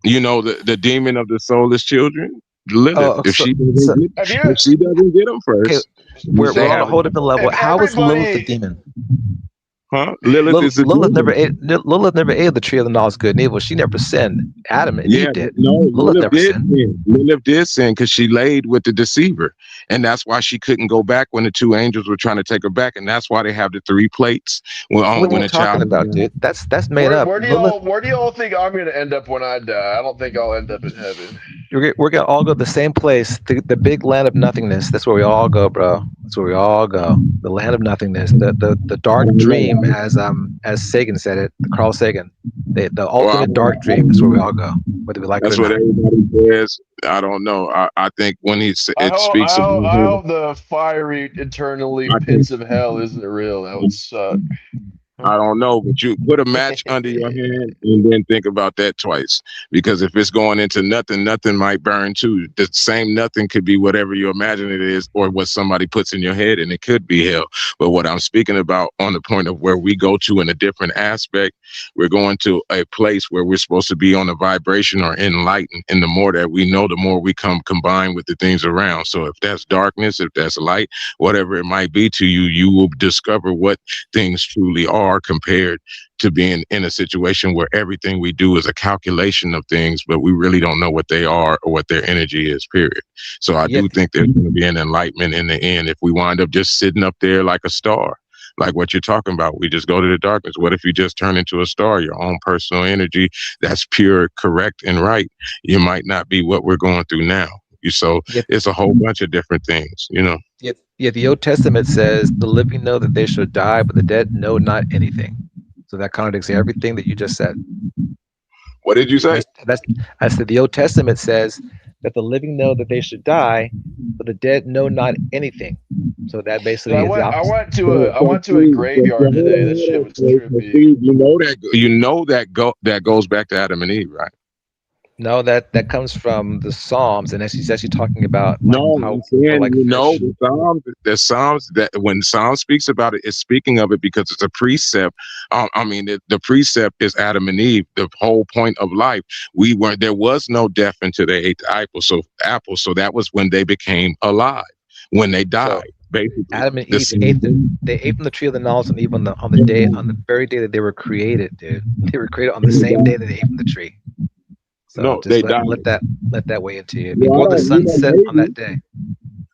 you know the demon of the soulless children, Lilith. Oh, If so she so doesn't get, Have you? if she doesn't get them okay. first, We're they on a haven't. whole different level. If How is Lilith the everybody, demon? Huh? Lilith is a demon. Lilith never ate of the tree of the knowledge of good and evil. She never sinned. Adam and Yeah, Eve did. no, Lilith Lilith never did sinned. sin. Lilith did sin because she laid with the deceiver. And that's why she couldn't go back when the two angels were trying to take her back. And that's why they have the three plates What are you when a child talking is about, born. dude? That's made up. Lilith, where do y'all think I'm gonna end up when I die? I don't think I'll end up in heaven. we're gonna all go to the same place, the big land of nothingness. That's where we all go, bro. That's where we all go. The land of nothingness. The I dark don't dream, know. as Sagan said it, Carl Sagan. The Well, ultimate dark I dream is where we don't all know. go, whether we like it or That's what not. everybody says. I don't know. I think when it speaks about I heaven, hope the fiery, eternally I think pits of hell isn't real. That would suck. I don't know, but you put a match under your hand and then think about that twice. Because if it's going into nothing, nothing might burn too. The same nothing could be whatever you imagine it is, or what somebody puts in your head, and it could be hell. But what I'm speaking about on the point of where we go to in a different aspect, we're going to a place where we're supposed to be on a vibration or enlightened. And the more that we know, the more we come combined with the things around. So if that's darkness, if that's light, whatever it might be to you, you will discover what things truly are compared to being in a situation where everything we do is a calculation of things, but we really don't know what they are or what their energy is, period. So I Yet do think there's going to be an enlightenment in the end if we wind up just sitting up there like a star. like what you're talking about. We just go to the darkness. What if you just turn into a star, your own personal energy that's pure, correct, and right? You might not be what we're going through now. So Yet, it's a whole bunch of different things, you know. yet the Old Testament says the living know that they should die, but the dead know not anything. So that contradicts everything that you just said. What did you say? That's I said the Old Testament says that the living know that they should die, but the dead know not anything. So that So basically is the I opposite. went to a graveyard today. That shit was trippy. Steve, that goes back to Adam and Eve, right? No, that comes from the Psalms, and she's actually talking about like No, how I'm we're saying, like fish. the Psalms, that when Psalm speaks about it, it's speaking of it because it's a precept. The precept is Adam and Eve, the whole point of life. There was no death until they ate the apple. So that was when they became alive, when they So died, basically. Adam and The Eve same ate the thing. they ate from the tree of the knowledge and Eve on the very day that they were created, dude. They were created on the same day that they ate from the tree. So No, just they died. let that weigh into you. Well, Before I the don't, sun set on that day.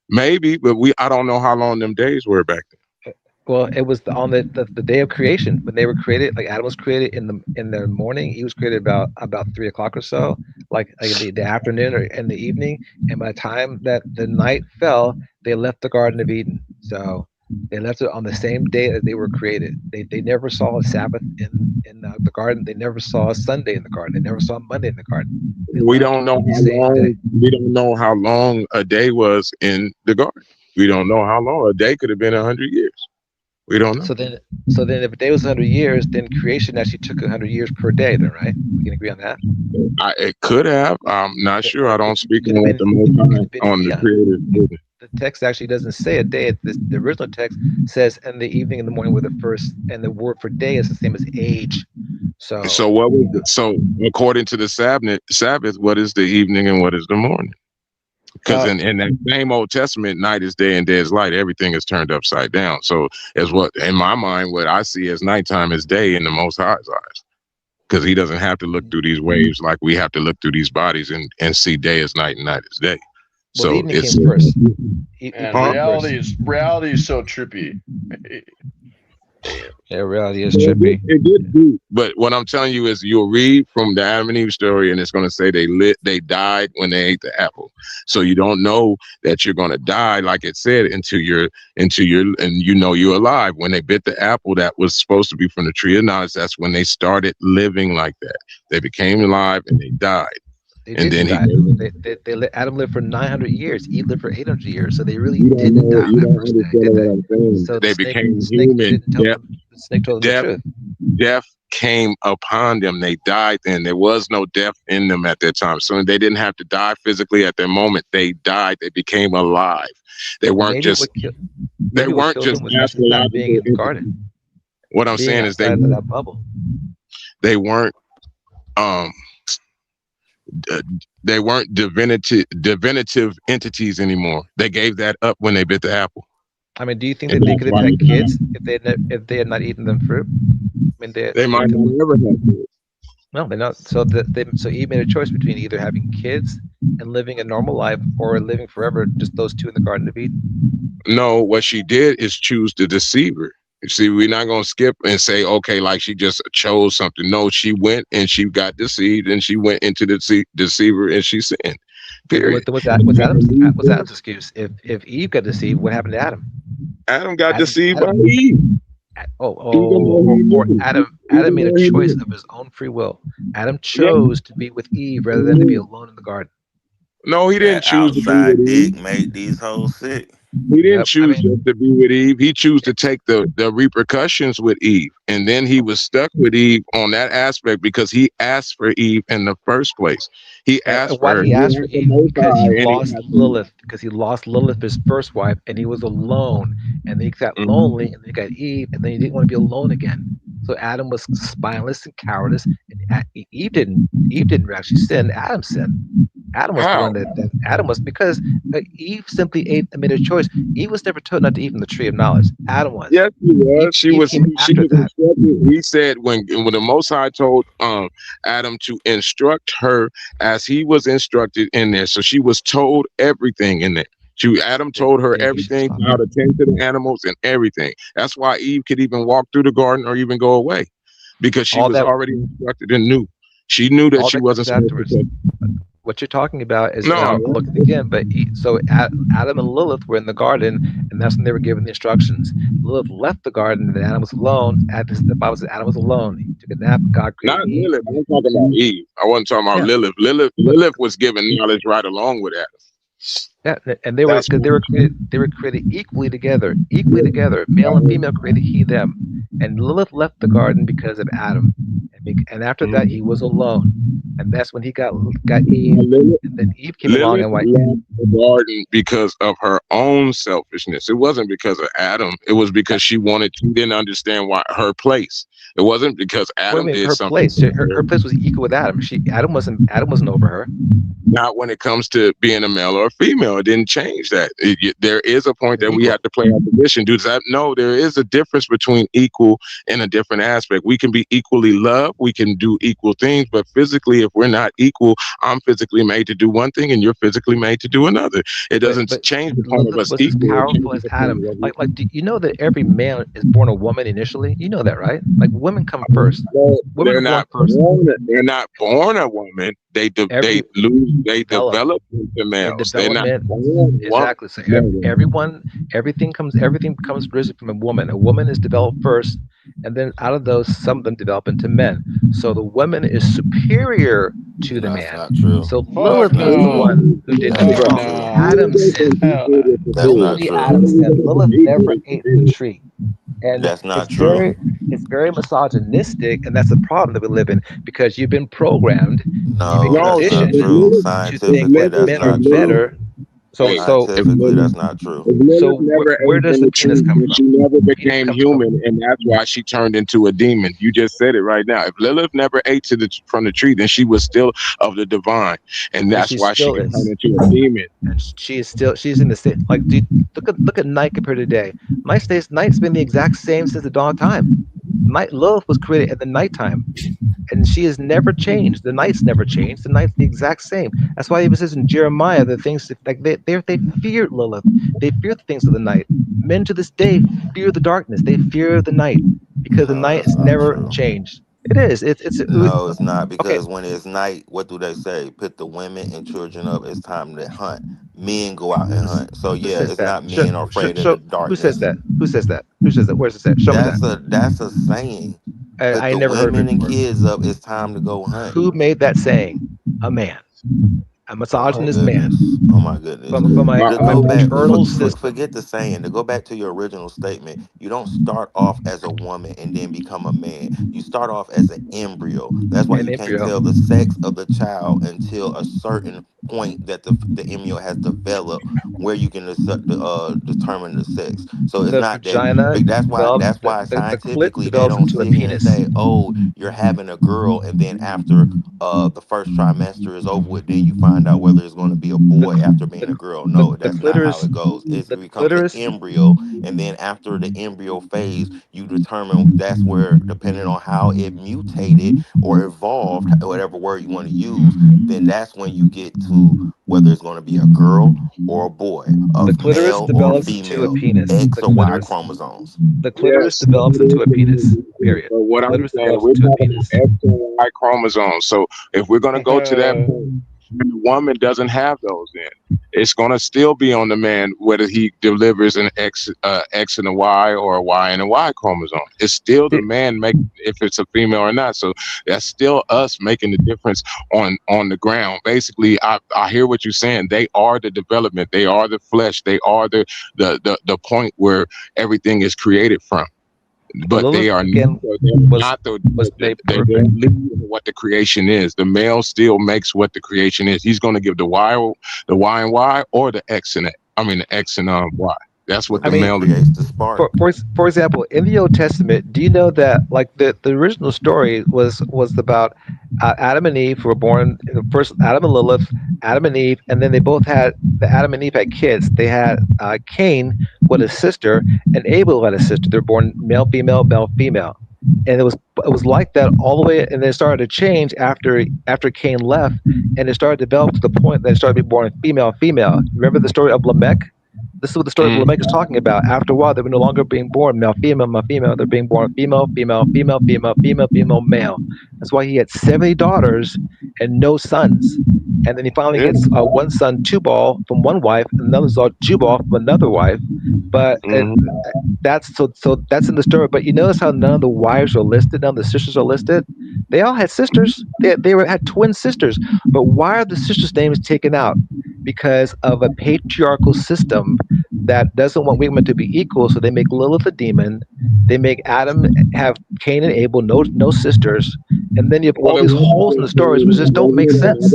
maybe, but I don't know how long them days were back then. Well, it was on the day of creation when they were created. Like Adam was created in the morning. He was created about 3 o'clock or so, like the afternoon or in the evening. And by the time that the night fell, they left the Garden of Eden. So they left it on the same day that they were created. They never saw a Sabbath in the garden. They never saw a Sunday in the garden. They never saw Monday in the garden. They We left don't know on the how same day. long. We don't know how long a day was in the garden. We don't know how long a day could have been 100 years. We don't know. So then, if a day was 100 years, then creation actually took 100 years per day. Then, right? We can agree on that. It could have. I'm not sure. I don't It speak could have on what been. the Most It could have High been on the eon. creative. The text actually doesn't say a day. The original text says, "In the evening and the morning were the first," and the word for day is the same as age. So, So what was so according to the Sabbath, what is the evening and what is the morning? Because uh, in that same Old Testament, night is day and day is light. Everything is turned upside down. So as what in my mind, what I see as nighttime is day in the Most High's eyes. Because he doesn't have to look through these waves like we have to look through these bodies and see day is night and night is day. well, the So evening it's came first. And Evening came first. reality is so trippy. Damn. Yeah, reality is so trippy. it did do. But what I'm telling you is you'll read from the Adam and Eve story and it's going to say they died when they ate the apple. So you don't know that you're going to die, like it said, until you're and you're alive. When they bit the apple that was supposed to be from the tree of knowledge, that's when they started living like that. They became alive and they died. They And didn't then he die. gave They let Adam live for 900 years. Eve lived for 800 years. So they really you don't didn't know, die on you that don't first day, understand did what they? I'm saying. So They became snake human. didn't tell them. The snake told them the Death truth. death came upon them. They died then. There was no death in them at that time. So they didn't have to die physically at that moment. They died. They became alive. They Well, weren't just they maybe what weren't killed just them was actually not being astrological in the garden, entities. What I'm being saying is they outside of weren't that bubble. they weren't um uh, they weren't divinative entities anymore. They gave that up when they bit the apple. I mean, do you think And that they that's could have why they had died. kids if they had not eaten them fruit? I mean, They might not ever have kids. no, they're not. So Eve made a choice between either having kids and living a normal life or living forever, just those two in the Garden of Eden. No, what she did is choose the deceiver. You see, we're not going to skip and say, okay, like she just chose something. No, she went and she got deceived and she went into the deceiver and she sinned. Then Period. what's Adam's excuse? If Eve got deceived, what happened to Adam? Adam got Adam deceived by Adam Eve. oh, or Adam made a choice of his own free will. Adam Yeah. chose to be with Eve rather than to be alone in the garden. No, he didn't That choose to be with outside Eve. dick made these hoes sick. He didn't Yep. I choose mean, just to be with Eve. He chose to take the repercussions with Eve. And then he was stuck with Eve on that aspect because he asked for Eve in the first place. He asked and for why her. did he He ask for had the Eve? Most Because High he and he lost asked for Eve. Lilith. Because he lost Lilith, his first wife, and he was alone. And then he got Mhm. lonely, and then he got Eve, and then he didn't want to be alone again. So Adam was spineless and cowardice, and Eve didn't actually sin. Adam sinned. Adam was the one How? that Adam was because Eve simply made a choice. Eve was never told not to eat from the tree of knowledge. Adam was. Yes, she Eve, was. Eve came She after was that. instructed. He said when the Most High told Adam to instruct her as he was instructed in there. So she was told everything in there. Adam Then told her then he should everything, stop. how to tend to the animals and everything. That's why Eve could even walk through the garden or even go away, because she All was that already instructed and knew. She knew that all she that comes wasn't supposed to afterwards. touch. What you're talking about is, and No, I'm looking again, but Adam and Lilith were in the garden, and that's when they were given the instructions. Lilith left the garden, and Adam was alone. The Bible says Adam was alone. He took a nap. God created not Eve. Lilith. I'm talking about Eve. I wasn't talking about Yeah, Lilith. but Lilith was given knowledge right along with Adam. yeah, and they were That's because they were created equally together, equally together. Male and female created he them, and Lilith left the garden because of Adam, and after that he was alone, and that's when he got Eve, Lilith, and then Eve came along Lilith and like, left the garden because of her own selfishness. It wasn't because of Adam. It was because she didn't understand why her place. It wasn't because what do you Adam mean did her something place? to Her her. place was equal with Adam. Adam wasn't over her. Not when it comes to being a male or a female. It didn't change that. There is a point They're that we have equal. to play our position. Does that? No, there is a difference between equal and a different aspect. We can be equally loved. We can do equal things, but physically, if we're not equal, I'm physically made to do one thing and you're physically made to do another. It doesn't But change the point of Lilith us was as equal. It powerful changes as the point Adam. of what we Like, do you know that every man is born a woman initially? You know that, right? Like, women come first. well, Women are born first. they're not born a woman. They Every lose. They develop develop into the males. They're not development born woman. exactly. So everything comes risen from a woman. A woman is developed first, and then out of those, some of them develop into men. So the woman is superior to the That's man. not true. So That's Fuck Lilith not was the true. no. one who did That's nothing Fuck not wrong. true. no. Adam sinned. Hell no. That's not Only true. Adam sinned. Lilith never ate from the tree, and That's not it's true. very misogynistic, and that's the problem that we live in because you've been programmed, you've been No, No, that's not conditioned true. to think Scientifically, that that's men are not true. better. So hey, so if Scientifically, Lilith, that's not true. if Lilith so never where ate does from the the penis tree, come then from? she never The penis became comes from human, and that's why she turned into a demon. You just said it right now. If Lilith never ate from the tree, then she was still of the divine, and and that's she why she still could turn is. into a demon. And she's in the state like dude, look at night compared to day. Night's been the exact same since the dawn of time. Night Lilith was created at the nighttime, and she has never changed. The night's never changed. The night's the exact same. That's why it even says in Jeremiah the things like they feared Lilith. They fear the things of the night. Men to this day fear the darkness. They fear the night because the No, night that's has not never true. changed. It is. No, it's not Okay. because when it's night, what do they say? Put the women and children up. It's time to hunt. Men go out and Who, hunt. So who yeah, says it's that? not men are afraid of the Who says darkness. that? Who says that? Who says that? Where's it said? Show me that. That's a saying. Put I the never heard of it women and before. kids up. It's time to go hunt. Who made that saying? A man, a Oh my misogynist man goodness. Oh my goodness. from I, To my go back, paternal system. forget the saying. To go back to your original statement, you don't start off as a woman and then become a man. You start off as an embryo. That's why An you can't embryo. tell the sex of the child until a certain point that the embryo has developed, where you can determine the sex. So it's The not that. vagina That's why. develops. That's why The clit scientifically they develops don't into a sit here and penis. say, "Oh, you're having a girl," and then after the first trimester is over with, then you find out whether it's going to be a The boy after being a girl. No, the that's not how clitoris. it goes. It The becomes an clitoris. embryo, and then after the embryo phase, you determine that's where, depending on how it mutated or evolved, whatever word you want to use, then that's when you get to whether it's going to be a girl or a boy, a The clitoris male or a develops into a female, penis. X or Y chromosomes. The clitoris yes, develops into a penis. Period. but The what I'm clitoris saying, develops we're into a talking penis. about X and Y chromosomes. So if we're gonna go to that point, and the woman doesn't have those, then it's gonna still be on the man whether he delivers an X and a Y or a Y and a Y chromosome. It's still the The, man making if it's a female or not. So that's still us making the difference on the ground. Basically, I hear what you're saying. They are the development. They are the flesh. They are the point where everything is created from, but they Lilith are again they're was not was made they perfect. don't lead in what the creation is. The male still makes what the creation is. He's going to give the Y and Y, or the X and I mean the X and Y. That's what But the I then mean, it male. creates the spark. for example, in the Old Testament, do you know that like the original story was about Adam and Eve who were born first Adam and Lilith, Adam and Eve, and then they both had the Adam and Eve had kids. They had Cain with a sister, and Abel had a sister. They're born male, female, male, female. and it was like that all the way, and then it started to change after Cain left, and it started to develop to the point that it started to be born female and female. Remember the story of Lamech? This is what the story of Mm. Lamech is talking about. After a while, they were no longer being born male, female, male, female. They're being born female, female, female, female, female, female, male. That's why he had 70 daughters and no sons. And then he finally Yeah. gets one son, Tubal, from one wife, and another son, Jubal, from another wife. But that's in the story. But you notice how none of the wives are listed, none of the sisters are listed. They all had sisters. Had twin sisters. But why are the sisters' names taken out? Because of a patriarchal system that doesn't want women to be equal. So they make Lilith a demon. They make Adam have Cain and Abel, no sisters. And then you have all Well, it these holes in the stories which just don't make sense.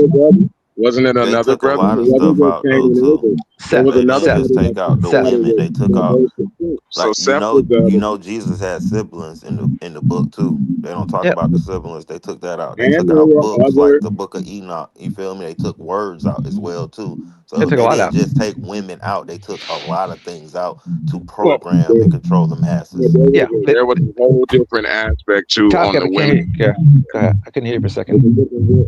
wasn't it They another took a brother? lot It of wasn't stuff just out Cain though and too. Abel. There Seth, was They didn't another just brother Seth, take that out the Seth. women. They took out So like Seth was Jesus had siblings in the book too. They don't talk Yep. about the siblings. They took that out. They and took there out were books other. like the book of Enoch. You feel me? They took words out as well too. They So took a they lot didn't out. just take women out. They took a lot of things out to Well, program and control the but masses. Yeah. there was a whole different aspect too Tyler, on I the can't hear you. women. Yeah. Go ahead. I couldn't hear you for a second.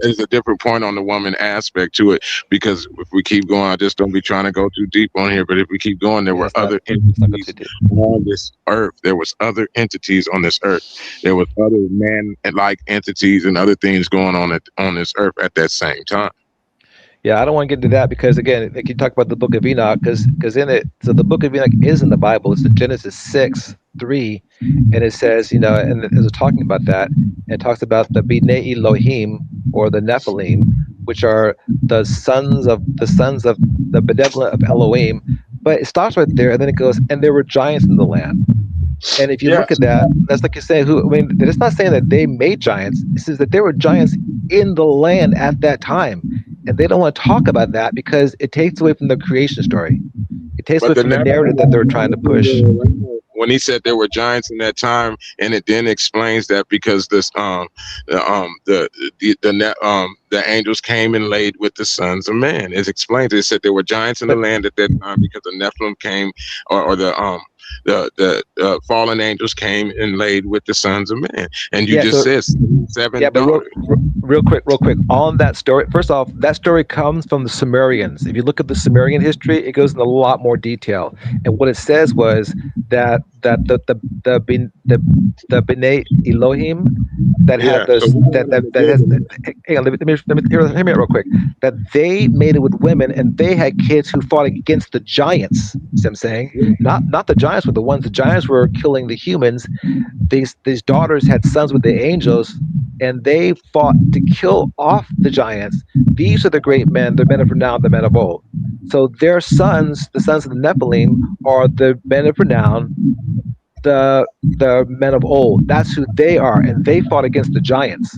There's a different point on the woman aspect to it, because if we keep going, I just don't be trying to go too deep on here. But if we keep going, there Yeah, were other let's not go too entities deep. on this earth. There was other entities on this earth. There was other man-like entities and other things going on this earth at that same time. Yeah, I don't want to get into that because again, like you talk about the Book of Enoch, because in it, so the Book of Enoch is in the Bible. It's in Genesis 6:3, and it says, and it was talking about that. And it talks about the Bnei Elohim or the Nephilim, which are the sons of the benevolent of Elohim. But it stops right there, and then it goes, and there were giants in the land. And if you Yeah. look at that, that's like you're saying, it's not saying that they made giants. It says that there were giants in the land at that time. And they don't want to talk about that because it takes away from the creation story. It takes away But the from the narrative that they're trying to push. when he said there were giants in that time, and it then explains that because this the angels came and laid with the sons of man. It explains it said there were giants in the But land at that time because the Nephilim came, or the fallen angels came and laid with the sons of man. And you yeah, just so said seven yeah, but daughters. real quick on that story. First off, that story comes from the Sumerians. If you look at the Sumerian history, it goes into a lot more detail. And what it says was that the Bnei Elohim that had Yeah. So those we're that going on that, the that good has one. hang on, let me hear me out real quick. That they made it with women and they had kids who fought against the giants. See what I'm saying? Not the giants were the ones. The giants were killing the humans. These daughters had sons with the angels, and they fought to kill off the giants. These are the great men, the men of renown, the men of old. So their sons, the sons of the Nephilim, are the men of renown, the men of old. That's who they are, and they fought against the giants.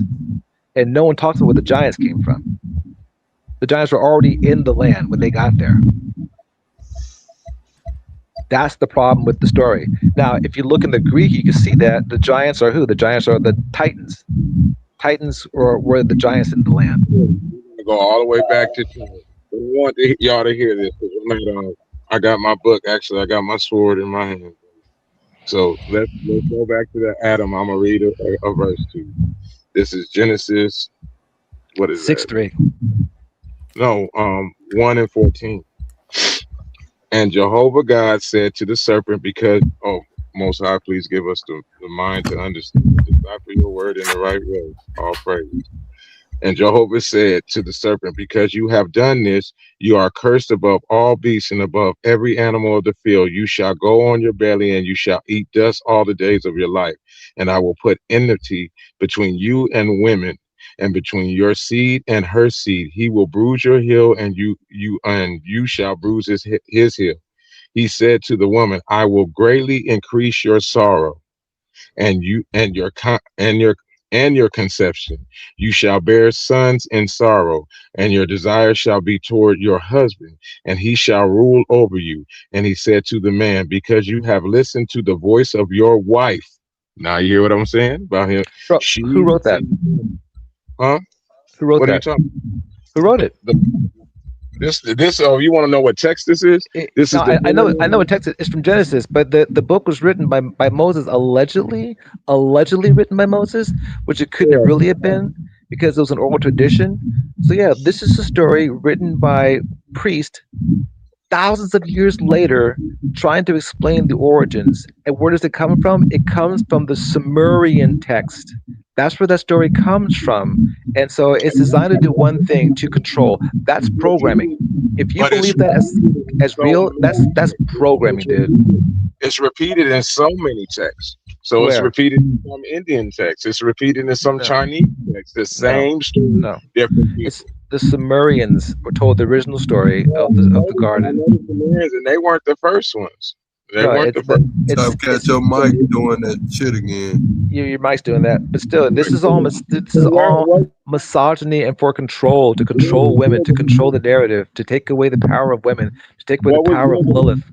And no one talks about where the giants came from. The giants were already in the land when they got there. That's the problem with the story. Now, if you look in the Greek, you can see that the giants are who? The giants are the Titans. Titans were the giants in the land. We're gonna go all the way back to 12. But I want y'all to hear this because I got my book. Actually, I got my sword in my hand. So let's go back to that Adam. I'm gonna read a verse to you. This is Genesis. What is that? 6:3. No, 1:14. And Jehovah God said to the serpent, because Most High, please give us the mind to understand, decipher your word in the right way. All praise. And Jehovah said to the serpent, because you have done this, you are cursed above all beasts and above every animal of the field. You shall go on your belly and you shall eat dust all the days of your life. And I will put enmity between you and women, and between your seed and her seed. He will bruise your heel, and you shall bruise his heel. He said to the woman, I will greatly increase your sorrow and your conception. You shall bear sons in sorrow, and your desire shall be toward your husband, and he shall rule over you. And he said to the man, because you have listened to the voice of your wife. Now you hear what I'm saying about him? Who wrote that? Huh? Who wrote What are you that? talking? Who wrote it? This. Oh, you want to know what text this is? This is Now the. I know what text it's from Genesis, but the book was written by Moses, allegedly written by Moses, which it couldn't have really have been because it was an oral tradition. So yeah, this is a story written by priest thousands of years later trying to explain the origins. And where does it come from? It comes from the Sumerian text. That's where that story comes from. And so it's designed to do one thing, to control. That's programming. If you But it's believe that as so real, that's programming, dude. it's repeated in so many texts. So it's Where? repeated in some Indian texts. It's repeated in some No, Chinese texts. The no, same story, no. different It's people. the Sumerians were told the original story of the I garden. know the Sumerians, and they weren't the first ones. They No, weren't the first. Top catch your mic doing that shit again. your mic's doing that, but still, this is Where, all what, misogyny and for control, to control women, to control the narrative, to take away the power of women, to take away the what was power of Lilith.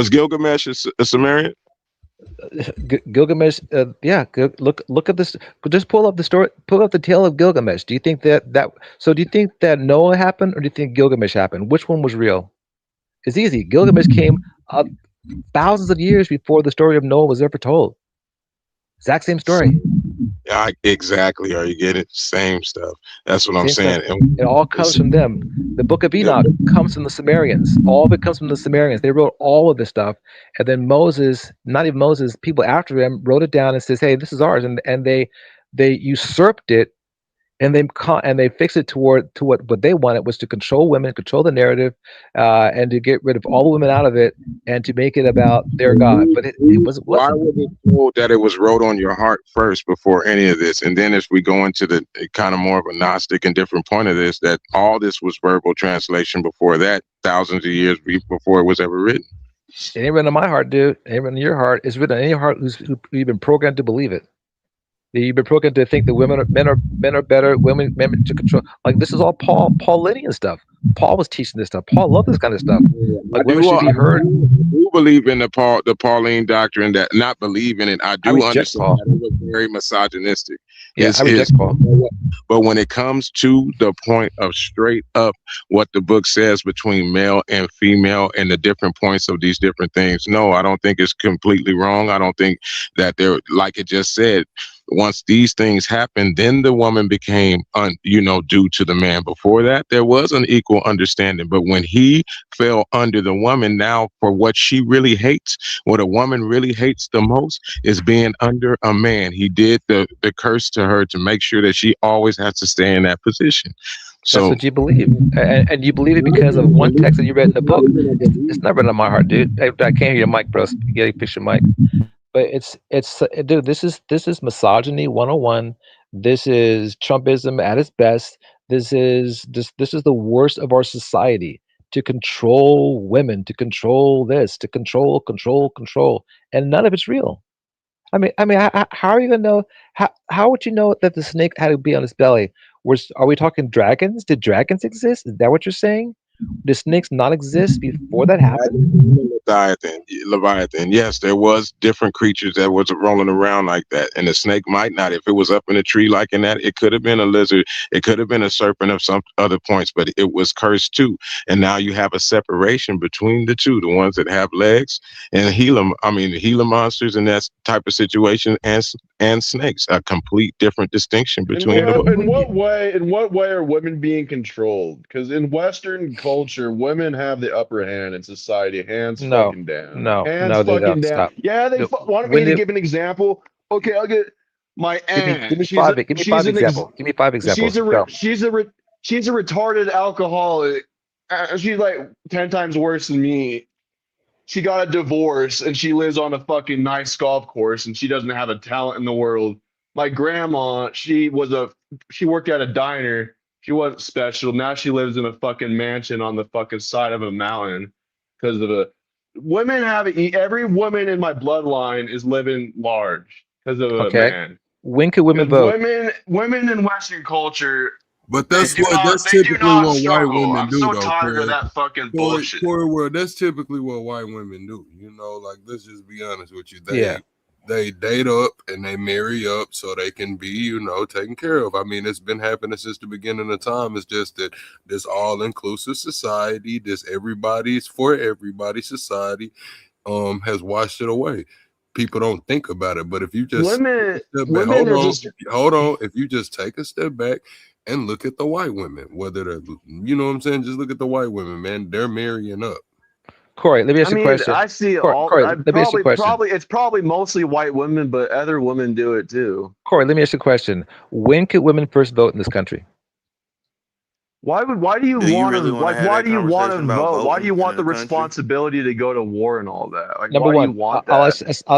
Gilgamesh a Sumerian? Gilgamesh, yeah, look at this. Just pull up the story, pull up the tale of Gilgamesh. Do you think that? So do you think that Noah happened, or do you think Gilgamesh happened? Which one was real? It's easy. Gilgamesh came thousands of years before the story of Noah was ever told. Exact same story. Yeah, exactly. Are you getting it? Same stuff. That's what I'm Same stuff. saying. And It all comes from them. The Book of Enoch comes from the Sumerians. All of it comes from the Sumerians. They wrote all of this stuff, and then Moses, not even Moses, people after him wrote it down and says, "Hey, this is ours," and they usurped it, and they fixed it to what they wanted, was to control women, control the narrative, and to get rid of all the women out of it, and to make it about their God. But why wasn't. was it told that it was wrote on your heart first before any of this? And then if we go into the kind of more of a Gnostic and different point of this, that all this was verbal translation before that, thousands of years before it was ever written. It ain't written on my heart, dude. It ain't written in your heart. It's written on any heart who've been programmed to believe it. You've been programmed to think that men are better, women to control. Like, this is all Pauline stuff. Paul was teaching this stuff. Paul loved this kind of stuff. Like, women should be heard. I do believe in the Pauline doctrine. That, not believe in it, I I do reject understand Paul. that it was very misogynistic. Yeah, I reject Paul. But when it comes to the point of straight up what the book says between male and female and the different points of these different things, no, I don't think it's completely wrong. I don't think that they're, like it just said, once these things happened, then the woman became, due to the man. Before that, there was an equal understanding. But when he fell under the woman, now for what she really hates, what a woman really hates the most is being under a man. He did the curse to her to make sure that she always has to stay in that position. So That's what you believe, and you believe it because of one text that you read in the book. It's not written on my heart, dude. I can't hear your mic, bro. You gotta fix your mic. But dude, this is misogyny 101. This is Trumpism at its best. This is the worst of our society, to control women, to control this, to control, and none of it's real. How are you gonna know? How would you know that the snake had to be on its belly? Are we talking dragons? Did dragons exist? Is that what you're saying? Did snakes not exist before that happened? Leviathan. Yes, there was different creatures that was rolling around like that, and the snake might not. If it was up in a tree like in that, it could have been a lizard. It could have been a serpent of some other points, but it was cursed too. And now you have a separation between the two: the ones that have legs and the Gila monsters in that type of situation, and snakes. A complete different distinction between them. In what way are women being controlled? Because in Western culture, women have the upper hand in society, hands No, fucking down, hands no, they fucking don't. down. Stop. Yeah, No, want when me to did give an example? Okay, I'll get my give aunt. me five give me five examples. Give me five She's examples. Go. she's a retarded alcoholic. She's like 10 times worse than me. She got a divorce and she lives on a fucking nice golf course and she doesn't have a talent in the world. My grandma, she worked at a diner. She wasn't special. Now she lives in a fucking mansion on the fucking side of a mountain because of a women have every woman in my bloodline is living large because of a Okay. man. When could women Because vote? women in Western culture, But they that's do what not that's they do typically not what white struggle. women I'm do so though, tired of Craig. that fucking bullshit. Corey World, that's typically what white women do. Like, let's just be honest with you. Yeah. they date up and they marry up so they can be, taken care of. I mean, it's been happening since the beginning of time. It's just that this all-inclusive society, this everybody's for everybody society, has washed it away. People don't think about it, but if you just Women, step back, women are just hold on. If you just take a step back and look at the white women, whether they're, you know what I'm saying, just look at the white women, man. They're marrying up. Corey, let me ask I you a mean, question. I see all. Corey, I let me ask you a question. it's probably mostly white women, but other women do it too. Corey, let me ask you a question. When could women first vote in this country? Why do you Do you want really to want to have why that do you want to conversation about vote? Why do voting you want in the a country? responsibility to go to war and all that? Like, Number why do you one, want that? I'll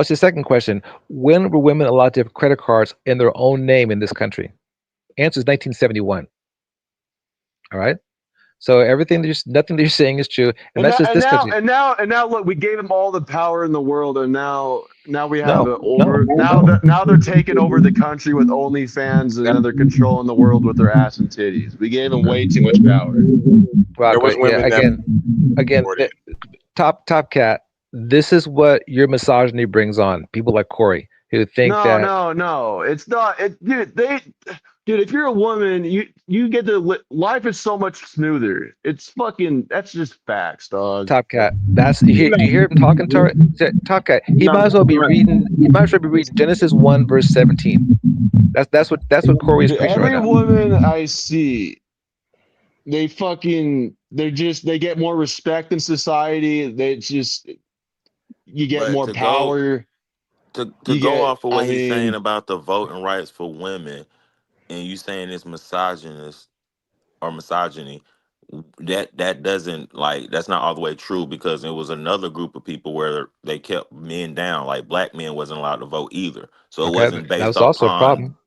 ask you a second question. When were women allowed to have credit cards in their own name in this country? Answer is 1971. All right. So nothing that you're saying is true, and And that's now, just and this now, country. and now, and now, look, we gave them all the power in the world, and now we have No, it no, over. no. Now they're taking over the country with OnlyFans, and now they're controlling the world with their ass and titties. We gave them way too much power. Wow, There was great. Yeah, women that again, supported. top cat. This is what your misogyny brings on people like Corey who think No, that no, no. It's not. Dude. If you're a woman, you get to life is so much smoother. It's fucking. That's just facts, dog. Top Cat. Do you hear him talking to her? Top Cat. He might as well be reading. He might as well be reading Genesis 1 verse 17. That's what Corey is Dude, preaching right every now. woman I see, they get more respect in society. You get But more power. to You go get. off of I what he's saying mean, about the voting rights for women, and you saying it's misogynist or misogyny, that doesn't like that's not all the way true because it was another group of people where they kept men down, like black men wasn't allowed to vote either. So it Okay, wasn't that based was also a upon, problem.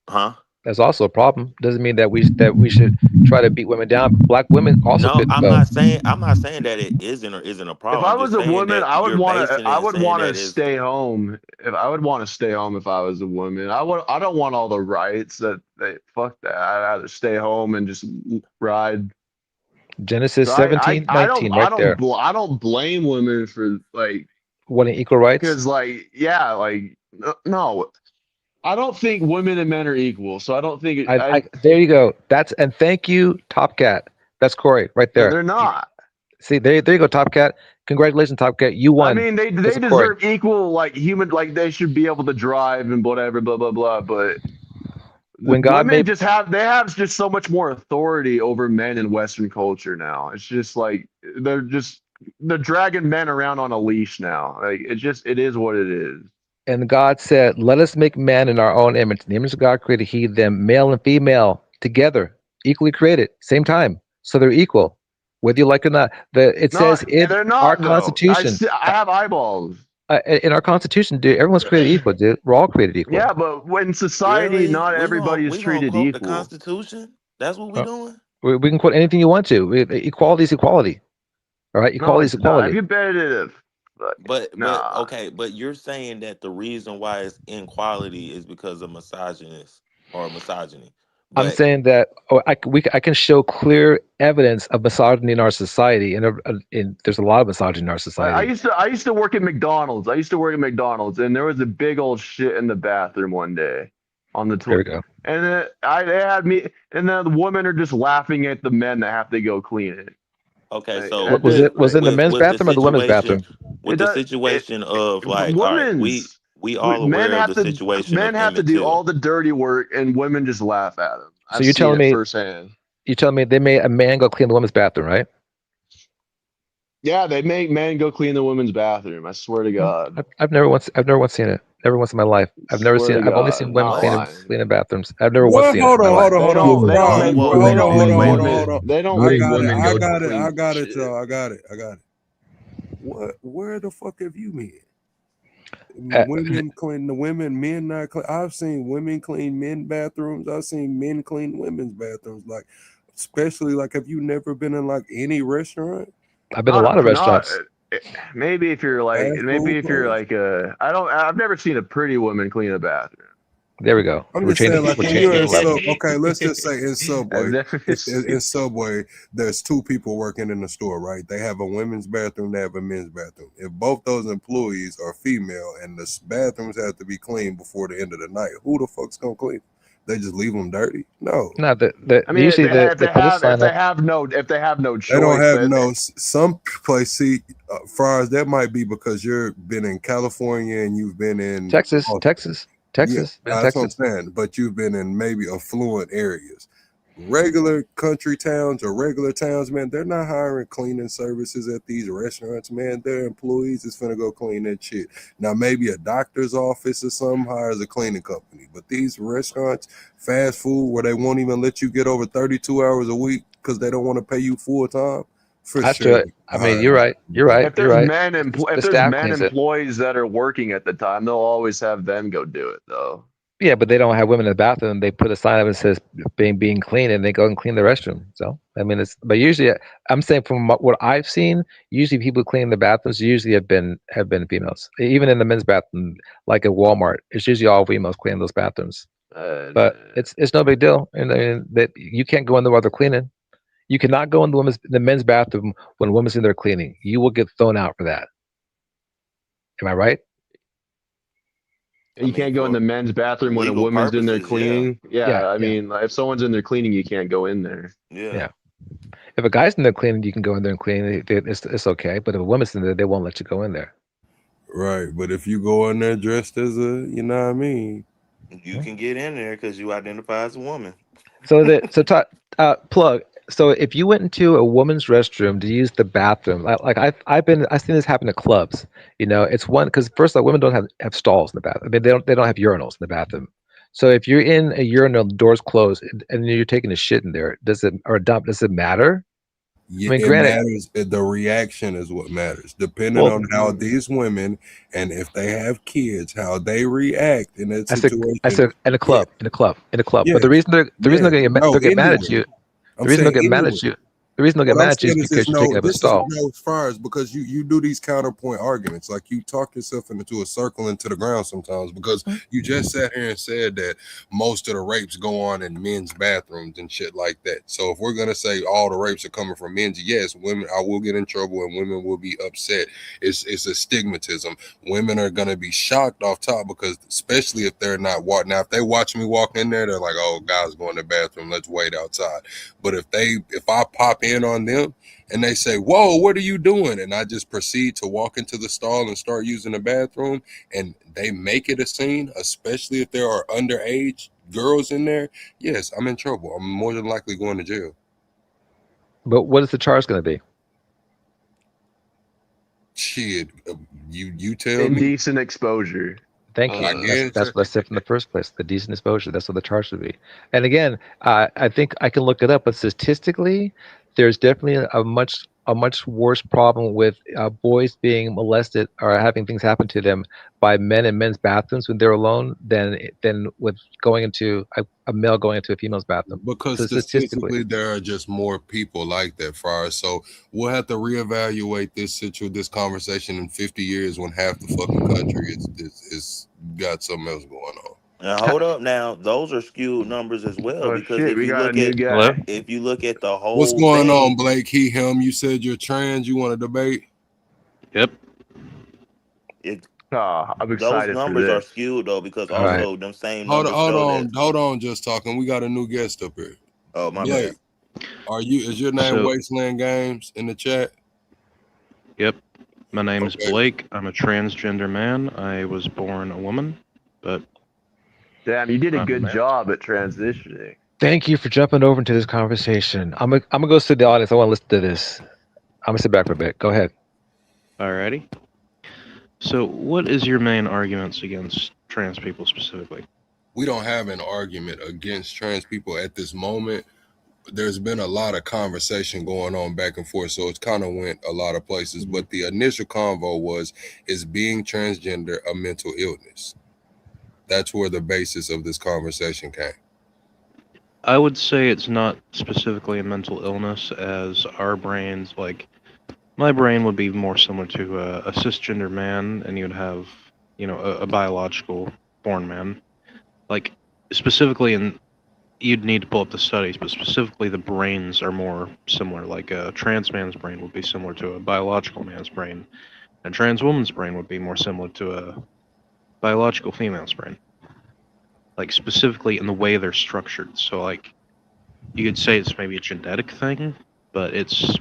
huh? That's also a problem. Doesn't mean that we should try to beat women down. Black women also No, couldn't vote. I'm not saying that it isn't or isn't a if problem. I I'm just was a saying woman, that you're basing it I and would saying want to that is stay home. If I would want to stay home if I was a woman, I don't want all the rights that they fuck that. I'd rather stay home and just ride. Genesis So 17:19, right there. I don't blame women for like, Wanting equal rights. because like, yeah, like, no, I don't think women and men are equal. So I don't think There you go. And thank you, Top Cat. That's Corey right no, there. they're not. See, there you go, Top Cat. Congratulations, Top Cat. You I won mean, because they of Corey. deserve equal like human, like they should be able to drive and whatever, blah blah blah. But When God women made just have just so much more authority over men in Western culture now. It's just like they're dragging men around on a leash now. Like it is what it is. and God said, "Let us make man in our own image. In the image of God created He them, male and female, together, equally created, same time, so they're equal, whether you like it or not." It No, says in they're our not though. Constitution, I have eyeballs. in our Constitution, dude, everyone's created equal, dude. We're all created equal. Yeah, but when society, really not everybody is we gonna treated quote the equal. Constitution. That's what we Uh, doing. we can quote anything you want to. Equality is equality. All right, No, equality is it's not. Have equality. you been to the But nah? okay, but you're saying that the reason why it's inequality is because of misogynist or misogyny. I'm But saying that I can show clear evidence of misogyny in our society, and there's a lot of misogyny in our society. I used to work at McDonald's. I used to work at McDonald's, and there was a big old shit in the bathroom one day on the There toilet. we go. And then they had me, and then the women are just laughing at the men that have to go clean it. okay, Like, so that Was did, it like in the men's bathroom or the women's bathroom? it with the does situation of like, all right, women's we all men aware of have the to situation of to Emmett do Till. all the dirty work, and women just laugh at them. So I've seen it firsthand. you're telling me they made a man go clean the women's bathroom, right? Yeah, they make men go clean the women's bathroom. I swear to No, God. I've never once seen it. Never once in my life. Swear to I've only seen God, women not What? lying. cleaning bathrooms. I've never once What? seen it Hold in my on, life. hold on, hold on. Whoa, whoa, They Hold don't on, hold make on, hold on, wait a hold minute. on. they don't I make got it. women I go got it. I clean got it, shit. y'all. I got it. I got it. What? Where the fuck have you been? Uh, Women clean the women, men not clean. I've seen women clean men bathrooms. I've seen men clean women's bathrooms. Like, especially like, have you never been in like any restaurant, I've been to a lot of Not restaurants. maybe if you're like fast food place? I don't I've never seen a pretty woman clean a bathroom. There we go. I'm We're just saying, changing. like We're when changing you're the in level. okay, let's just say in Subway. I've never In Subway, there's two people working in the store, right? They have a women's bathroom, they have a men's bathroom. If both those employees are female and the bathrooms have to be cleaned before the end of the night, who the fuck's gonna clean? They just leave them dirty? No, No, I mean, usually if they they put a have sign up. if they have no they don't choice, have but no. Some place, see, Fries, that might be because you've been in California and you've been in Texas, Texas, yeah, Texas, been that's what I'm Texas. saying. But you've been in maybe affluent areas. Regular country towns or regular towns, man, they're not hiring cleaning services at these restaurants, man. Their employees is finna go clean that shit. Now, maybe a doctor's office or something hires a cleaning company, but these restaurants, fast food, where they won't even let you get over 32 hours a week because they don't want to pay you full time, for That's sure. true. I mean, you're right. You're right. if You're there's right. if The there's staff men cleans it. employees that are working at the time, they'll always have them go do it though. Yeah, but they don't have women in the bathroom. They put a sign up that says being clean, and they go and clean the restroom. So I mean, it's but usually I'm saying from what I've seen, usually people cleaning the bathrooms usually have been females. Even in the men's bathroom, like at Walmart, it's usually all females cleaning those bathrooms. But it's no big deal, and that you can't go in there while they're cleaning. You cannot go in the men's bathroom when women's in there cleaning. You will get thrown out for that. Am I right? I You mean, can't go in for the men's bathroom when a legal woman's in there purposes, yeah, cleaning. Yeah, Yeah, I yeah, mean, like, if someone's in there cleaning, you can't go in there. yeah. yeah. If a guy's in there cleaning, you can go in there and clean. It's okay. But if a woman's in there, they won't let you go in there. Right. But if you go in there dressed as a, you know what I mean? You can get in there because you identify as a woman. Plug. So if you went into a woman's restroom to use the bathroom, I've seen this happen at clubs. It's one because first of all, women don't have stalls in the bathroom. I mean, they don't have urinals in the bathroom. So if you're in a urinal, the door's closed, and you're taking a shit in there, or a dump, does it matter? I Yeah, mean, it granted, matters. The reaction is what matters, depending well, on how these women and if they have kids, how they react in that I situation. said in a Yeah, club, in a club, in a club. But yes, the reason yes. No, they'll get mad at anywhere. you, I'm the reason they'll saying get mad anywhere. at you, the reason they'll get What I'm mad at you is saying is, because you're taking up a this is stall. no fires because you do these counterpoint arguments. Like you talk yourself into a circle into the ground sometimes because you just sat here and said that most of the rapes go on in men's bathrooms and shit like that. So if we're gonna say all the rapes are coming from men's, yes, women I will get in trouble and women will be upset. It's a stigmatism. Women are gonna be shocked off top because especially if they're not walking. Now if they watch me walk in there, they're like, oh, guys going to the bathroom, let's wait outside. But if I pop in on them and they say, whoa, what are you doing? And I just proceed to walk into the stall and start using the bathroom and they make it a scene, especially if there are underage girls in there, yes, I'm in trouble. I'm more than likely going to jail. But what is the charge going to be? Shit, you tell me. Indecent exposure. Thank I you. guess. That's what I said from the first place. The decent exposure. That's what the charge should be. And again, I think I can look it up, but statistically, there's definitely a much worse problem with boys being molested or having things happen to them by men in men's bathrooms when they're alone than with going into a male going into a female's bathroom. Because So statistically, statistically, there are just more people like that, Friar. So we'll have to reevaluate this conversation in 50 years when half the fucking country is got something else going on. Now hold up, now those are skewed numbers as well Oh because shit, we got a new hello. guy. if you look at the What's whole going on, thing, Blake? He, him. You said you're trans. You want to debate? Yep. it Oh, I'm those excited for numbers are this. skewed though because All right. also them same numbers Hold show that. on, hold on. Just talking. We got a new guest up here. Oh my Blake, bad. is your name So, Wasteland Games in the chat? yep. My name is Okay. Blake. I'm a transgender man. I was born a woman, but Damn, you did a I'm a good man. job at transitioning. Thank you for jumping over into this conversation. I'm gonna go sit in the audience. I want to listen to this. I'm gonna sit back for a bit. Go ahead. Alrighty. So, what is your main arguments against trans people specifically? We don't have an argument against trans people at this moment. There's been a lot of conversation going on back and forth, so it's kind of went a lot of places. But the initial convo was, is being transgender a mental illness? That's where the basis of this conversation came. I would say it's not specifically a mental illness, as our brains, like, my brain would be more similar to a cisgender man, and you would have, a biological born man. like specifically in, you'd need to pull up the studies, but specifically the brains are more similar. Like a trans man's brain would be similar to a biological man's brain, and a trans woman's brain would be more similar to a biological female's brain. Like specifically in the way they're structured. So like you could say it's maybe a genetic thing, but it's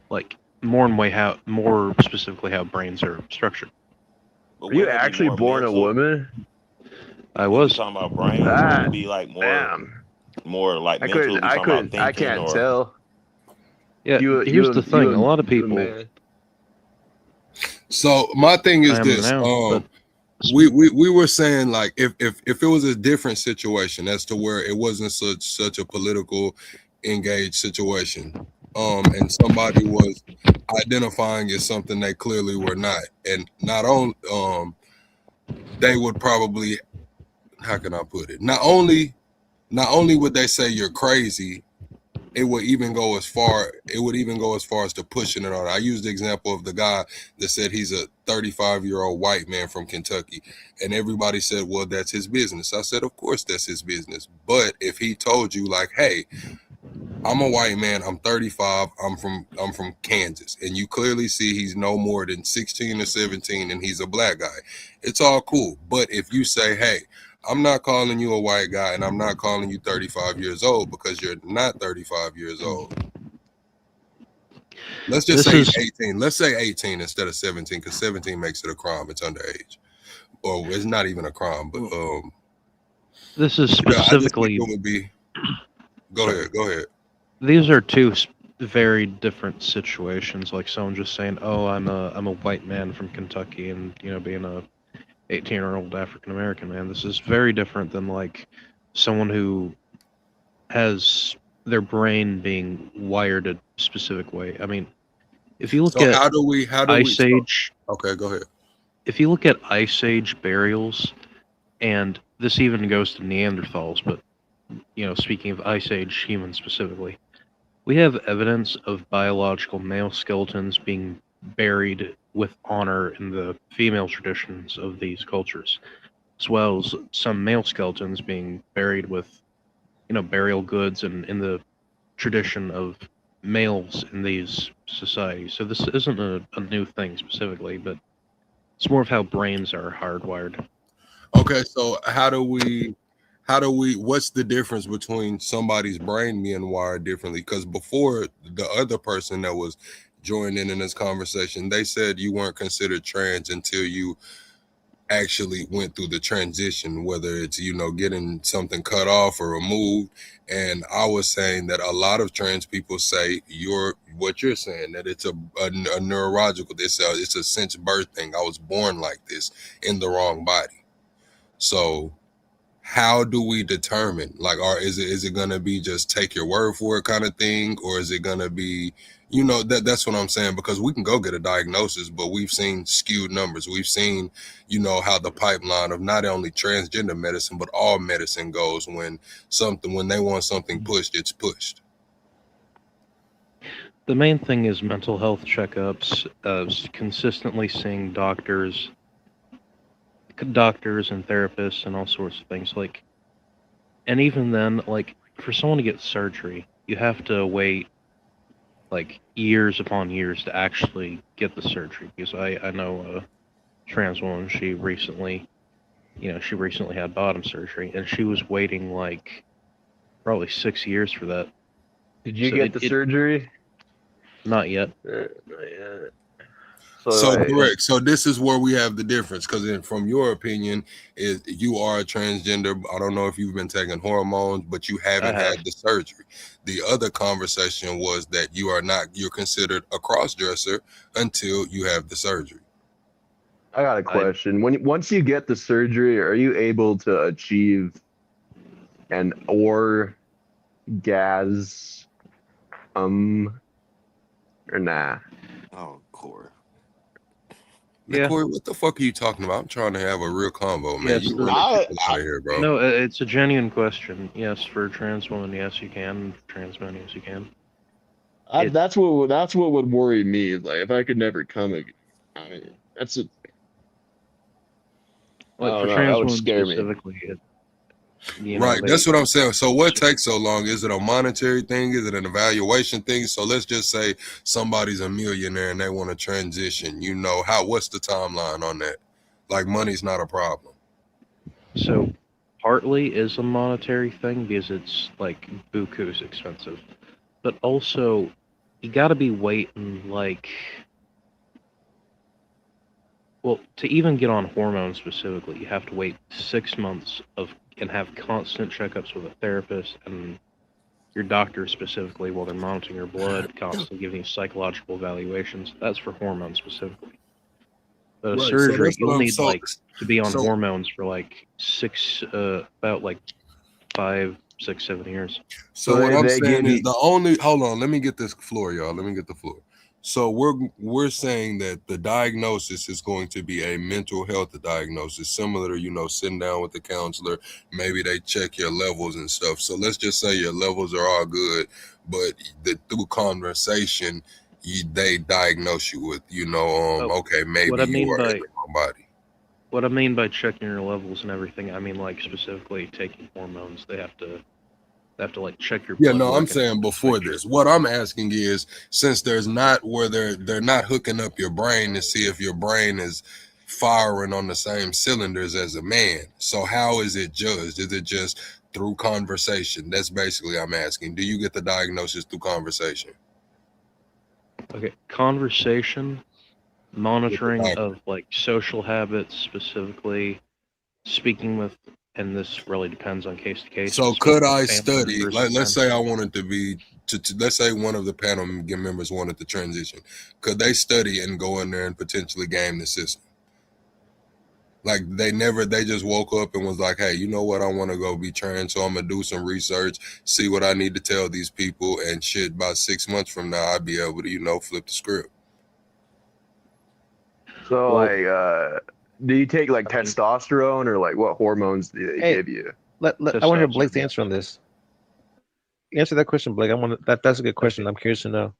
like more specifically how brains are structured. But Are you wouldn't it be actually more born a mental? woman? I If you're was. talking about brains, wouldn't Ah, it be like damn. more like I mental? couldn't. We I talking about couldn't. I thinking can't or tell. Yeah, here's the thing. A lot of You a people, man. So my thing I is am this. now, but We were saying like if it was a different situation as to where it wasn't such a political engaged situation, and somebody was identifying as something they clearly were not, and not only they would probably, how can I put it, not only would they say you're crazy, it would even go as far as to pushing it on. I used the example of the guy that said he's a 35-year-old white man from Kentucky, and everybody said, well, that's his business. I said, of course that's his business, but if he told you like, hey, I'm a white man, I'm 35, I'm from Kansas, and you clearly see he's no more than 16 or 17 and he's a black guy, it's all cool. But if you say, hey, I'm not calling you a white guy and I'm not calling you 35 years old because you're not 35 years old. Let's just say 18. Let's say 18 instead of 17 because 17 makes it a crime. It's underage. Or it's not even a crime, but this is yeah, I just specifically. think it would be. Go ahead. These are two very different situations. Like someone just saying, "Oh, I'm a white man from Kentucky," and being a 18-year-old African American man. This is very different than like someone who has their brain being wired a specific way. I mean, if you look So at how do we Ice Age, okay, go ahead. if you look at Ice Age burials, and this even goes to Neanderthals, but speaking of Ice Age humans specifically, we have evidence of biological male skeletons being buried with honor in the female traditions of these cultures, as well as some male skeletons being buried with, burial goods and in the tradition of males in these societies. So this isn't a new thing specifically, but it's more of how brains are hardwired. Okay, so how do we what's the difference between somebody's brain being wired differently? Because before, the other person that was joining in this conversation, they said you weren't considered trans until you actually went through the transition, whether it's getting something cut off or removed. And I was saying that a lot of trans people say what you're saying, that it's a neurological, it's a since birth thing. I was born like this in the wrong body. So how do we determine, like, or is it gonna be just take your word for it kind of thing, or is it gonna be, that's what I'm saying, because we can go get a diagnosis, but we've seen skewed numbers. We've seen, how the pipeline of not only transgender medicine but all medicine goes. When they want something pushed, it's pushed. The main thing is mental health checkups, consistently seeing doctors and therapists and all sorts of things. Like, and even then, like, for someone to get surgery, you have to wait like years upon years to actually get the surgery. Because I know a trans woman, she recently had bottom surgery, and she was waiting like probably 6 years for that. Did you get the surgery? Not yet. Not yet. So correct. So this is where we have the difference, because from your opinion, is you are a transgender. I don't know if you've been taking hormones, but you haven't had the surgery. The other conversation was that you're considered a cross-dresser until you have the surgery. I got a question. Once you get the surgery, are you able to achieve an orgasm or nah? Oh, Corey. Yeah. Corey, what the fuck are you talking about? I'm trying to have a real convo, man. Yes, You out of here, bro. No, it's a genuine question. Yes, for a trans woman, yes, you can. For trans men, yes, you can. That's what would worry me. Like, if I could never come again, that's it. Like, I for don't know, trans that would women scare me. specifically, Right, that's what I'm saying. So what takes so long? Is it a monetary thing? Is it an evaluation thing? So let's just say somebody's a millionaire and they want to transition. What's the timeline on that? Like, money's not a problem. So partly is a monetary thing because it's like buku's expensive, but also you got to be waiting well, to even get on hormones specifically, you have to wait 6 months and have constant checkups with a therapist and your doctor specifically while they're monitoring your blood, constantly giving you psychological evaluations. That's for hormones specifically. But a Right. So surgery, that's what you'll I'm need to be on so hormones for about 5, 6, 7 years. So what if I'm they saying give is you, the only hold on, let me get this floor, y'all. Let me get the floor. So we're saying that the diagnosis is going to be a mental health diagnosis, similar to, sitting down with the counselor. Maybe they check your levels and stuff. So let's just say your levels are all good, but through conversation, they diagnose you with, okay, maybe What I you mean are in by the wrong body. what I mean by checking your levels and everything, I mean specifically taking hormones. They have to check your Yeah, blood no, I'm work and saying just make before sure. this. What I'm asking is, since there's not where they're not hooking up your brain to see if your brain is firing on the same cylinders as a man. So how is it judged? Is it just through conversation? That's basically I'm asking. Do you get the diagnosis through conversation Okay, conversation, with the monitoring doctor? of social habits specifically, speaking with, and this really depends on case to case, but So could speaking with I family study? members Let's sometimes. say I wanted to be let's say one of the panel members wanted to transition. Could they study and go in there and potentially game the system? Like they just woke up and was like, hey, you know what? I want to go be trans. So I'm going to do some research, see what I need to tell these people. And shit, by 6 months from now, I'd be able to, flip the script. So Well, do you take I mean, testosterone or what hormones do they Hey, give you? I want to hear Blake's answer on this. Answer that question, Blake. That's a good question. Okay. I'm curious to know.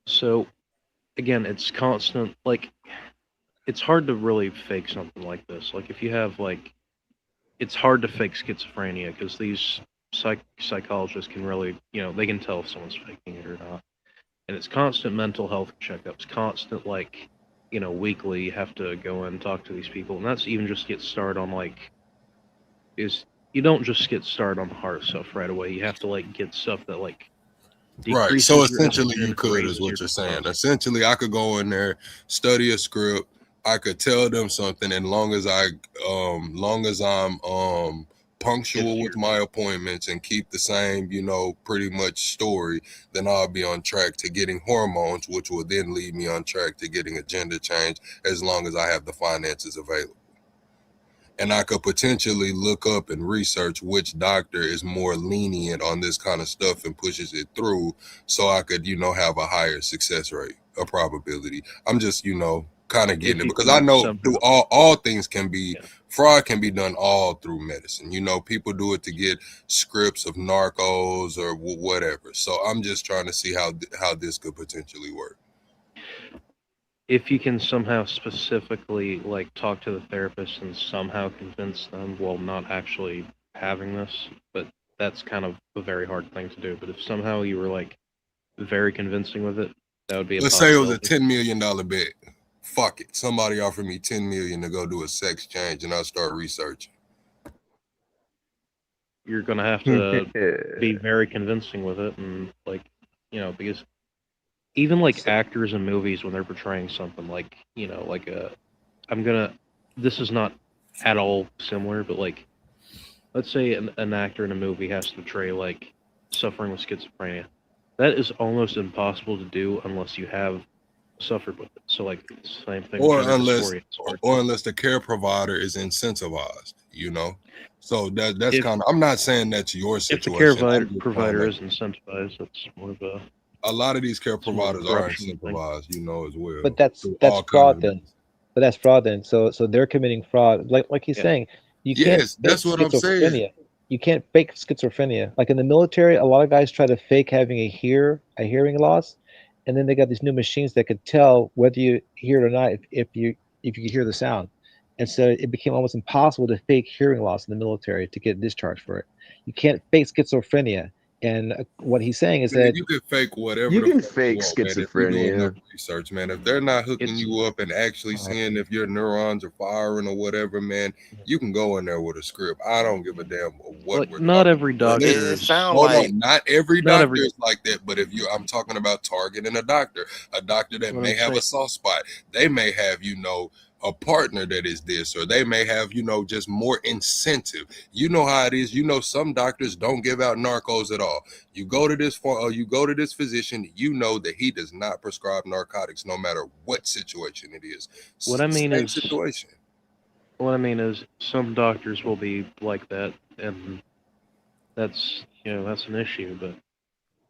So again, it's constant. It's hard to really fake something like this. If you have it's hard to fake schizophrenia because these psychologists can really, they can tell if someone's faking it or not. And it's constant mental health checkups, constant weekly you have to go in and talk to these people, and that's even just get started on is you don't just get started on hard stuff right away. You have to get stuff that Right. So decreases your essentially you estrogen, could is raises your what you're saying. testosterone. Essentially I could go in there, study a script. I could tell them something, and long as I'm punctual with my appointments and keep the same, pretty much story, then I'll be on track to getting hormones, which will then lead me on track to getting a gender change as long as I have the finances available. And I could potentially look up and research which doctor is more lenient on this kind of stuff and pushes it through, so I could, have a higher success rate, a probability. I'm just, kind of getting If it you because I can know through somehow, all things can be yeah. fraud can be done all through medicine. People do it to get scripts of narcos or whatever. So I'm just trying to see how this could potentially work. If you can somehow specifically talk to the therapist and somehow convince them while not actually having this, but that's kind of a very hard thing to do. But if somehow you were very convincing with it, that would be a Let's say it was a possibility. $10 million bet. Fuck it. Somebody offered me 10 million to go do a sex change, and I start researching. You're gonna have to be very convincing with it, and because even actors in movies when they're portraying something I'm gonna. This is not at all similar, but let's say an actor in a movie has to portray suffering with schizophrenia. That is almost impossible to do unless you have suffered with it. So same thing with Or gender unless dysphoria. It's hard. the care provider is incentivized. So that's If kind of, I'm not saying that's your if the care situation. I'm just trying provider to, is incentivized, that's more of a lot of these care a providers are corruption thing. incentivized, as well, But that's through all kinds fraud of then. means. But that's fraud then. So they're committing fraud. Like he's Yeah. saying, you can't Yes, fake that's what I'm saying. schizophrenia. You can't fake schizophrenia. Like in the military, a lot of guys try to fake having a hearing loss, and then they got these new machines that could tell whether you hear it or not if you hear the sound. And so it became almost impossible to fake hearing loss in the military to get discharged for it. You can't fake schizophrenia. And what he's saying is Man, that you can fake whatever You the can fuck you fake want, man. If you do enough schizophrenia. research, man, if they're not hooking It's you up and actually All right. seeing if your neurons are firing or whatever, man, you can go in there with a script. I don't give a damn what we're like not talking every about. But doctor it is sound Hold like on, not every not doctor every is like that, but if you, I'm talking about targeting a doctor that what may I'm have a saying. soft spot. They may have, a partner that is this, or they may have, just more incentive. You know how it is. Some doctors don't give out narcos at all. You go to this physician, you know that he does not prescribe narcotics, no matter what situation it is. What I mean Same is situation. what I mean is some doctors will be like that, and that's that's an issue.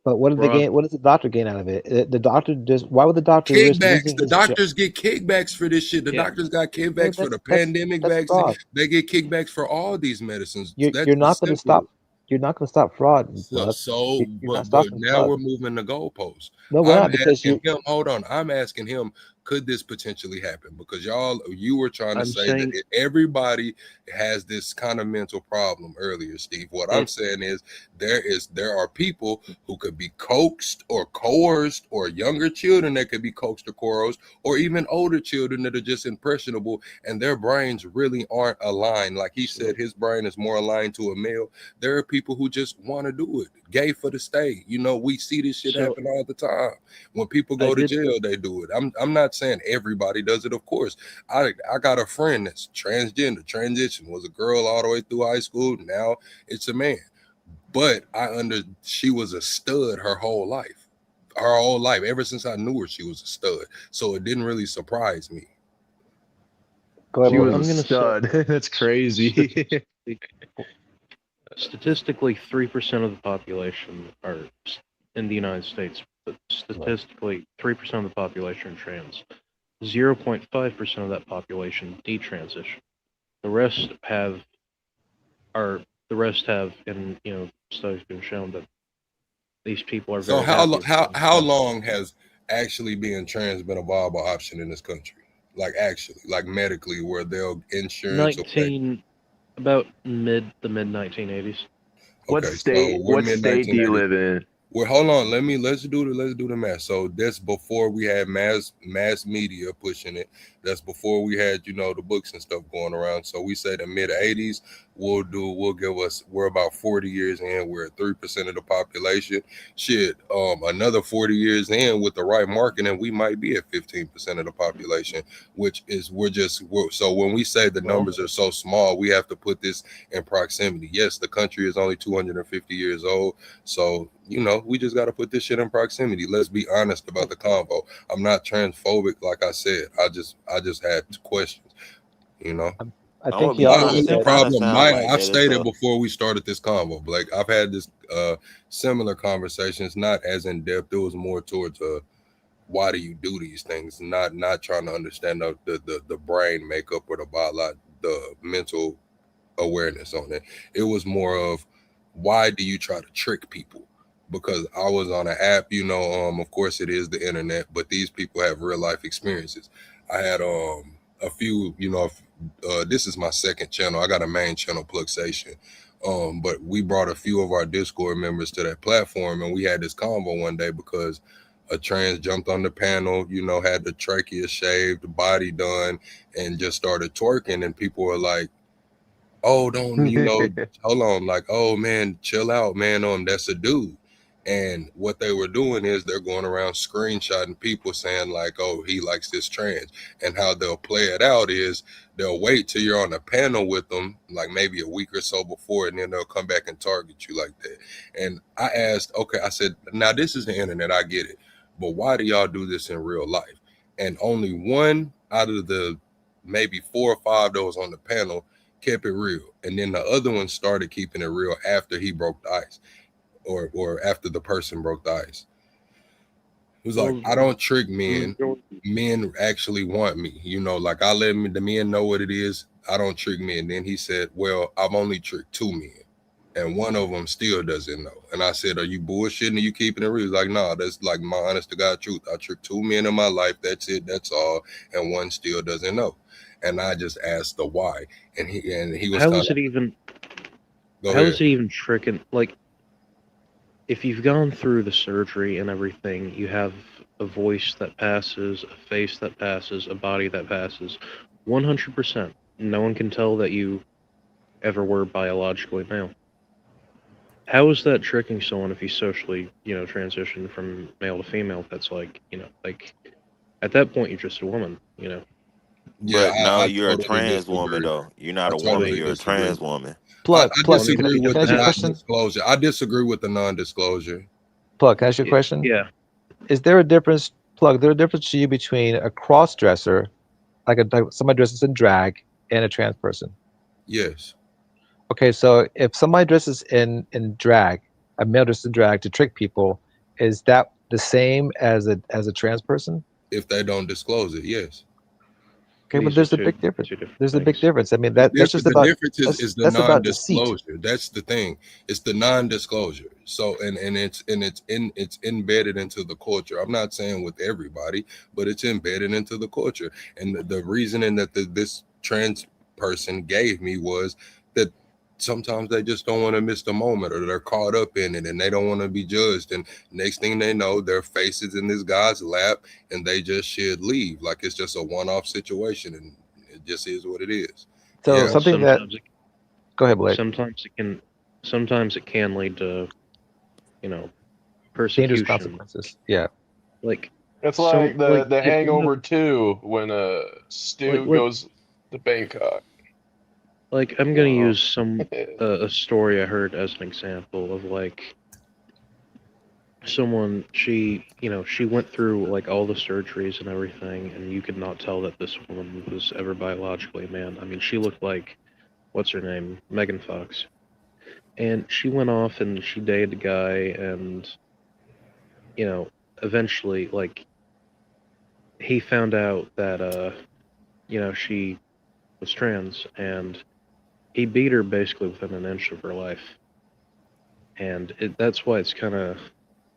But what did they Broad, gain? What does the doctor gain out of it? The doctor just why would the doctor risk Kickbacks. losing The his job? doctors get kickbacks for this shit. The yeah, doctors got No, kickbacks for the that's pandemic that's vaccine. fraud. They get kickbacks for all these medicines. That's You're the not going to simple. stop. You're not going to stop fraud, So, blood. so You're not but stopping now fraud. we're moving the goalposts. No, we're I'm not because asking you. him, hold on. I'm asking him, could this potentially happen? Because you were trying to I'm say that saying everybody has this kind of mental problem earlier, Steve. What I'm it. saying is there are people who could be coaxed or coerced, or younger children that could be coaxed or coerced, or even older children that are just impressionable and their brains really aren't aligned. Like he said, his brain is more aligned to a male. There are people who just want to do it, gay for the state. We see this shit So happen all the time. When people I go to did. jail, they do it. I'm not saying everybody does it, of course. I got a friend that's transgender, transition, was a girl all the way through high school. Now it's a man. But she was a stud her whole life. Her whole life. Ever since I knew her, she was a stud. So it didn't really surprise me. Go ahead, She Well, was Logan. a I'm gonna say stud. That's crazy. statistically, 3% of the population are in the United States, but statistically, 3% of the population are trans. 0.5% of that population detransition. The rest have are the rest have, and studies been shown that these people are So very happy with their how sex. long has actually being trans been a viable option in this country? Like actually, like medically, where they'll insurance. Okay, 19 about the mid 1980s. What okay. So state? we're What mid state do you 1980s. live in? Well, hold on. Let's do the math. So that's before we had mass media pushing it. That's before we had the books and stuff going around. So we say the mid 80s. We're about 40 years in. We're at 3% of the population. Shit, another 40 years in with the right marketing, we might be at 15% of the population. Which is so when we say the Well, numbers are so small, we have to put this in proximity. Yes, the country is only 250 years old. So, we just got to put this shit in proximity. Let's be honest about the convo. I'm not transphobic, like I said. I just had questions, you know. I I'm think gonna he be My also honest. only It said. kind of problem, sound like I've that. It's stated a before we started this convo, Blake, I've had this similar conversations, not as in depth. It was more towards why do you do these things? Not trying to understand the brain makeup or the mental awareness on it. It was more of why do you try to trick people? Because I was on an app, of course it is the internet, but these people have real life experiences. I had a few, this is my second channel. I got a main channel, Pluxation. But we brought a few of our Discord members to that platform, and we had this convo one day because a trans jumped on the panel, had the trachea shaved, body done, and just started twerking, and people were like, oh, don't hold on, like, oh man, chill out, man. That's a dude. And what they were doing is they're going around screenshotting people saying like, oh, he likes this trans. And how they'll play it out is they'll wait till you're on a panel with them, like maybe a week or so before, and then they'll come back and target you like that. And I asked, okay, I said, now this is the internet, I get it, but why do y'all do this in real life? And only one out of the maybe 4 or 5 that was on the panel kept it real, and then the other one started keeping it real after he broke the ice, or after the person broke the ice. It was like, Well, I don't trick the men. majority, Men actually want me, like I let the men know what it is. I don't trick men. And then he said, well, I've only tricked 2 men, and one of them still doesn't know. And I said, are you bullshitting? Are you keeping it real? He's like, nah, that's like my honest to God truth. I tricked 2 men in my life. That's it. That's all. And one still doesn't know. and I just asked the why, and he was How kind is of it even? go How ahead. is it even tricking? Like, if you've gone through the surgery and everything, you have a voice that passes, a face that passes, a body that passes. 100%. No one can tell that you ever were biologically male. How is that tricking someone if you socially, transition from male to female? That's like, like at that point you're just a woman, Yeah, But no, I you're a totally trans woman disagree. though. You're I not a woman. totally You're a disagree. trans woman. I, Plug, I plug. I mean, disagree with Can I the ask you a have, question? non-disclosure. I disagree with the non-disclosure. Plug. Can I ask you a question? yeah, Is there a difference? Plug. There a difference to you between a cross dresser, like somebody dresses in drag, and a trans person? Yes, Okay, so if somebody dresses in drag, a male dresses in drag to trick people, is that the same as a trans person? if they don't disclose it, yes. Okay, but these are there's a two big difference. two different There's a big things. difference. I mean, The, that's diff- just the about difference is the that's about deceit. non-disclosure. That's the thing. It's the non-disclosure. So it's embedded into the culture. I'm not saying with everybody, but it's embedded into the culture. And the reasoning that this trans person gave me was that sometimes they just don't want to miss the moment, or they're caught up in it and they don't want to be judged. And next thing they know, their face is in this guy's lap and they just should leave. Like it's just a one-off situation, and it just is what it is. So Yeah. Well, something that go ahead, Blake. sometimes it can lead to, you know, Dangerous persecution. consequences. Yeah. Like It's like the if you Hangover have, 2 when Stu like goes to Bangkok. I'm You gonna know. use a story I heard as an example of like someone she went through like all the surgeries and everything, and you could not tell that this woman was ever biologically a man. I mean, she looked like what's her name, Megan Fox, and she went off and she dated a guy, and eventually like he found out that she was trans, and he beat her basically within an inch of her life, and that's why it's kind of,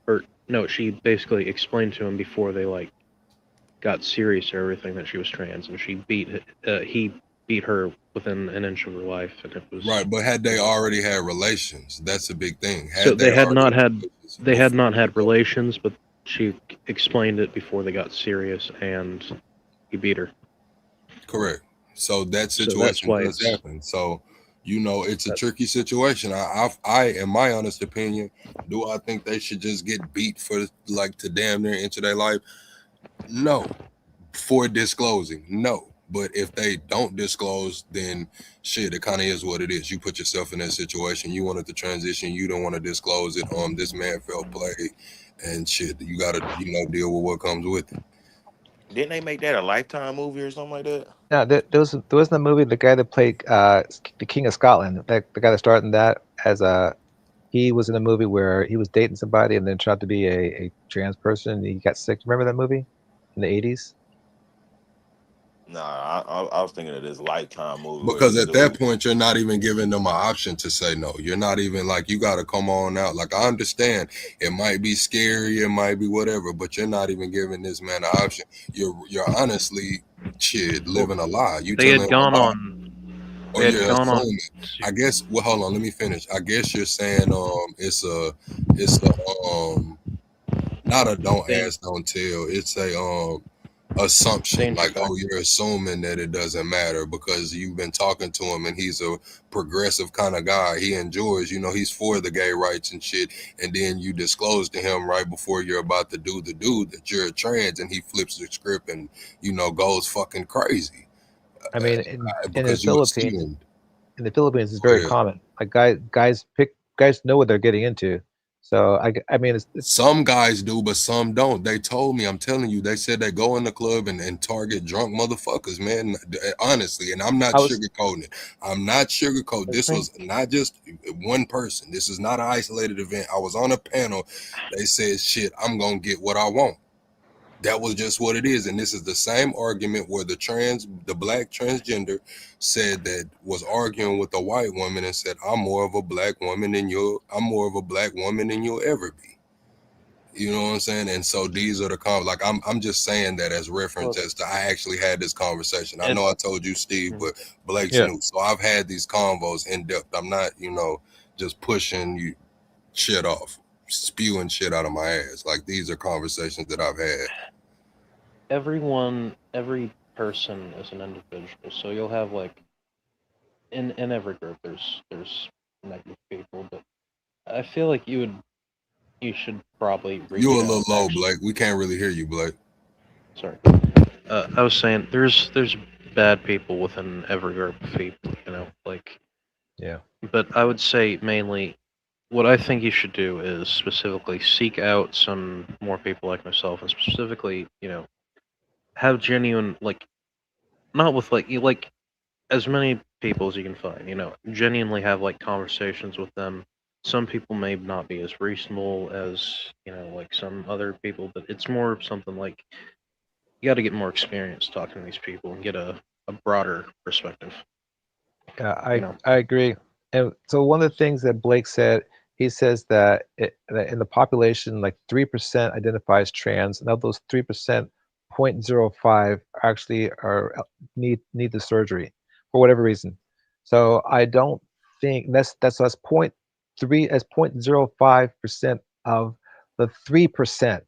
or no, she basically explained to him before they like got serious or everything that she was trans, and he beat her within an inch of her life, and it was, Right, but had they you know, already had relations? That's a big thing. so Had they already had relations they had not had before? relations, but she explained it before they got serious, and he beat her. Correct. So that So that's situation why does it's happen. So, it's a that, tricky situation. In my honest opinion, do I think they should just get beat for like to damn near into their life? No. For disclosing, no. But if they don't disclose, then shit, it kind of is what it is. You put yourself in that situation. You wanted to transition. You don't want to disclose it. This man felt played, and shit. You gotta, deal with what comes with it. Didn't they make that a Lifetime movie or something like that? Yeah, there was in the movie the guy that played the King of Scotland, the guy that starred in that as he was in a movie where he was dating somebody and then tried to be a trans person and he got sick. Remember that movie in the 80s? Nah, I was thinking of this Lifetime movie where Because this at that dude. point, you're not even giving them an option to say no. You're not even like, you got to come on out. Like, I understand it might be scary, it might be whatever, but you're not even giving this man an option. You're honestly, shit, well, living a lie. You they telling had him a gone lie, on or they had you're gone on assuming. to I guess. Well, hold on, let me finish. I guess you're saying it's a not a don't dan- ask, don't tell. It's a assumption, danger like, oh, factor. you're assuming that it doesn't matter because you've been talking to him and he's a progressive kind of guy. He enjoys, he's for the gay rights and shit, and then you disclose to him right before you're about to do the dude that you're a trans, and he flips the script and goes fucking crazy I mean, in the because you Philippines, assumed. it's Go very ahead. common. Like guys know what they're getting into. So I mean, it's Some guys do, but some don't. They told me, I'm telling you, they said they go in the club and target drunk motherfuckers, man. Honestly, and I'm not I was sugarcoating it. I'm not sugarcoating. the This thing. was not just one person. This is not an isolated event. I was on a panel. They said, shit, I'm going to get what I want. That was just what it is. And this is the same argument where the black transgender said that was arguing with a white woman and said, I'm more of a black woman than you'll ever be. You know what I'm saying? And so these are the like I'm just saying that as reference as to I actually had this conversation. I know I told you, Steve, but Blake's new. So I've had these convos in depth. I'm not, just pushing you shit off, spewing shit out of my ass. Like these are conversations that I've had. Every person is an individual. So you'll have like in every group there's negative people, but I feel like you should probably reach You're a out. little low, Blake. We can't really hear you, Blake. Sorry. I was saying there's bad people within every group of people, like. Yeah. But I would say mainly what I think you should do is specifically seek out some more people like myself, and specifically, have genuine, like, not with like you like as many people as you can find, genuinely have like conversations with them. Some people may not be as reasonable as, like some other people, but it's more something like you got to get more experience talking to these people and get a broader perspective. Yeah, I agree. And so one of the things that Blake said, he says that, that in the population, like 3% identifies trans, and of those 3%, 0.05 actually need the surgery for whatever reason. So I don't think that's point three as 0.05% of the 3%.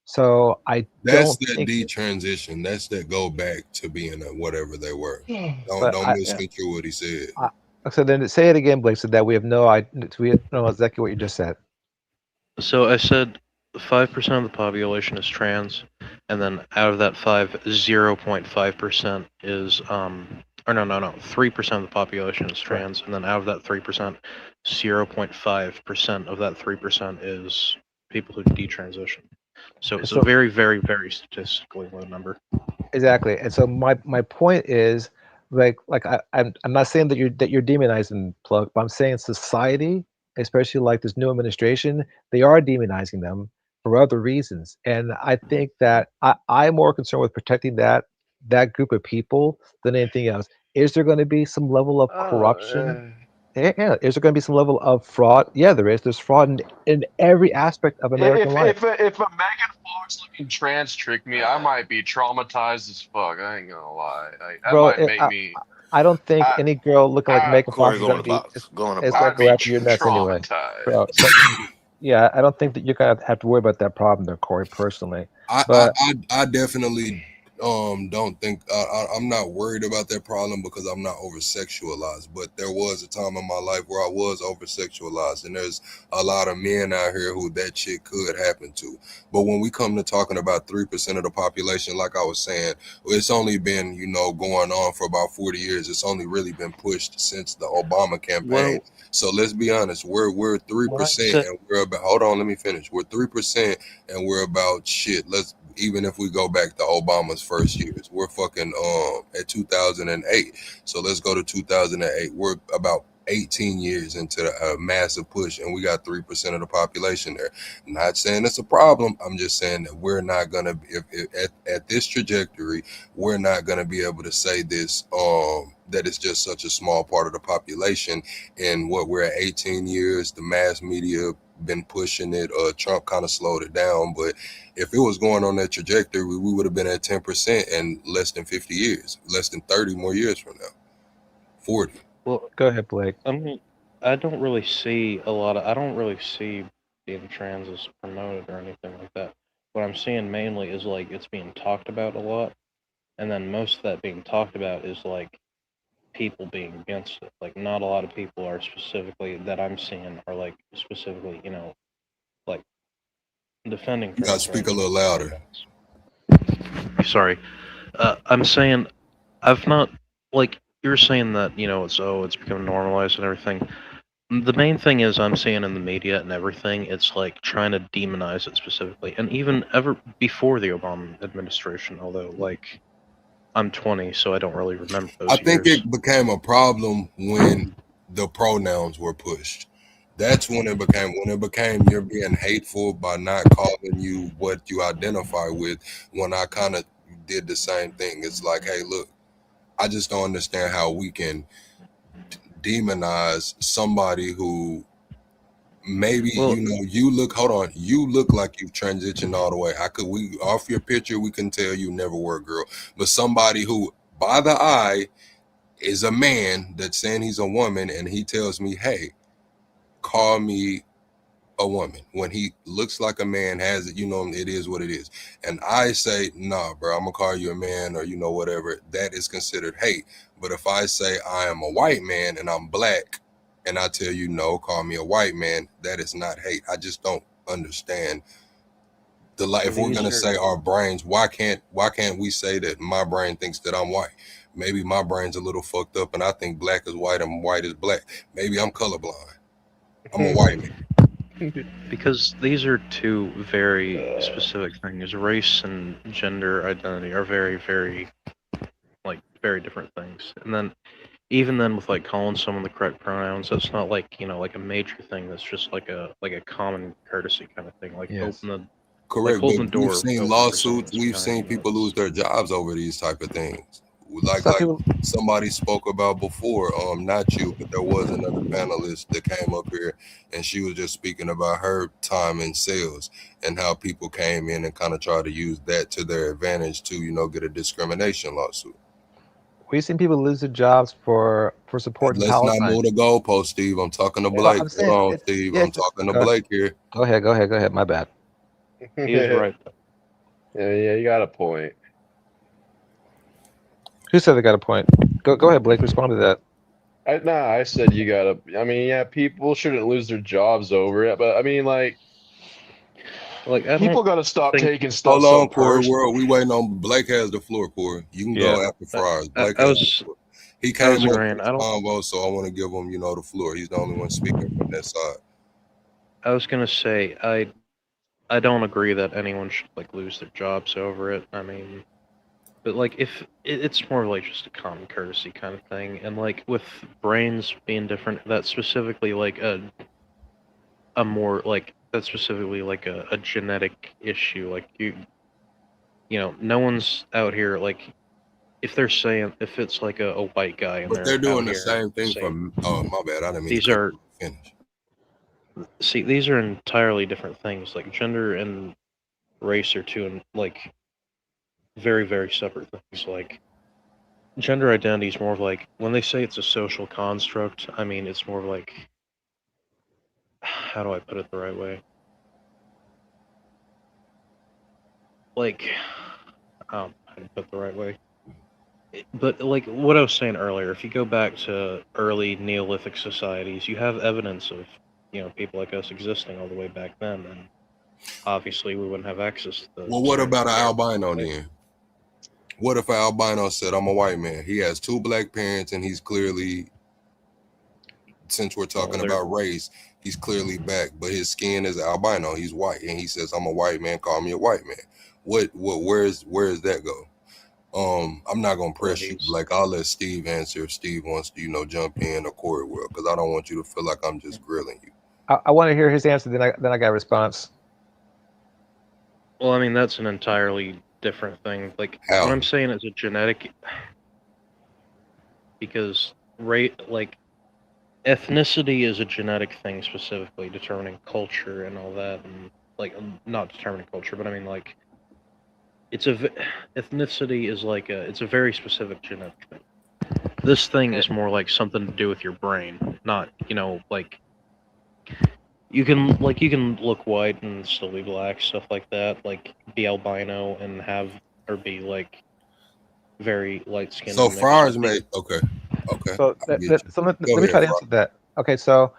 So I That's don't that think, detransition. That's that go back to being a whatever they were. but Don't misconstrue what he said. I, so then say it again, Blake, so that we know exactly what you just said. So I said 5% of the population is trans, and then out of that 0.5% is or no, 3% of the population is trans, and then out of that 3%, 0.5% of that 3% is people who detransition. So it's a very, very, very statistically low number. Exactly. And so my point is I'm not saying that you're demonizing Plug, but I'm saying society, especially like this new administration, they are demonizing them for other reasons. And I think that I'm more concerned with protecting that group of people than anything else. Is there going to be some level of corruption? Yeah. Is there going to be some level of fraud? Yeah, there is. There's fraud in every aspect of American life. If a Megan Fox looking trans tricked me, I might be traumatized as fuck. I ain't gonna lie. That Bro, might make me. I don't think I any girl looking like I Megan Fox Corey, is go in gonna the be box. Go in the is gonna I'd box. go be after your nuts anyway, bro. traumatized. So yeah, I don't think that you're gonna have to worry about that problem there, Corey, personally. I I But I, I definitely don't think I'm not worried about that problem because I'm not over sexualized. But there was a time in my life where I was over sexualized, and there's a lot of men out here who that shit could happen to. But when we come to talking about 3% of the population, like I was saying, it's only been going on for about 40 years. It's only really been pushed since the Obama campaign. Well, So let's be honest, we're what I 3% said, and we're about, hold on, let me finish. We're 3% and we're about shit. Let's even if we go back to Obama's first years, we're fucking at 2008. So let's go to 2008. We're about 18 years into a massive push, and we got 3% of the population there. Not saying it's a problem. I'm just saying that we're not gonna, if at this trajectory, we're not gonna be able to say this. That it's just such a small part of the population, and what we're at 18 years, the mass media been pushing it. Trump kind of slowed it down, but if it was going on that trajectory, we would have been at 10% in less than 50 years, less than 30 more years from now, 40. well, go ahead, Blake. I don't really see I don't really see being trans as promoted or anything like that. What I'm seeing mainly is like it's being talked about a lot, and then most of that being talked about is like people being against it. Like not a lot of people are specifically that I'm seeing are like specifically, like defending You got to trans speak a rights. little louder. Sorry, I'm saying I've not like you're saying that it's become normalized and everything. The main thing is I'm seeing in the media and everything, it's like trying to demonize it specifically, and even ever before the Obama administration. Although like I'm 20, so I don't really remember I those think years. it became a problem when the pronouns were pushed. That's when it became you're being hateful by not calling you what you identify with. When I kind of did the same thing, it's like, hey, look, I just don't understand how we can demonize somebody who maybe Well- you look. Hold on, you look like you've transitioned all the way. We off your picture, we can tell you never were a girl, but somebody who by the eye is a man that's saying he's a woman, and he tells me, "Hey, call me a woman," when he looks like a man, has it, it is what it is. And I say, nah, bro, I'm gonna call you a man, or whatever, that is considered hate. But if I say I am a white man and I'm black, and I tell you, no, call me a white man, that is not hate. I just don't understand if we're gonna say our brains, why can't we say that my brain thinks that I'm white? Maybe my brain's a little fucked up and I think black is white and white is black. Maybe I'm colorblind. I'm a white man. Because these are two very specific things. Race and gender identity are very, very, very different things. And then, even then, with calling someone the correct pronouns, that's not like a major thing. That's just like a common courtesy kind of thing. Yes. Correct, holding but the door we've seen open for lawsuits. someone We've to seen come in. people lose their jobs over these type of things. Like people, somebody spoke about before, not you, but there was another panelist that came up here, and she was just speaking about her time in sales and how people came in and kind of tried to use that to their advantage to get a discrimination lawsuit. we've seen people lose their jobs for supporting Let's not Palestine. move the goalpost, Steve. I'm talking to Well, Blake. I'm saying, Hold on, Steve. I'm talking to Blake here. Go ahead. My bad. He is right. Yeah, you got a point. Who said they got a point? Go ahead, Blake. Respond to that. I said you gotta. I mean, yeah, people shouldn't lose their jobs over it, but I mean, people gotta stop taking stuff Hold so on, Corey. personal. We waiting on Blake. Has the floor, Corey. You can go after Fryers. Blake has the floor. He came up with the convo, so I want to give him, the floor. He's the only one speaking from that side. I was gonna say I don't agree that anyone should lose their jobs over it. I mean, but if it's more just a common courtesy kind of thing, and with brains being different, that's specifically a more that's specifically a genetic issue. No one's out here if they're saying if it's a white guy and But they're doing the same thing saying, oh, my bad, I didn't mean these to are finish. See, these are entirely different things. Gender and race are two very, very separate things. Gender identity is more of when they say it's a social construct, I mean it's more of how do I put it the right way? How to put it the right way. But what I was saying earlier, if you go back to early Neolithic societies, you have evidence of people like us existing all the way back then, and obviously we wouldn't have access to Well, what about an albino then? What if an albino said, I'm a white man? He has two black parents, and he's clearly, since we're talking about race, he's clearly black, but his skin is albino. He's white, and he says, I'm a white man, call me a white man. Where does that go? I'm not gonna press you. I'll let Steve answer if Steve wants to, jump in, or Corey will, because I don't want you to feel like I'm just grilling you. I want to hear his answer. Then I got a response. Well, I mean that's an entirely different thing. What I'm saying is a genetic, because ethnicity is a genetic thing, specifically determining culture and all that, and not determining culture, but I mean ethnicity is it's a very specific genetic thing. This thing is more something to do with your brain, not you can look white and still be black, stuff like that, be albino and have or be very light skinned. So Fryers made okay. So let me try to answer that. Okay, so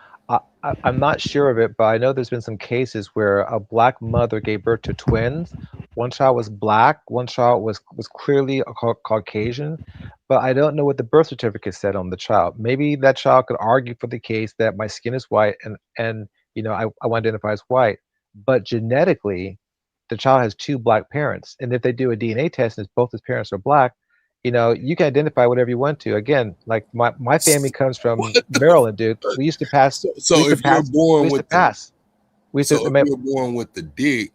I'm not sure of it, but I know there's been some cases where a black mother gave birth to twins. One child was black, one child was clearly a Caucasian, but I don't know what the birth certificate said on the child. Maybe that child could argue for the case that my skin is white and I want to identify as white, but genetically, the child has two black parents, and if they do a DNA test and both his parents are black, you can identify whatever you want to. Again, my family comes from Maryland, dude. We used to pass. So if you're born with the dick,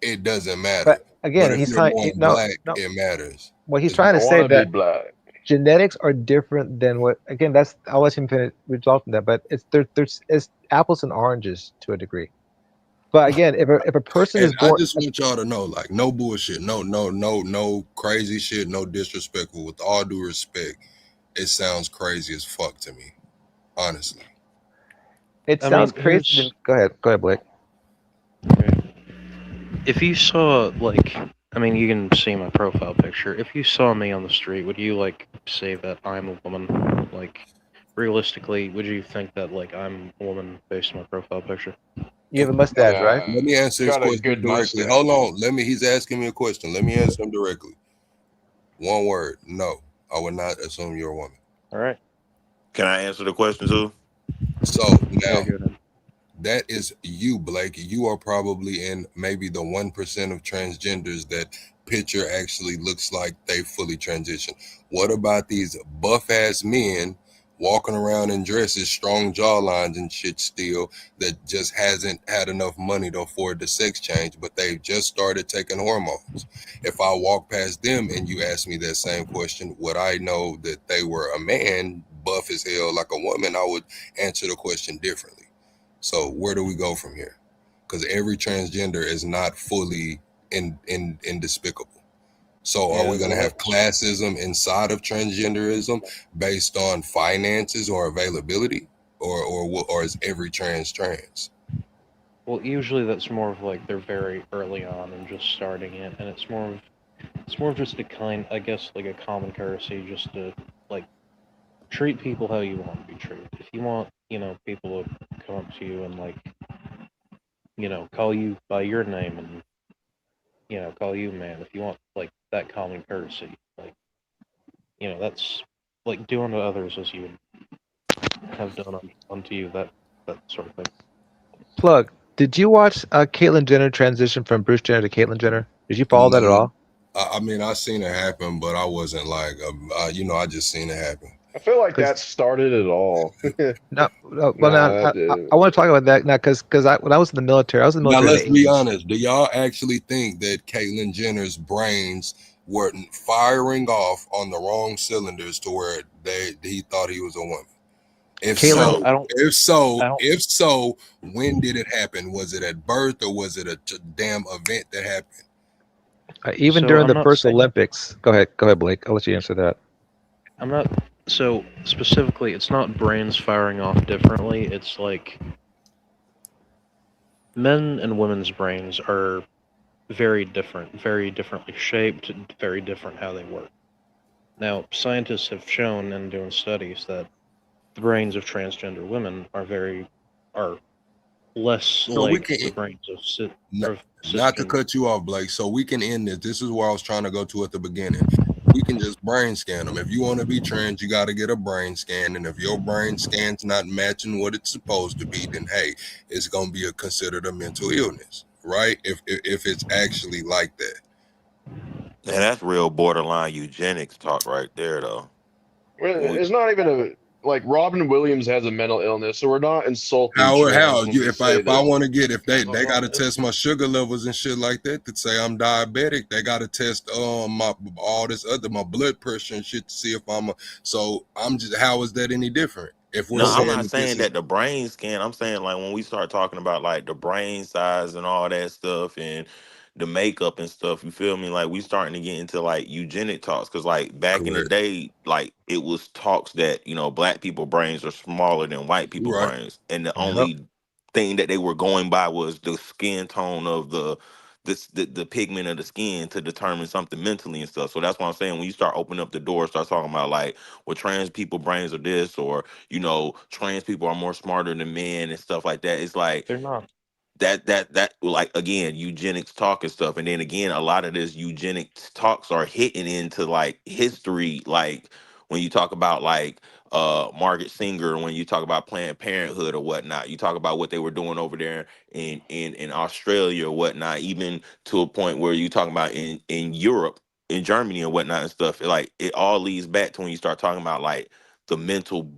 it doesn't matter. But again, if he's you're trying. born black, it matters. Well, he's trying to say that. Black. genetics are different than what. Again, that's I'll let him finish resolve from that. But there's it's apples and oranges to a degree. But again, if a person And is I born, just want y'all to know, like, no bullshit, no crazy shit, no disrespectful. With all due respect, it sounds crazy as fuck to me, honestly. it I mean, sounds crazy. Go ahead, Blake. if you saw, like, I mean, you can see my profile picture. If you saw me on the street, would you, like, say that I'm a woman? Like, realistically, would you think that, like, I'm a woman based on my profile picture? You have a mustache, right? Let me answer his Got a question good directly. mustache. Hold on. He's asking me a question. Let me answer him directly. One word. No. I would not assume you're a woman. All right. Can I answer the question too? So Yeah, now go ahead. that is you, Blake. You are probably in maybe the 1% of transgenders that picture actually looks like they fully transition. What about these buff ass men walking around in dresses, strong jawlines and shit still, that just hasn't had enough money to afford the sex change, but they've just started taking hormones? If I walk past them and you ask me that same question, would I know that they were a man, buff as hell like a woman? I would answer the question differently. So where do we go from here? Because every transgender is not fully in despicable. So are Yeah, we going to well, have that's classism inside of transgenderism based on finances or availability, or is every trans? well, usually that's more of like they're very early on and just starting it, and it's more of just a kind, I guess, like a common courtesy, just to like treat people how you want to be treated. If you want, people to come up to you and like, call you by your name and call you man. If you want like that common courtesy, like, that's like doing to others as you would have done unto you. That sort of thing. Plug. Did you watch Caitlyn Jenner transition from Bruce Jenner to Caitlyn Jenner? Did you follow that at No, all? I mean I seen it happen, but I wasn't like, I just seen it happen. I feel like Because that started it all. no, well, now Nah, that did. I want to talk about that now because when I was in the military, I was in the Now military in let's the be 80s. honest. Do y'all actually think that Caitlyn Jenner's brains were firing off on the wrong cylinders to where he thought he was a woman? If Caitlyn, so, I don't. I don't. when did it happen? Was it at birth or was it a damn event that happened? even So during I'm the not first saying. Olympics, go ahead, Blake. I'll let you answer that. I'm not. So specifically, it's not brains firing off differently. It's like men and women's brains are very different, very differently shaped, very different how they work. Now, scientists have shown in doing studies that the brains of transgender women are less So we like can the brains of N- not to cisgender. cut you off, Blake. So we can end this. This is where I was trying to go to at the beginning. We can just brain scan them. If you want to be trans, you got to get a brain scan. And if your brain scan's not matching what it's supposed to be, then hey, it's gonna be considered a mental illness, right? If it's actually like that. And that's real borderline eugenics talk right there, though. When we, It's not even like Robin Williams has a mental illness, so we're not insulting How trans when you we say if I that. want to get if they got to It's test my sugar levels and shit like that to say I'm diabetic, they got to test my all this other my blood pressure and shit to see if so I'm just, how is that any different if we're no, I'm saying not that this saying is that the brain scan. I'm saying like when we start talking about like the brain size and all that stuff and the makeup and stuff. You feel me? Like we starting to get into like eugenic talks because like back in the correct? day, like it was talks that black people brains are smaller than white people Right. brains, and the Yep. only thing that they were going by was the skin tone of the pigment of the skin to determine something mentally and stuff. So that's what I'm saying. When you start opening up the door, start talking about like, well, trans people brains are this, or trans people are more smarter than men and stuff like that. It's like they're not. that like again eugenics talk and stuff, and then again a lot of this eugenics talks are hitting into like history, like when you talk about like Margaret Singer, when you talk about Planned Parenthood or whatnot, you talk about what they were doing over there in Australia or whatnot, even to a point where you talking about in Europe, in Germany and whatnot and stuff. Like it all leads back to when you start talking about like the mental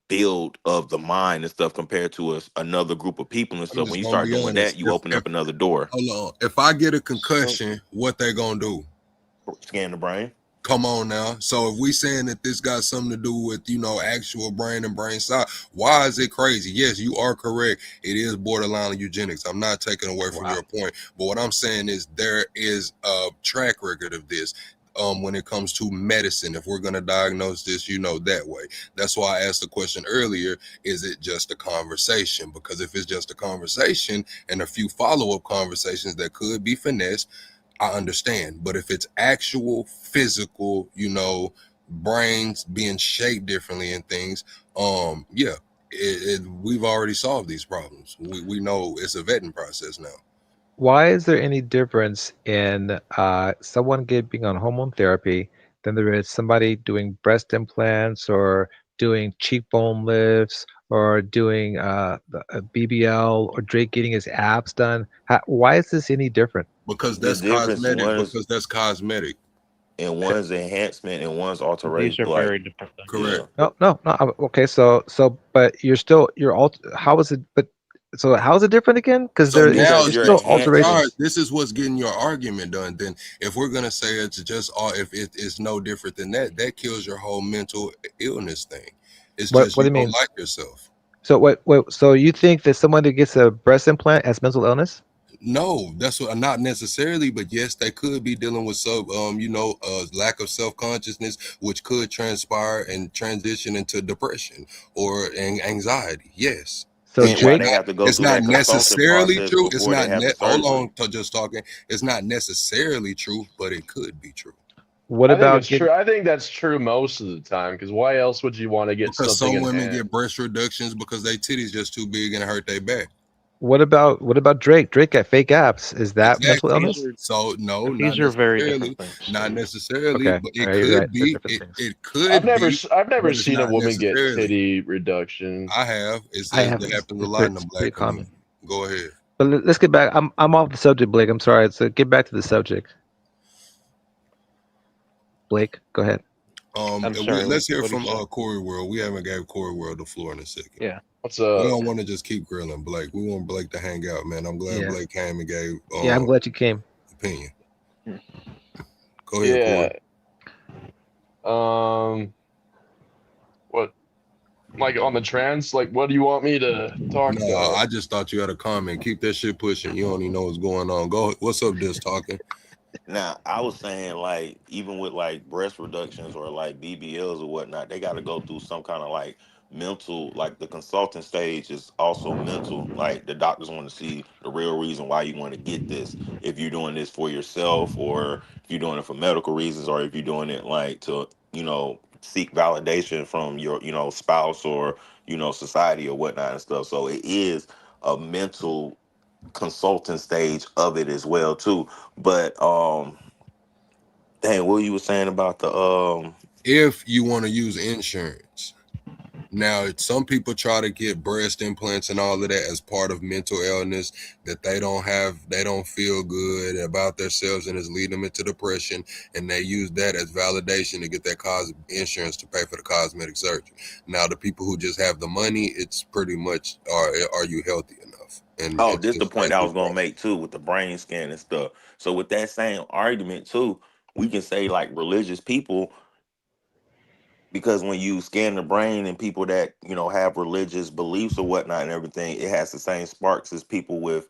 build of the mind and stuff compared to another group of people and I'm stuff. When just you gonna start be doing that, honest. you open If up another door. hold on, if I get a So concussion, what they gonna do? Scan the brain. Come on now. So if we saying that this got something to do with, actual brain and brain size, why is it crazy? Yes, you are correct. It is borderline eugenics. I'm not taking away from Wow. your point. But what I'm saying is there is a track record of this. When it comes to medicine, if we're going to diagnose this, that way. That's why I asked the question earlier, is it just a conversation? Because if it's just a conversation and a few follow-up conversations that could be finessed, I understand. But if it's actual physical, brains being shaped differently and things, yeah, we've already solved these problems. We know it's a vetting process now. Why is there any difference in someone being on hormone therapy than there is somebody doing breast implants or doing cheekbone lifts or doing a BBL or Drake getting his abs done? Why is this any different? Because The that's difference cosmetic. one is Because that's cosmetic. and Okay. one's enhancement and one's These alteration. are Like, very different things. Correct. yeah, No. Okay, but you're all. How is it? But so how is it different again? Because So now, because there's you're still enhancing. alterations. this is what's getting your argument done. Then, if we're gonna say it's just all, if it is no different than that, that kills your whole mental illness thing. It's just What you do you don't mean? like yourself. So what? So you think that someone who gets a breast implant has mental illness? No, that's what not necessarily, but yes, they could be dealing with lack of self consciousness, which could transpire and transition into depression or anxiety. Yes, So And it's why Drake, they not. have to go It's through not that consulting necessarily process true. It's before they not have the net. Hold surgery. on, to just talking. It's not necessarily true, but it could be true what I think about it's getting? true. I think that's true most of the time. Because why else would you want to get because something some women get enhanced? breast reductions because their titties just too big and hurt their back. What about Drake? Drake got fake abs. Is that mental Exactly. These illness? are So no, not these are very necessarily, different things. not necessarily, Okay, but all it right, you're right. could They're be. different things. It could be, I've never but it's seen a not woman get necessarily. titty reduction. I have. It I says have that happens a it's lot in pretty, the it's pretty black common. community. Go ahead. But let's get back. I'm off the subject, Blake. I'm sorry. So get back to the subject. Blake, go ahead. I'm sorry. Let's hear What do you from say? Corey World. We haven't gave Corey World the floor in a second. Yeah. What's We up? don't want to just keep grilling Blake. We want Blake to hang out, man. I'm glad Yeah, Blake came and gave yeah. I'm glad you came. opinion. Hmm. Go ahead, Corey. Yeah. What? Like on the trans? Like, what do you want me to talk No, about? I just thought you had a comment. Keep that shit pushing. You don't even know what's going on. Go. What's up, this talking? Now, I was saying, like, even with like breast reductions or like BBLs or whatnot, they got to go through some kind of like mental, like the consulting stage is also mental. Like, the doctors want to see the real reason why you want to get this. If you're doing this for yourself, or if you're doing it for medical reasons, or if you're doing it like to, seek validation from your, spouse or, society or whatnot and stuff. So it is a mental consulting stage of it as well too. But dang, what you were saying about the If you want to use insurance. Now, some people try to get breast implants and all of that as part of mental illness that they don't feel good about themselves and it's leading them into depression. And they use that as validation to get that insurance to pay for the cosmetic surgery. Now, the people who just have the money, it's pretty much, are you healthy enough? And oh, it's this the just point like I we was gonna brought. make too with the brain scan and stuff. So with that same argument too, we can say like religious people, because when you scan the brain and people that have religious beliefs or whatnot and everything, it has the same sparks as people with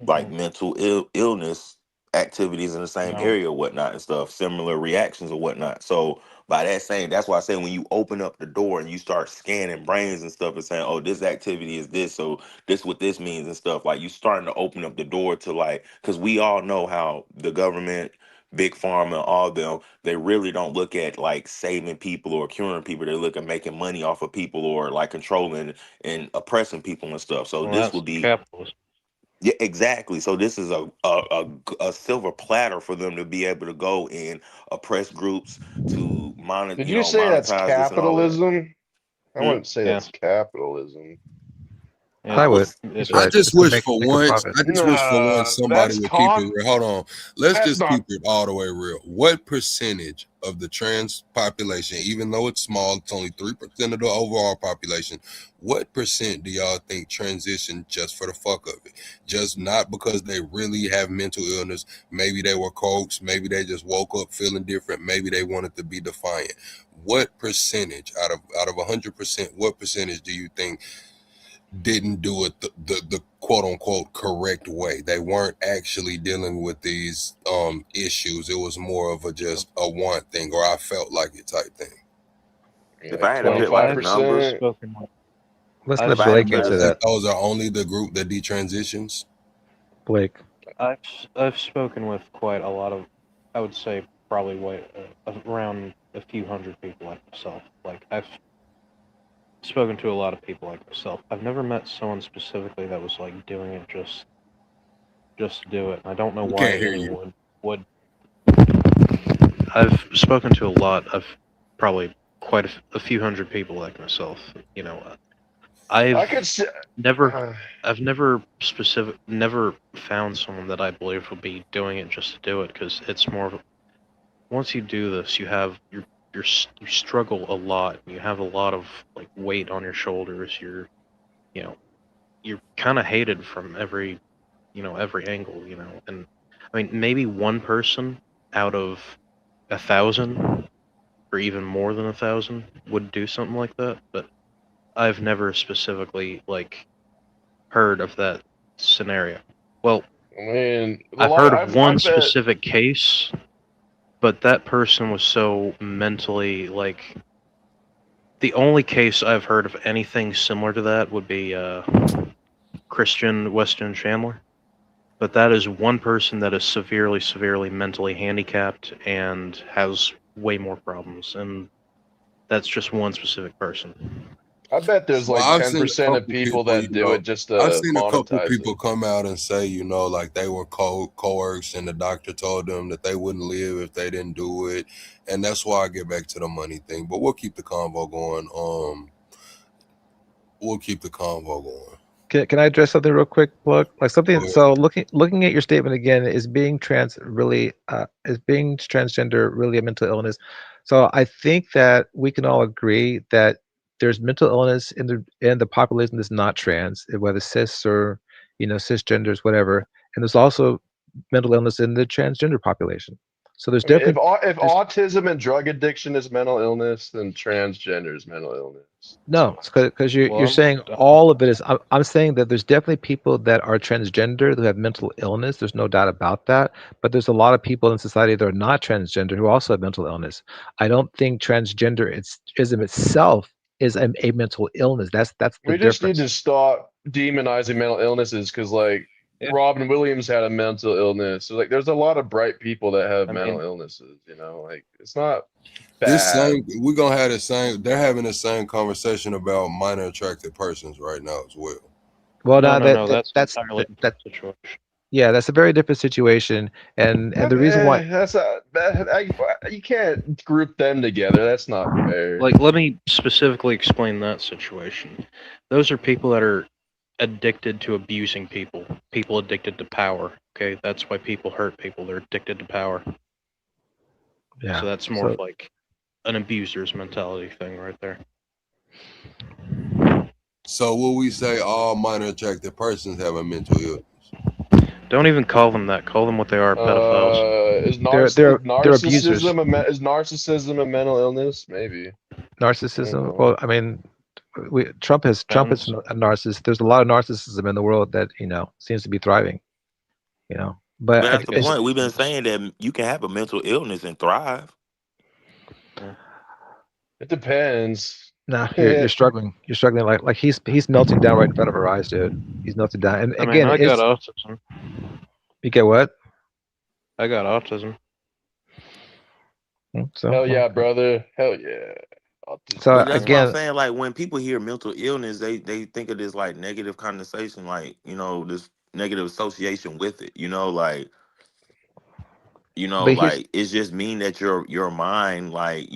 like mental illness activities in the same No. area or whatnot and stuff, similar reactions or whatnot. So by that saying, that's why I say when you open up the door and you start scanning brains and stuff and saying, oh, this activity is this, so this what this means and stuff, like you starting to open up the door to like, because we all know how the government, big pharma, all them, they really don't look at like saving people or curing people. They look at making money off of people or like controlling and oppressing people and stuff. So Well, this that's would be, capitalism. yeah, exactly. So this is a silver platter for them to be able to go and oppress groups to Did you say that's monetize this and all that. capitalism? I Hmm? wouldn't say Yeah. that's capitalism. I I would. was He's I right. just It's to wish make for a once, profit. I just wish for once somebody That's would keep it con. real. Hold on. Let's That's just not. keep it all the way real. What percentage of the trans population, even though it's small, it's only 3% of the overall population, what percent do y'all think transition just for the fuck of it? Just not because they really have mental illness. Maybe they were coaxed. Maybe they just woke up feeling different. Maybe they wanted to be defiant. What percentage out of 100%, what percentage do you think didn't do it the quote unquote correct way? They weren't actually dealing with these issues. It was more of a just a want thing, or I felt like it type thing. if Like I had to put like a I've number, 25%. spoken with Let's I've let if I had to Blake spoken put with answer a That that. those are only the group that detransitions. Blake. I've spoken with quite a lot of, I would say probably around a few hundred people like myself. Like I've spoken to a lot of people like myself. I've never met someone specifically that was like doing it just to do it. I don't know We why can't hear you. anyone would. I've spoken to a lot of probably quite a few hundred people like myself. You know, I I've could say. never Uh, I've never found someone that I believe would be doing it just to do it, because it's more of once you do this, you struggle a lot. You have a lot of like weight on your shoulders. You know you're kind of hated from every angle. And I mean maybe one person out of 1,000 or even more than 1,000 would do something like that, but I've never specifically like heard of that scenario. Well, I mean, I've heard of I one bet. specific case, but that person was so mentally like the only case I've heard of anything similar to that would be Christian Weston Chandler. But that is one person that is severely, severely mentally handicapped and has way more problems, and that's just one specific person. I bet there's Well, like I've seen a 10% of couple people people, that do it just I've to seen a couple monetize people it. come out and say, like they were coerced and the doctor told them that they wouldn't live if they didn't do it. And that's why I get back to the money thing. But we'll keep the convo going. We'll keep the convo going. Can I address something real quick, Plug? Like Go something. ahead. So looking at your statement again, is being transgender really a mental illness? So I think that we can all agree that there's mental illness in the population that's not trans, whether cis or cisgenders, whatever. And there's also mental illness in the transgender population. So there's I mean, definitely if there's autism and drug addiction is mental illness, then transgender is mental illness. That's no, what I because you're Well, saying all of it is. I'm saying that there's definitely people that are transgender who have mental illness. There's no doubt about that. But there's a lot of people in society that are not transgender who also have mental illness. I don't think transgender ism itself is a mental illness. That's the We just need difference. to stop demonizing mental illnesses because, like, yeah, Robin Williams had a mental illness. So, like, there's a lot of bright people that have I mental mean, illnesses. Like it's not This bad. same, we're gonna have the same. They're having the same conversation about minor attracted persons right now as well. Well, no, now no, that, no, that that's that's entirely that, different that situation. yeah, that's a very different situation. And the reason why. That's a you can't group them together. That's not fair. Like, let me specifically explain that situation. Those are people that are addicted to abusing people. People addicted to power. Okay, that's why people hurt people. They're addicted to power. Yeah. So that's more of So like an abuser's mentality thing right there. So will we say all minor attracted persons have a mental illness? Don't even call them that. Call them what they are, pedophiles. they're abusers. is narcissism a mental illness? Maybe. I don't Narcissism. know. Well, I mean, Trump is Depends. a narcissist. There's a lot of narcissism in the world that seems to be thriving. But But that's the Well, point. We've been saying that you can have a mental illness and thrive. yeah. It depends. nah, you're struggling. You're struggling like he's melting down right in front of our eyes, dude. He's melting down. And I mean, again, I got it's autism. you get what? I got autism. So Hell yeah, brother. Hell yeah. so But Autism. that's what I'm again, saying. Like when people hear mental illness, they think of this like negative connotation, like this negative association with it. but here's Like it's just mean that your mind like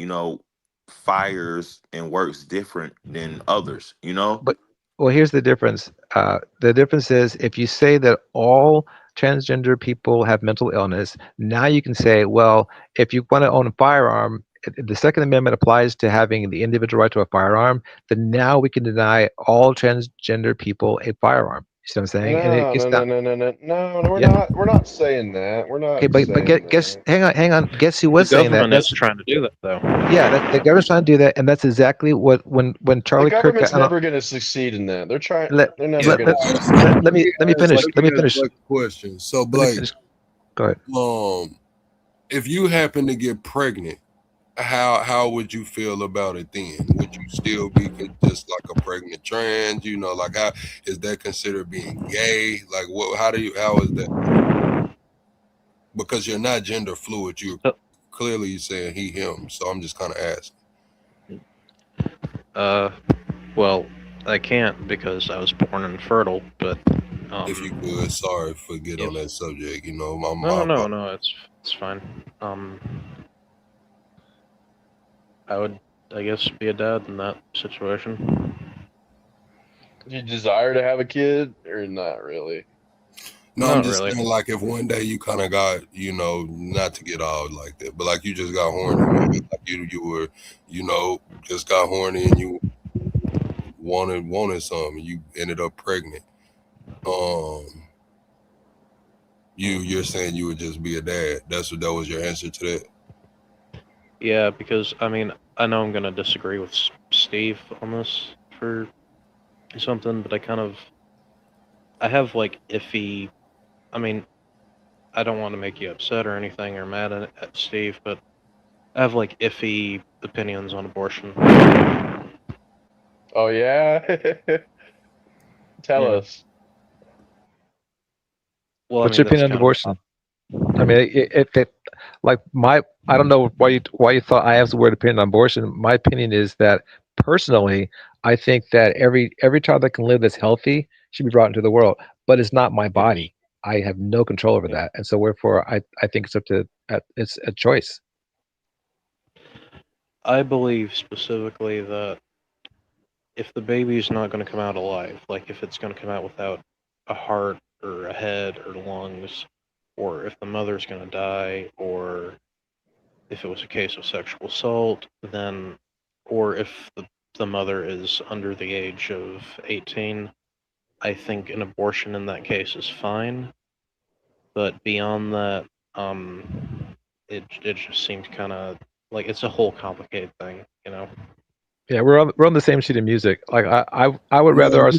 fires and works different than others. but well, here's the difference. The difference is if you say that all transgender people have mental illness, now you can say, well, if you want to own a firearm, the Second Amendment applies to having the individual right to a firearm. Then now we can deny all transgender people a firearm. You see what I'm saying? And it No, gets no, down. no, no, no, no, no, no. We're Yeah. not. We're not saying that. We're Okay, not but saying guess, that. hang on. Guess who The was saying that? government is That's trying to do that, though. yeah. That the government's trying to do that, and that's exactly what when The Charlie Kirk got government's out. never going to succeed in that. They're trying. Let They're never Yeah, going let, to so succeed. let me finish. let Let me me ask finish. Blake a question. So Let me Blake, finish. Go ahead. if you happen to get pregnant, how would you feel about it then? Would you still be just like a pregnant trans? You know, like how is that considered being gay? Like what? How is that? Because you're not gender fluid. You're Uh, clearly saying he him. So I'm just kind of asking. Well, I can't because I was born infertile, but If you could, sorry, forget if on that subject. You know, my no, it's fine. I would, I guess, be a dad in that situation. Do you desire to have a kid or not really? No, I'm Not just really. saying, like, if one day you kind of got, you know, not to get all like that, but like you just got horny, man. Like you were, you know, just got horny and you wanted something, and you ended up pregnant. Um, you're saying you would just be a dad. That was your answer to that. Yeah, because I mean, I know I'm gonna disagree with Steve on this for something, but I have like iffy. I mean, I don't want to make you upset or anything or mad at Steve, but I have like iffy opinions on abortion. Oh yeah. Tell Yeah. us. Well, I What's your mean, that's opinion on kind of abortion? I mean, if it like my I don't know why you thought I have the word opinion on abortion. My opinion is that personally, I think that every child that can live that's healthy should be brought into the world. But it's not my body. I have no control over that, and so therefore, I think it's up to it's a choice. I believe specifically that if the baby's not going to come out alive, like if it's going to come out without a heart or a head or lungs, or if the mother's going to die, or if it was a case of sexual assault, then, or if the mother is under the age of 18, I think an abortion in that case is fine. But beyond that, it just seems kind of like it's a whole complicated thing, you know. Yeah, we're on the same sheet of music. Like I would No, rather our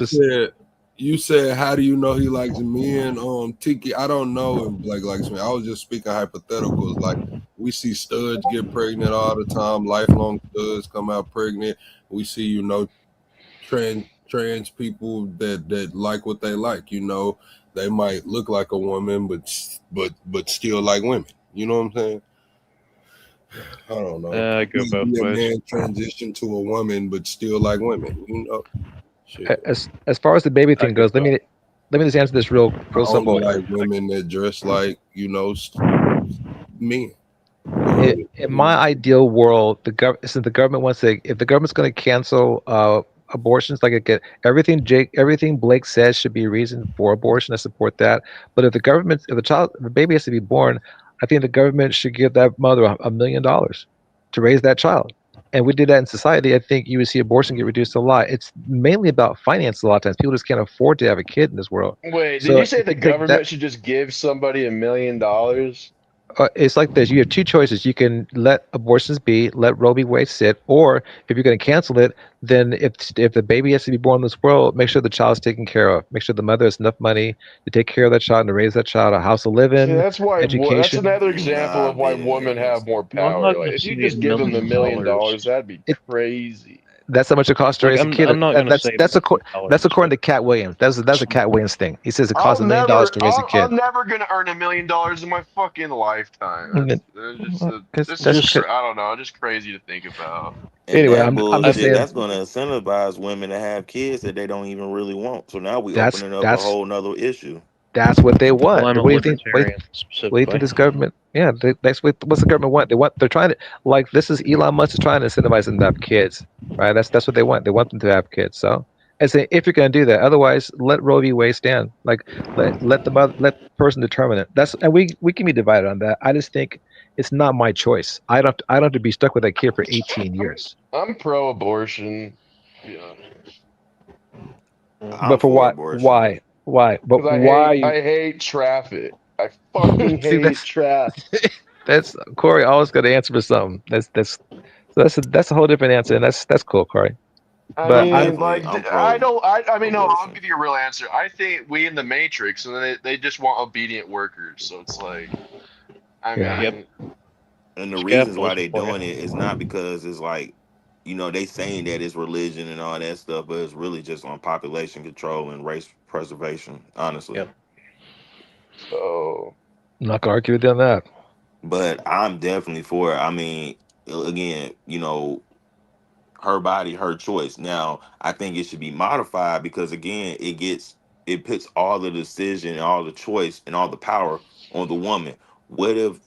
you said, how do you know he likes men? Tiki, I don't know if Blake likes me. I was just speaking hypotheticals. Like we see studs get pregnant all the time. Lifelong studs come out pregnant. We see, you know, trans people that like what they like. You know, they might look like a woman, but still like women. You know what I'm saying? I don't know. I go both Be a ways. man transition to a woman, but still like women. You know, shit. as far as the baby I thing go goes, both. let me just answer this I real only simple. like women that dress like, you know, men. You know, In my ideal world, since the government wants to, if the government's going to cancel abortions, like it get everything Blake says should be a reason for abortion. I support that. But if the baby has to be born, I think the government should give that mother $1 million to raise that child. And we did that in society. I think you would see abortion get reduced a lot. It's mainly about finance. A lot of times, people just can't afford to have a kid in this world. Wait, did So you say if the you take that, government should just give somebody $1 million? it's like this. You have two choices. You can let abortions be, let Roe v. Wade sit, or if you're going to cancel it, then if the baby has to be born in this world, make sure the child's taken care of. Make sure the mother has enough money to take care of that child and to raise that child, a house to live See, in, that's why that's education. another example Nah, of why big women have heads. more Well, I'm not power. going Like to if you say just give them a million $1 million. dollars, that'd be It, crazy. that's how much it costs to Like raise a kid. I'm not going to say That's $1 according but to Cat Williams. That's a Cat Williams thing. He says it costs I'll $1 million never, to raise a I'll, kid. I'm never gonna earn $1 million in my fucking lifetime. That's just, Because this is just I don't know, just crazy to think about. And anyway, that I'm just bullshit, saying that's going to incentivize women to have kids that they don't even really want. So now we that's opening up a that's whole nother issue. that's what they well, want. I'm a What do you think? libertarian What do you think specifically. this government? Yeah, what's the government want? They're trying to like this is Elon Musk is trying to incentivize them to have kids, right? That's what they want. They want them to have kids. So And say if you're going to do that, otherwise let Roe v. Wade stand. Like let the person determine it. That's and we can be divided on that. I just think it's not my choice. I don't have to be stuck with that kid for 18 years. I'm pro-abortion, to be honest, I'm But for for why? abortion. Why? But because why are you? I hate traffic. I fucking See, hate traffic. that's Corey always got to answer for something. That's a whole different answer, and that's cool, Corey. I But I'm I mean, definitely like, I'm I pro don't. I mean, no. I'll abortion. give you a real answer. I think we in the Matrix, and they just want obedient workers. So it's like, I yeah. Yep. mean, And the It's reasons why capitalism they for you. doing it is not because it's like, they saying that it's religion and all that stuff, but it's really just on population control and race preservation, honestly. Yep. so I'm not gonna argue with you on that. But I'm definitely for it. I mean, again, her body, her choice. Now, I think it should be modified because again, it puts all the decision, all the choice, and all the power on the woman. What if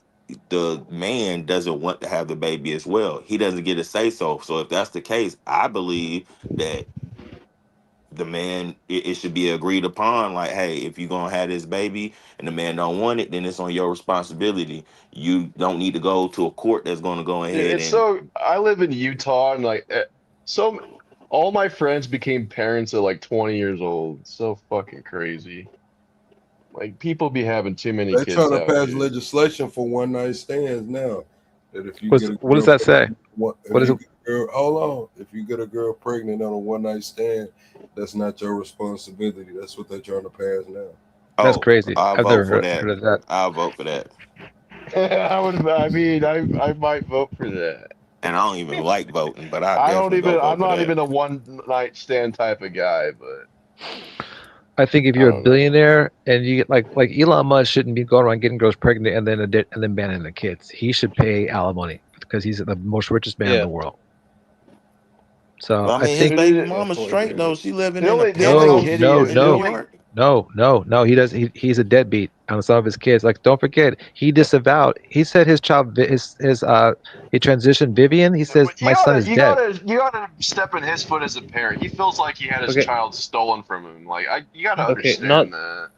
the man doesn't want to have the baby as well? He doesn't get to say so. So if that's the case, I believe that the man it should be agreed upon. Like, hey, if you're gonna have this baby and the man don't want it, then it's on your responsibility. You don't need to go to a court that's gonna go dude, ahead it's and so. I live in Utah, and like, so all my friends became parents at like 20 years old. It's so fucking crazy. Like, people be having too many They're kids trying to out pass here. legislation for one night stands now. That if you get a What does girl that say? pregnant, What if is you it? get a girl, hold on, if you get a girl pregnant on a one night stand, that's not your responsibility. That's what they're trying to pass now. That's oh, crazy. I'll I've vote never for heard that. of that. I'll vote for that. I would. I mean, I might vote for that. And I don't even like voting, but I I don't definitely go even. vote I'm for not that. even a one night stand type of guy, but I think if I you're a don't know. billionaire and you get like Elon Musk shouldn't be going around getting girls pregnant and then banning the kids. He should pay alimony because he's the most richest man in Yeah. the world. So But I I mean, his think baby Dude, mama Definitely straight agree. though. She living the in a only no, penthouse kid he no, the in New no, only York. no. He does. He's a deadbeat on some of his kids. Like, don't forget, he disavowed. He said his child, he transitioned Vivian. He says my son is dead. you gotta step in his foot as a parent. He feels like he had his Okay. child stolen from him. Like, you gotta Okay. Not understand that.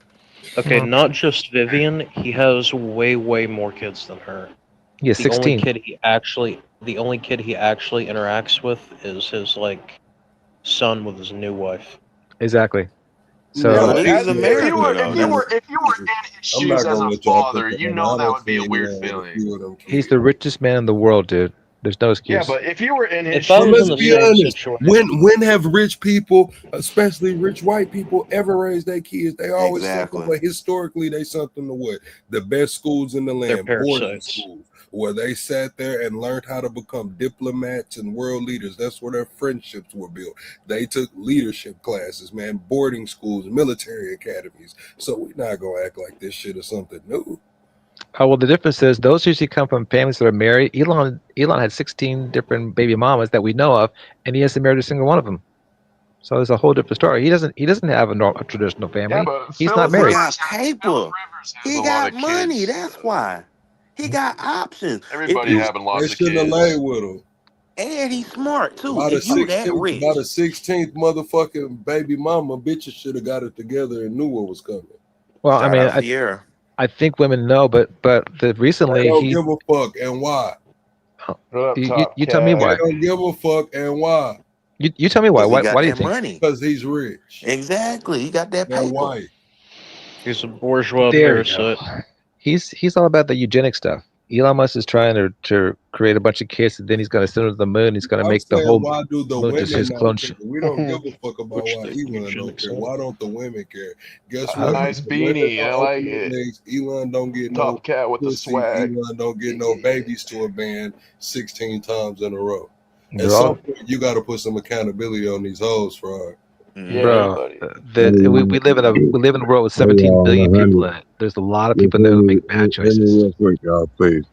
okay. Well, Not just Vivian. He has way more kids than her. he has The only 16 kid the only kid he actually interacts with is his like son with his new wife. exactly. Yeah, No, So But but this is if yeah, you America were though. That's if you were in his I'm shoes not as gonna a let y'all put father, that you on me. know I that don't would be a see weird Elon with a feeling. few of them he's kids. the richest man in the world, dude. There's no Yeah, excuse. but if you were in his If I But was let's in the be shoes, same honest. situation, When have rich people, especially rich white people, ever raised their kids? They always something, exactly. but historically they something to what? The best schools in the they're land, boarding parasites. schools, where they sat there and learned how to become diplomats and world leaders. That's where their friendships were built. They took leadership classes, man, boarding schools, military academies. So we're not gonna act like this shit is something new. Oh well, the difference is those usually come from families that are married. Elon had 16 different baby mamas that we know of, and he hasn't married a single one of them. So it's a whole different story. He doesn't have a traditional yeah, family. but He's not He married. got paper. Rivers has a He lot got of money. kids. That's why. He got options. If Everybody you having They lots of shouldn't have laid kids. with them. and he's smart too. By the If you that 16th, by rich, the 16th motherfucking baby mama, bitches should have got it together and knew what was coming. Well, I shout mean, out I Sierra. I think women know, but They recently don't he give a fuck and why. Shut up, Top you tell me They why. Cat. don't give a fuck and why. You tell me why. Because he Why got do you that think? money. Because he's rich Exactly. He got that and paper. white. He's a bourgeois There you go. parasite. He's all about the eugenic stuff. Elon Musk is trying to create a bunch of kids, and then he's going to send them to the moon. He's going to I'm make the saying, whole why do the moon just women his not clone. care? We don't give a fuck about Which why the Elon don't eugenics care. of. Why don't the women care? Guess A what? Uh, nice The women beanie. I don't like open their it. legs. Elon don't get no Top Cat with the pussy. swag. Elon don't get no Yeah. babies to a man 16 times in a row. At they're some all, point, you got to put some accountability on these hoes, Fraud. Yeah, Hmm. bro. everybody. We live in a world with Hey, 17 y'all, billion people 100. in it. There's a lot of Just people in there who make bad hear me choices. real quick, y'all, please.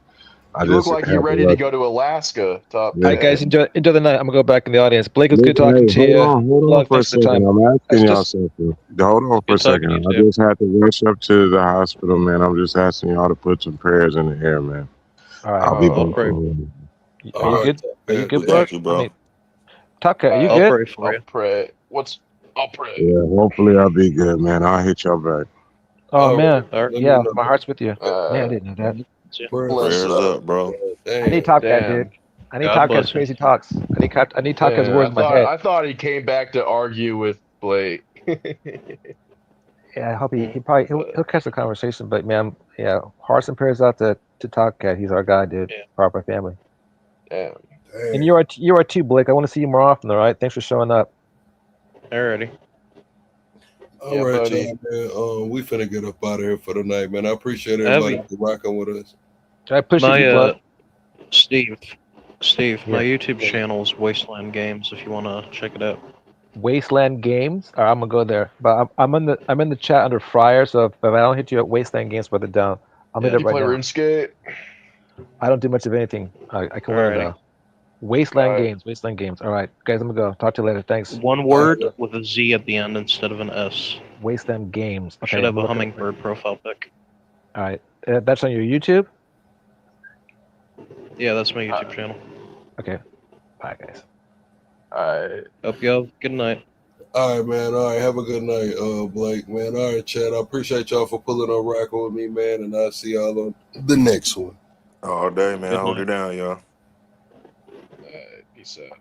I You look just like you're had to ready to rush. go to Alaska, Top All right, Listen. guys, Cat. enjoy the night. I'm gonna go back in the audience. Blake, it was good talking Hey, to you. hold on Lug, for a thanks for the second. time. I'm That's asking y'all just something. Hold on for a Good talking second. to you I too. just had to rush up to the hospital, man. I'm just asking y'all to put some prayers in the air, man. all right. I'll be I'll back. Uh, pray. Are All you right, good? Top Are you Hat, good, listen. bud? Got you, I bro. mean, Taka, are you I'll good? pray for I'll you. pray. What's I'll pray. Yeah, hopefully I'll be good, man. I'll hit y'all back. Oh All right. man, Let me yeah, know. my heart's with you. Man, I didn't know that. Bless Prayers up. up, bro. I need Damn. Top Cat, dude. Damn. I need God Top Cat's bless you. crazy talks. I need Top Cat's Yeah, words in my head. I thought he came back to argue with Blake. Yeah, I hope he probably he'll catch the conversation. But man, yeah, hearts and prayers out to Top Cat. He's our guy, dude. Yeah. Proper family. Damn. And you are too, Blake. I want to see you more often. All right. Thanks for showing up. Alrighty. All Yeah, right, buddy. y'all, man. We finna get up out of here for the night, man. I appreciate Abby. everybody for rocking with us. I appreciate My you, Blood. Steve, my Yeah. YouTube channel is Wasteland Games. If you want to check it out. Wasteland Games. All right, I'm gonna go there. But I'm in the chat under Fryer. So if I don't hit you at Wasteland Games, put it down. I'll hit Yeah. it You right play now. RuneScape? I don't do much of anything. I can learn Alrighty. though. Wasteland Alright. Games. Wasteland Games. All right, guys. I'm gonna go. Talk to you later. Thanks. One word with a Z at the end instead of an S. Wasteland Games. Okay. Should have I'm a looking- hummingbird profile pic. All right. That's on your YouTube. Yeah, that's my YouTube channel. Okay. Bye, guys. Alright. Hope you have a good night. All right, man. All right, have a good night, Blake, man. All right, Chad. I appreciate y'all for pulling on rocking with me, man, and I'll see y'all on the next one. All day, man. Good Hold night. it down, y'all. Alright. Peace out.